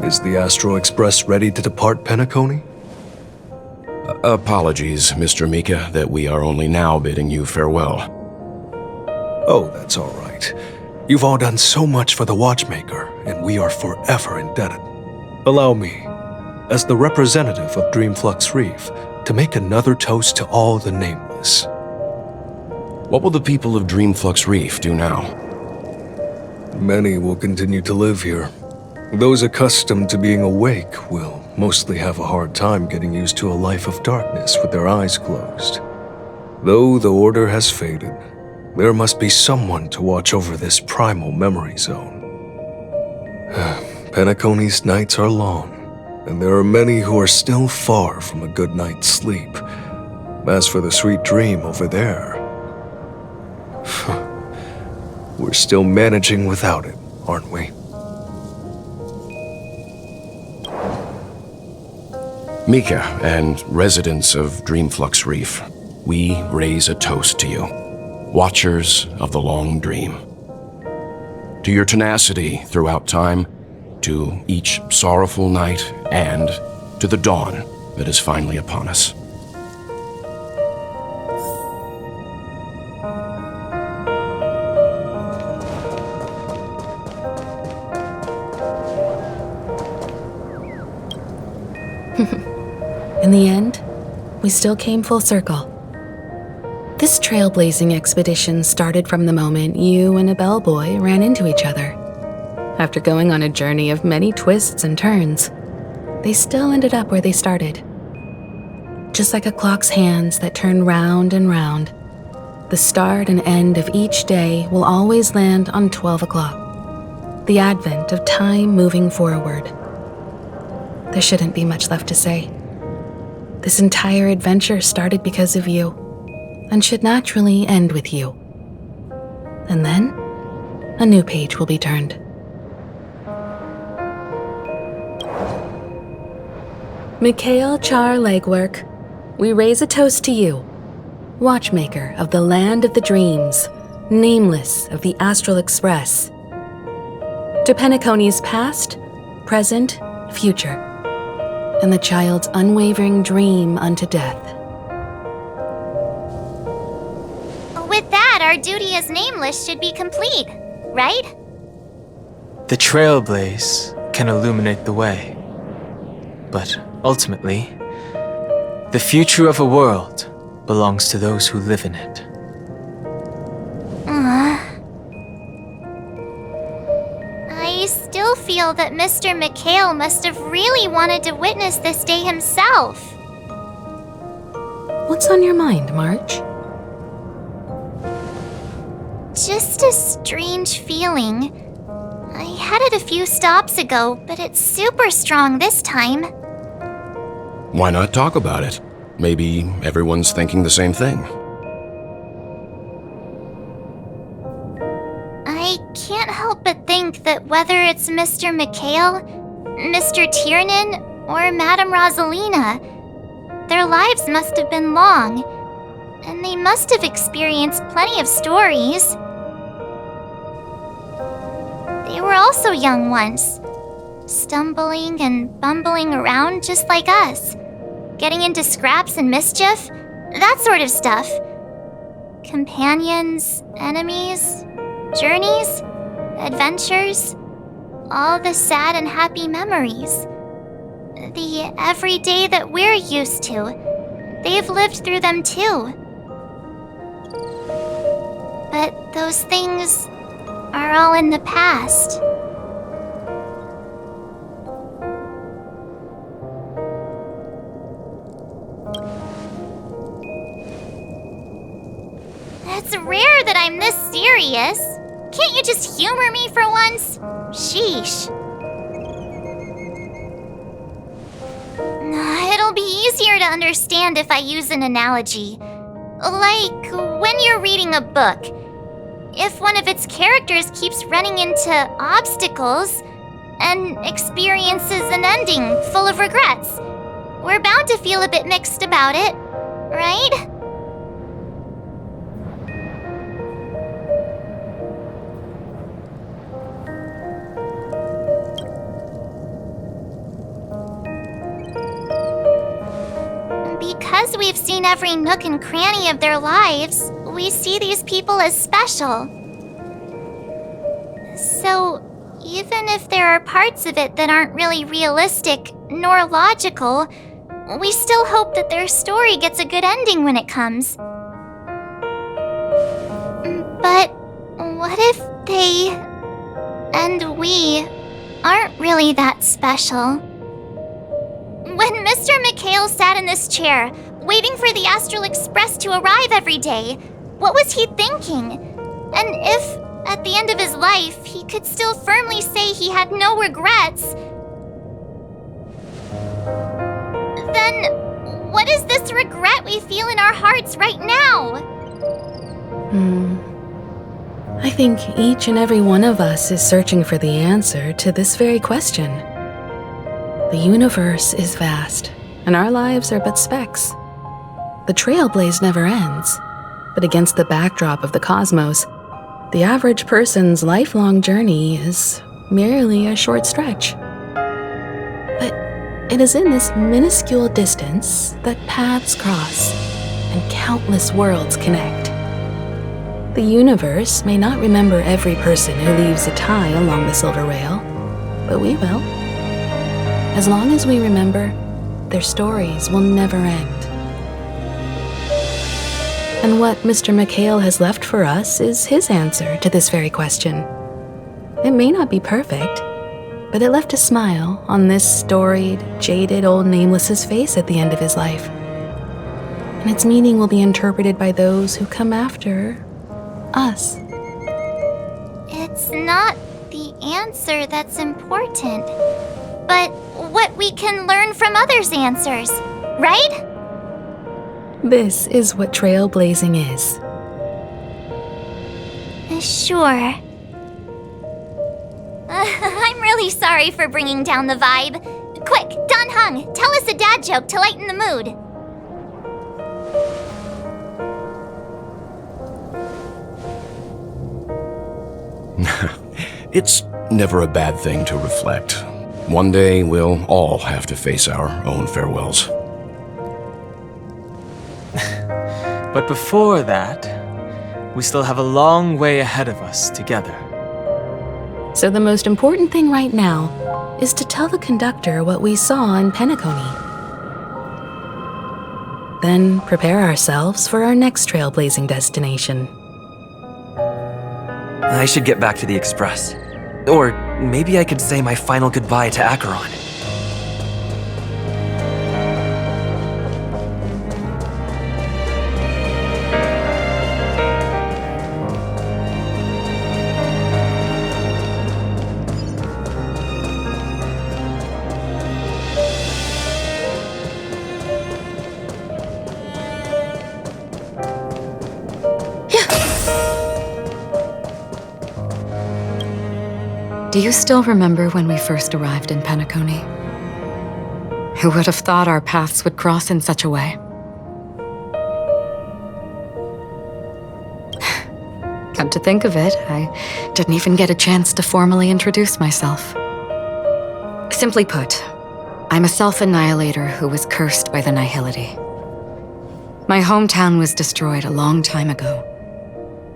Speaker 6: Is the Astral Express ready to depart Penacony?
Speaker 13: Apologies, Mr. Mika, that we are only now bidding you farewell.
Speaker 6: Oh, that's all right. You've all done so much for the Watchmaker, and we are forever indebted. Allow me, as the representative of Dreamflux Reef, to make another toast to all the nameless.
Speaker 13: What will the people of Dreamflux Reef do now?
Speaker 6: Many will continue to live here. Those accustomed to being awake will mostly have a hard time getting used to a life of darkness with their eyes closed. Though the order has faded, there must be someone to watch over this primal memory zone. Penacony's nights are long, and there are many who are still far from a good night's sleep. As for the sweet dream over there, we're still managing without it, aren't we?
Speaker 13: Mika and residents of Dreamflux Reef, we raise a toast to you, watchers of the long dream. To your tenacity throughout time, to each sorrowful night, and to the dawn that is finally upon us.
Speaker 14: In the end, we still came full circle. This trailblazing expedition started from the moment you and a bellboy ran into each other. After going on a journey of many twists and turns, they still ended up where they started. Just like a clock's hands that turn round and round, the start and end of each day will always land on 12 o'clock, the advent of time moving forward. There shouldn't be much left to say. This entire adventure started because of you, and should naturally end with you. And then, a new page will be turned. Mikhail Char Legwork, we raise a toast to you, Watchmaker of the Land of the Dreams, Nameless of the Astral Express. To Penacony's past, present, future, and the child's unwavering dream unto death.
Speaker 2: With that, our duty as Nameless should be complete, right?
Speaker 12: The Trailblaze can illuminate the way. But ultimately, the future of a world belongs to those who live in it.
Speaker 2: I still feel that Mr. Mikhail must have really wanted to witness this day himself.
Speaker 14: What's on your mind, March?
Speaker 2: Just a strange feeling. I had it a few stops ago, but it's super strong this time.
Speaker 13: Why not talk about it? Maybe everyone's thinking the same thing.
Speaker 2: I can't help but think that whether it's Mr. Mikhail, Mr. Tiernan, or Madame Rosalina, their lives must have been long, and they must have experienced plenty of stories. They were also young once, stumbling and bumbling around just like us, getting into scraps and mischief, that sort of stuff. Companions, enemies, journeys, adventures, all the sad and happy memories. The everyday that we're used to, they've lived through them too. But those things are all in the past. It's rare that I'm this serious. Can't you just humor me for once? Sheesh. It'll be easier to understand if I use an analogy. Like when you're reading a book. If one of its characters keeps running into obstacles and experiences an ending full of regrets, we're bound to feel a bit mixed about it, right? because we've seen every nook and cranny of their lives, we see these people as special. So, even if there are parts of it that aren't really realistic nor logical, we still hope that their story gets a good ending when it comes. But what if they and we aren't really that special? When Mr. McHale sat in this chair, waiting for the Astral Express to arrive every day, what was he thinking? And if, at the end of his life, he could still firmly say he had no regrets, then what is this regret we feel in our hearts right now?
Speaker 14: I think each and every one of us is searching for the answer to this very question. The universe is vast, and our lives are but specks. The Trailblaze never ends, but against the backdrop of the cosmos, the average person's lifelong journey is merely a short stretch. But it is in this minuscule distance that paths cross and countless worlds connect. The universe may not remember every person who leaves a tie along the silver rail, but we will. As long as we remember, their stories will never end. And what Mr. McHale has left for us is his answer to this very question. It may not be perfect, but it left a smile on this storied, jaded old Nameless's face at the end of his life. And its meaning will be interpreted by those who come after us.
Speaker 2: It's not the answer that's important, but what we can learn from others' answers, right?
Speaker 14: This is what trailblazing is.
Speaker 2: Sure. I'm really sorry for bringing down the vibe. Quick, Don Hung, tell us a dad joke to lighten the mood.
Speaker 13: It's never a bad thing to reflect. One day we'll all have to face our own farewells.
Speaker 12: But before that, we still have a long way ahead of us together.
Speaker 14: So the most important thing right now is to tell the conductor what we saw in Penacony. Then prepare ourselves for our next trailblazing destination.
Speaker 15: I should get back to the Express. Or maybe I could say my final goodbye to Acheron.
Speaker 11: Do you still remember when we first arrived in Penacony? Who would have thought our paths would cross in such a way? Come to think of it, I didn't even get a chance to formally introduce myself. Simply put, I'm a self-annihilator who was cursed by the Nihility. My hometown was destroyed a long time ago,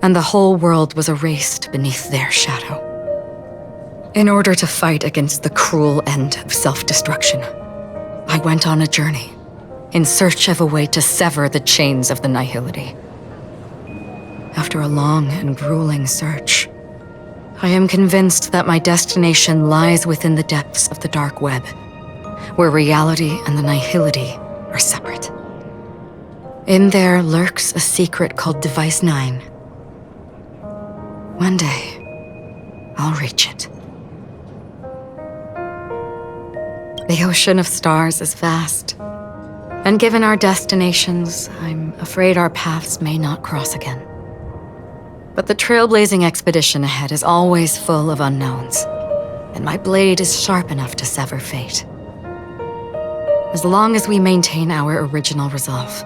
Speaker 11: and the whole world was erased beneath their shadow. In order to fight against the cruel end of self-destruction, I went on a journey in search of a way to sever the chains of the Nihility. After a long and grueling search, I am convinced that my destination lies within the depths of the dark web, where reality and the Nihility are separate. In there lurks a secret called Device 9. One day, I'll reach it. The ocean of stars is vast, and given our destinations, I'm afraid our paths may not cross again. But the trailblazing expedition ahead is always full of unknowns, and my blade is sharp enough to sever fate. As long as we maintain our original resolve,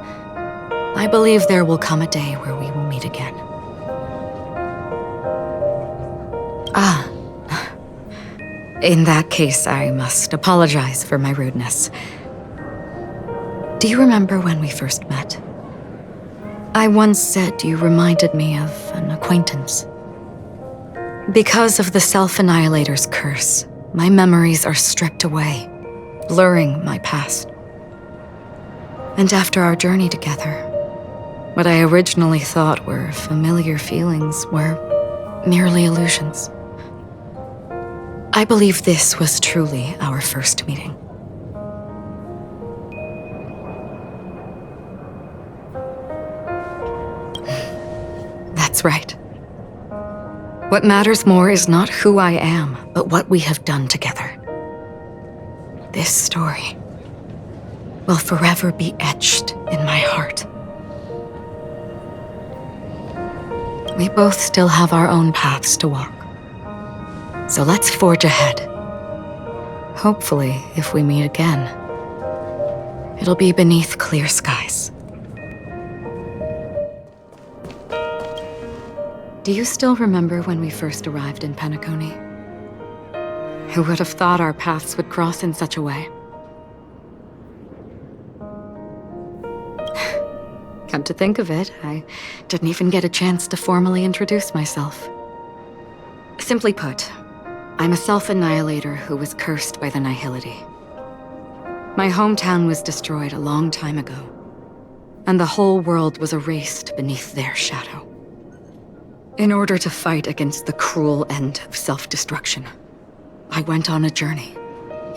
Speaker 11: I believe there will come a day where we will meet again. In that case, I must apologize for my rudeness. Do you remember when we first met? I once said you reminded me of an acquaintance. Because of the Self-Annihilator's curse, my memories are stripped away, blurring my past. And after our journey together, what I originally thought were familiar feelings were merely illusions. I believe this was truly our first meeting. That's right. What matters more is not who I am, but what we have done together. This story will forever be etched in my heart. We both still have our own paths to walk. So let's forge ahead. Hopefully, if we meet again, it'll be beneath clear skies. Do you still remember when we first arrived in Penacony? Who would have thought our paths would cross in such a way? Come to think of it, I didn't even get a chance to formally introduce myself. Simply put, I'm a self-annihilator who was cursed by the Nihility. My hometown was destroyed a long time ago, and the whole world was erased beneath their shadow. In order to fight against the cruel end of self-destruction, I went on a journey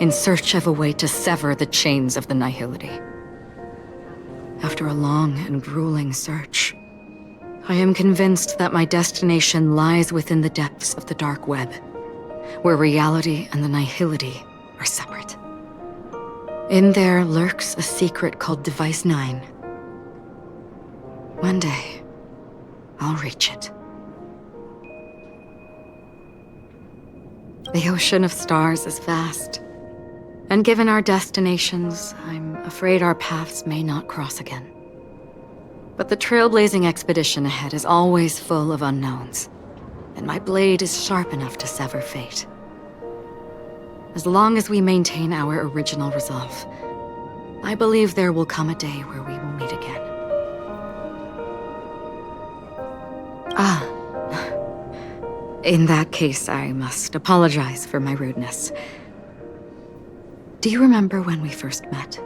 Speaker 11: in search of a way to sever the chains of the Nihility. After a long and grueling search, I am convinced that my destination lies within the depths of the dark web, where reality and the Nihility are separate. In there lurks a secret called Device 9. One day, I'll reach it. The ocean of stars is vast, and given our destinations, I'm afraid our paths may not cross again. But the trailblazing expedition ahead is always full of unknowns, and my blade is sharp enough to sever fate. As long as we maintain our original resolve, I believe there will come a day where we will meet again. In that case, I must apologize for my rudeness. Do you remember when we first met?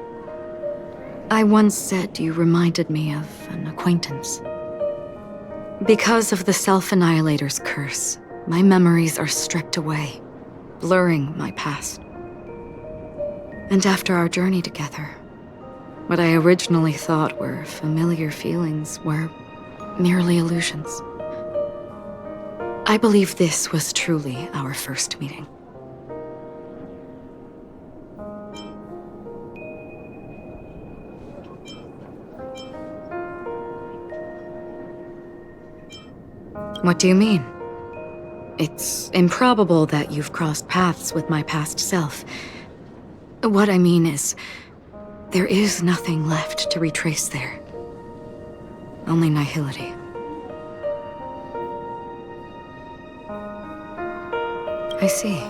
Speaker 11: I once said you reminded me of an acquaintance. Because of the Self-Annihilator's curse, my memories are stripped away, blurring my past. And after our journey together, what I originally thought were familiar feelings were merely illusions. I believe this was truly our first meeting. What do you mean? It's improbable that you've crossed paths with my past self. What I mean is, there is nothing left to retrace there. Only nihility. I see.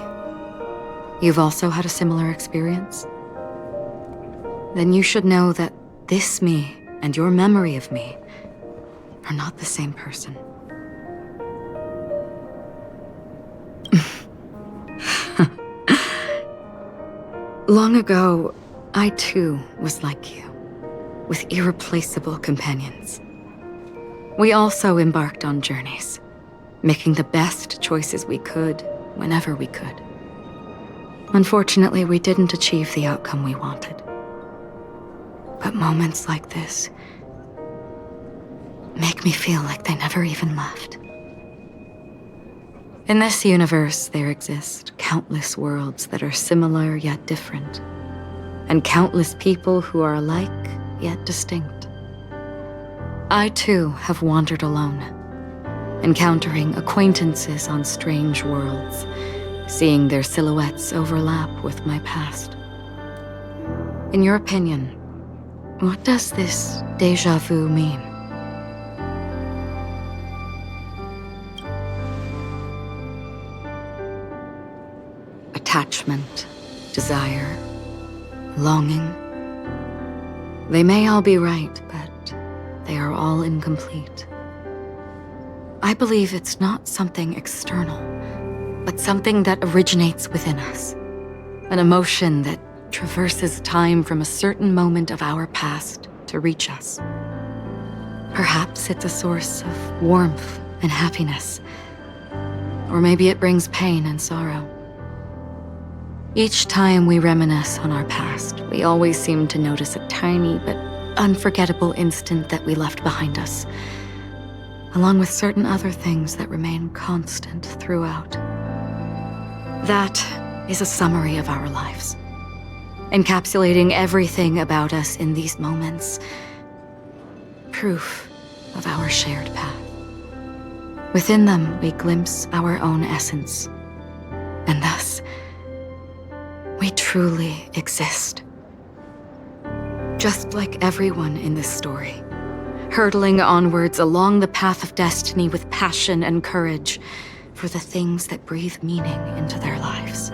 Speaker 11: You've also had a similar experience? Then you should know that this me and your memory of me are not the same person. Long ago, I too was like you, with irreplaceable companions. We also embarked on journeys, making the best choices we could, whenever we could. Unfortunately, we didn't achieve the outcome we wanted. But moments like this make me feel like they never even left. In this universe, there exist countless worlds that are similar yet different, and countless people who are alike yet distinct. I too have wandered alone, encountering acquaintances on strange worlds, seeing their silhouettes overlap with my past. In your opinion, what does this déjà vu mean? Attachment, desire, longing. They may all be right, but they are all incomplete. I believe it's not something external, but something that originates within us. An emotion that traverses time from a certain moment of our past to reach us. Perhaps it's a source of warmth and happiness. Or maybe it brings pain and sorrow. Each time we reminisce on our past, we always seem to notice a tiny but unforgettable instant that we left behind us, along with certain other things that remain constant throughout. That is a summary of our lives, encapsulating everything about us in these moments. Proof of our shared path. Within them, we glimpse our own essence, and thus, we truly exist. Just like everyone in this story, hurtling onwards along the path of destiny with passion and courage for the things that breathe meaning into their lives.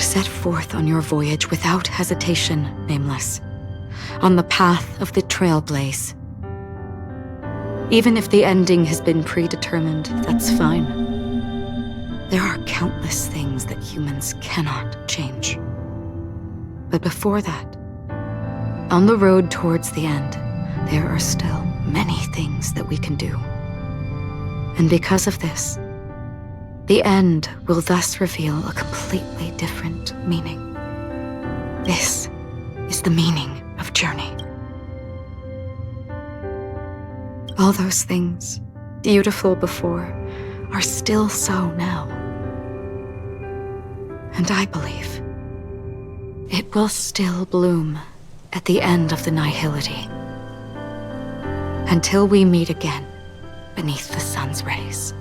Speaker 11: Set forth on your voyage without hesitation, Nameless, on the path of the Trailblaze. Even if the ending has been predetermined, that's fine. There are countless things that humans cannot change. But before that, on the road towards the end, there are still many things that we can do. And because of this, the end will thus reveal a completely different meaning. This is the meaning of journey. All those things, beautiful before, are still so now. And I believe it will still bloom at the end of the nihility. Until we meet again beneath the sun's rays.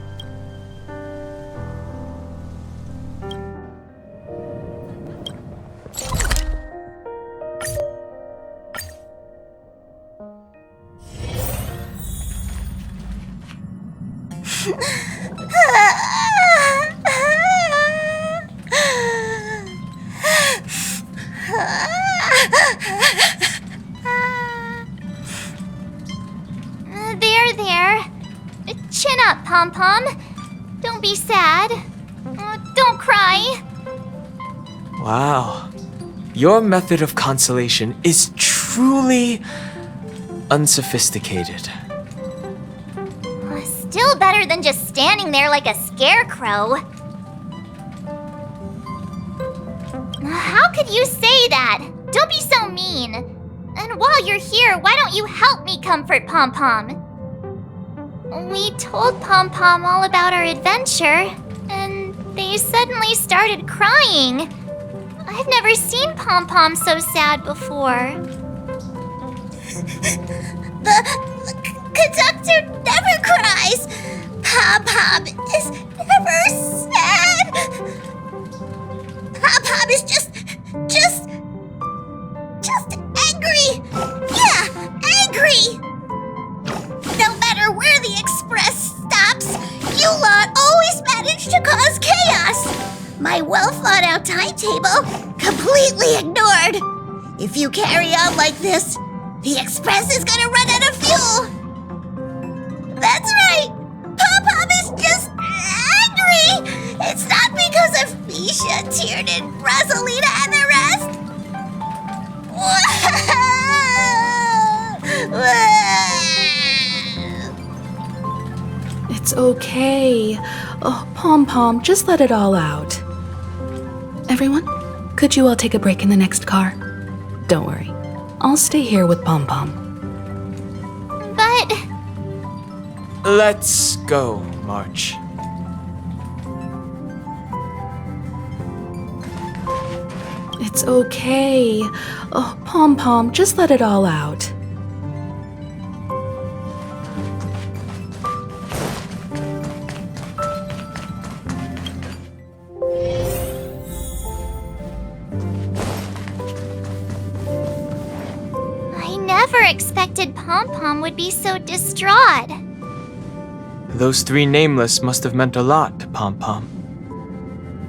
Speaker 2: There. Chin up, Pom-Pom. Don't be sad. Don't cry.
Speaker 12: Wow. Your method of consolation is truly unsophisticated.
Speaker 2: Still better than just standing there like a scarecrow. How could you say that? Don't be so mean. And while you're here, why don't you help me comfort Pom-Pom? We told Pom-Pom all about our adventure, and they suddenly started crying. I've never seen Pom-Pom so sad before.
Speaker 22: The conductor never cries. Pom-Pom is never sad. Pom-Pom is just angry. Yeah, angry. No matter where the express stops, you lot always manage to cause chaos. My well-thought-out timetable completely ignored. If you carry on like this, the express is gonna run out of fuel. That's right. Pom-Pom is just angry. It's not because of Misha, Tiernan, Rosalina, and the rest.
Speaker 14: It's okay. Oh, Pom-Pom, just let it all out. Everyone, could you all take a break in the next car? Don't worry. I'll stay here with Pom-Pom.
Speaker 2: But...
Speaker 12: Let's go, March.
Speaker 14: It's okay. Oh, Pom-Pom, just let it all out.
Speaker 2: I never expected Pom-Pom would be so distraught.
Speaker 12: Those three nameless must have meant a lot to Pom-Pom.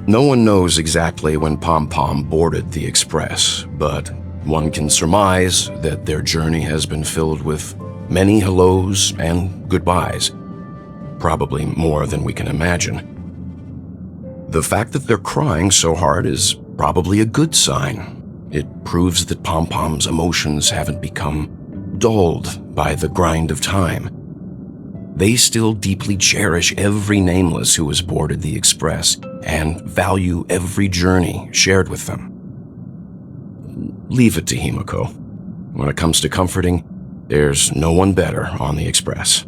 Speaker 13: No one knows exactly when Pom-Pom boarded the Express, but one can surmise that their journey has been filled with many hellos and goodbyes, probably more than we can imagine. The fact that they're crying so hard is probably a good sign. It proves that Pom-Pom's emotions haven't become dulled by the grind of time. They still deeply cherish every nameless who has boarded the Express and value every journey shared with them. Leave it to Himiko. When it comes to comforting, there's no one better on the Express.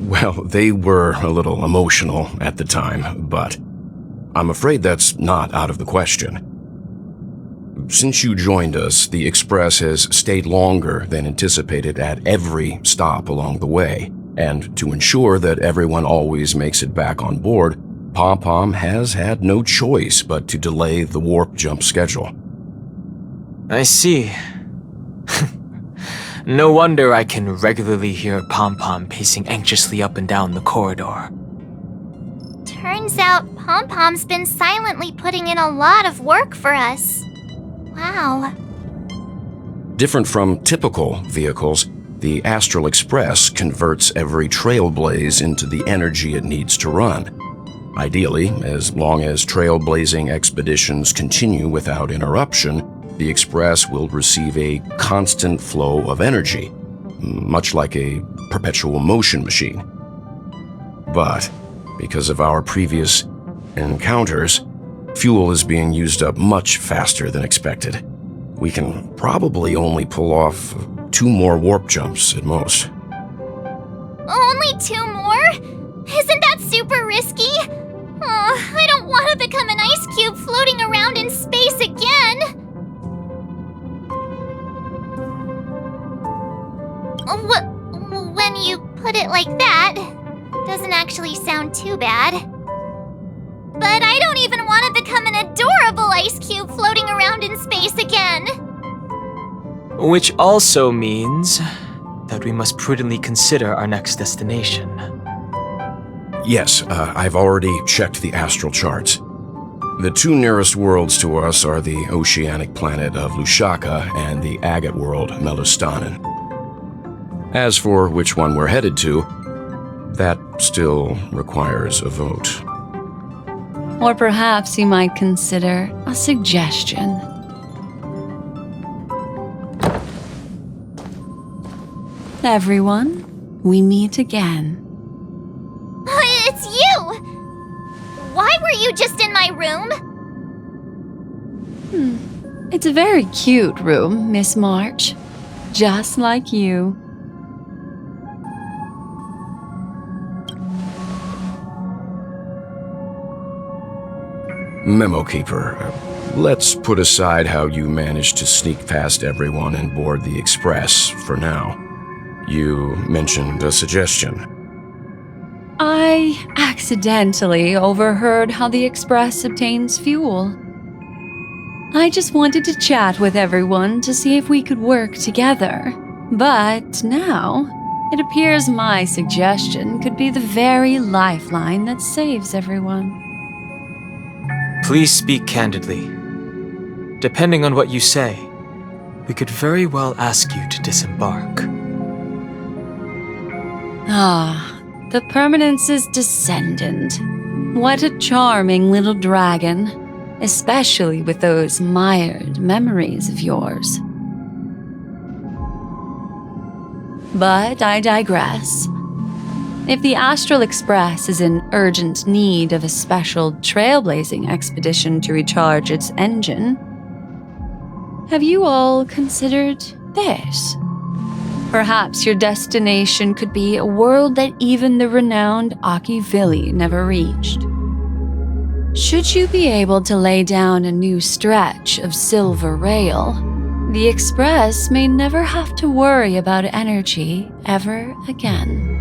Speaker 13: Well, they were a little emotional at the time, but I'm afraid that's not out of the question. Since you joined us, the Express has stayed longer than anticipated at every stop along the way, and to ensure that everyone always makes it back on board, Pom-Pom has had no choice but to delay the warp jump schedule.
Speaker 12: I see. No wonder I can regularly hear Pom-Pom pacing anxiously up and down the corridor.
Speaker 2: Turns out Pom-Pom's been silently putting in a lot of work for us. Wow.
Speaker 13: Different from typical vehicles, the Astral Express converts every Trailblaze into the energy it needs to run. Ideally, as long as trailblazing expeditions continue without interruption, the Express will receive a constant flow of energy, much like a perpetual motion machine. But because of our previous encounters, fuel is being used up much faster than expected. We can probably only pull off 2 more warp jumps at most.
Speaker 2: Only 2 more? Isn't that super risky? Oh, I don't want to become an ice cube floating around in space again. When you put it like that, doesn't actually sound too bad. But I don't even want to become an adorable ice cube floating around in space again.
Speaker 12: Which also means that we must prudently consider our next destination.
Speaker 13: Yes, I've already checked the astral charts. The 2 nearest worlds to us are the oceanic planet of Lushaka and the agate world, Melustanen. As for which one we're headed to, that still requires a vote.
Speaker 3: Or perhaps you might consider a suggestion. Everyone, we meet again.
Speaker 2: It's you! Why were you just in my room?
Speaker 3: It's a very cute room, Miss March. Just like you.
Speaker 13: Memo Keeper, let's put aside how you managed to sneak past everyone and board the Express for now. You mentioned a suggestion.
Speaker 3: I accidentally overheard how the Express obtains fuel. I just wanted to chat with everyone to see if we could work together. But now, it appears my suggestion could be the very lifeline that saves everyone.
Speaker 12: Please speak candidly. Depending on what you say, we could very well ask you to disembark.
Speaker 3: Ah, the Permanence's descendant. What a charming little dragon, especially with those mired memories of yours. But I digress. If the Astral Express is in urgent need of a special trailblazing expedition to recharge its engine, have you all considered this? Perhaps your destination could be a world that even the renowned Akivili never reached. Should you be able to lay down a new stretch of silver rail, the Express may never have to worry about energy ever again.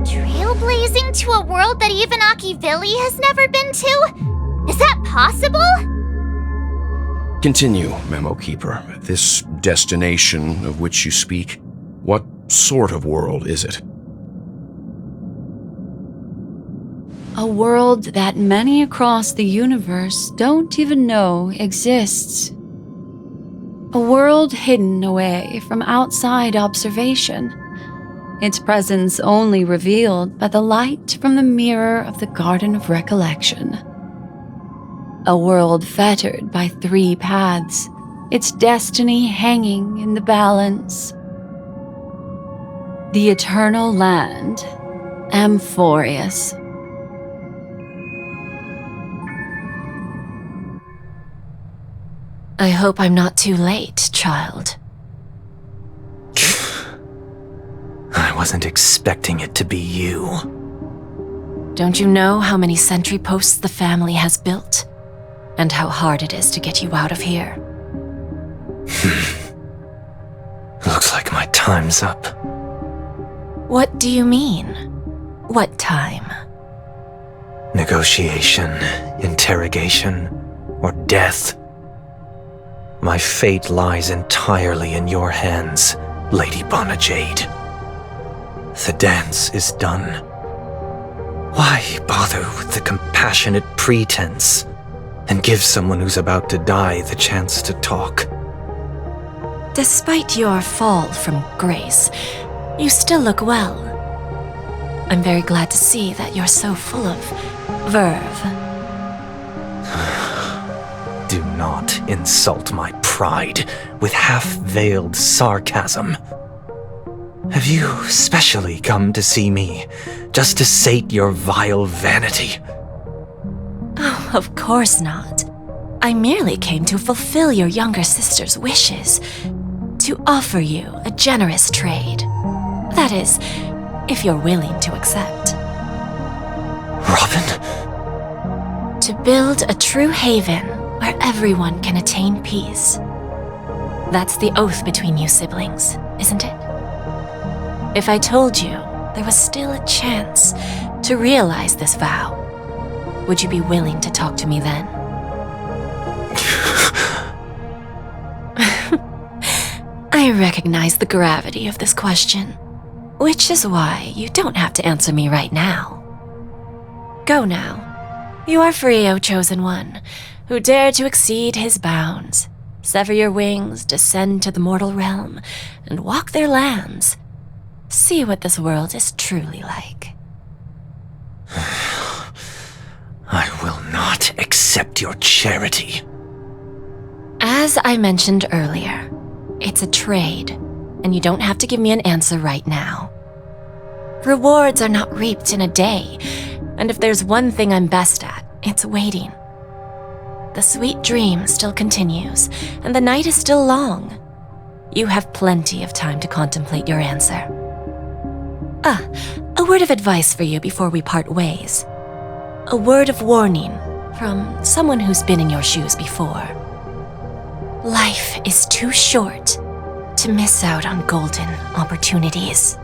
Speaker 2: Trailblazing to a world that even Akivili has never been to? Is that possible?
Speaker 13: Continue, Memo Keeper. This destination of which you speak, what sort of world is it?
Speaker 3: A world that many across the universe don't even know exists. A world hidden away from outside observation, its presence only revealed by the light from the mirror of the Garden of Recollection. A world fettered by 3 paths, its destiny hanging in the balance. The Eternal Land, Amphorius.
Speaker 9: I hope I'm not too late, child.
Speaker 15: I wasn't expecting it to be you.
Speaker 9: Don't you know how many sentry posts the family has built? And how hard it is to get you out of here?
Speaker 15: Looks like my time's up.
Speaker 9: What do you mean? What time?
Speaker 15: Negotiation, interrogation, or death. My fate lies entirely in your hands, Lady Jade. The dance is done. Why bother with the compassionate pretense and give someone who's about to die the chance to talk?
Speaker 9: Despite your fall from grace, you still look well. I'm very glad to see that you're so full of verve.
Speaker 15: Do not insult my pride with half-veiled sarcasm. Have you specially come to see me just to sate your vile vanity?
Speaker 9: Oh, of course not. I merely came to fulfill your younger sister's wishes, to offer you a generous trade. That is, if you're willing to accept.
Speaker 15: Robin?
Speaker 9: To build a true haven where everyone can attain peace. That's the oath between you siblings, isn't it? If I told you there was still a chance to realize this vow, would you be willing to talk to me then? I recognize the gravity of this question, which is why you don't have to answer me right now. Go now. You are free, O Chosen One, who dare to exceed his bounds, sever your wings, descend to the mortal realm, and walk their lands. See what this world is truly like.
Speaker 15: I will not accept your charity.
Speaker 9: As I mentioned earlier, it's a trade, and you don't have to give me an answer right now. Rewards are not reaped in a day, and if there's one thing I'm best at, it's waiting. The sweet dream still continues, and the night is still long. You have plenty of time to contemplate your answer. A word of advice for you before we part ways. A word of warning from someone who's been in your shoes before. Life is too short to miss out on golden opportunities.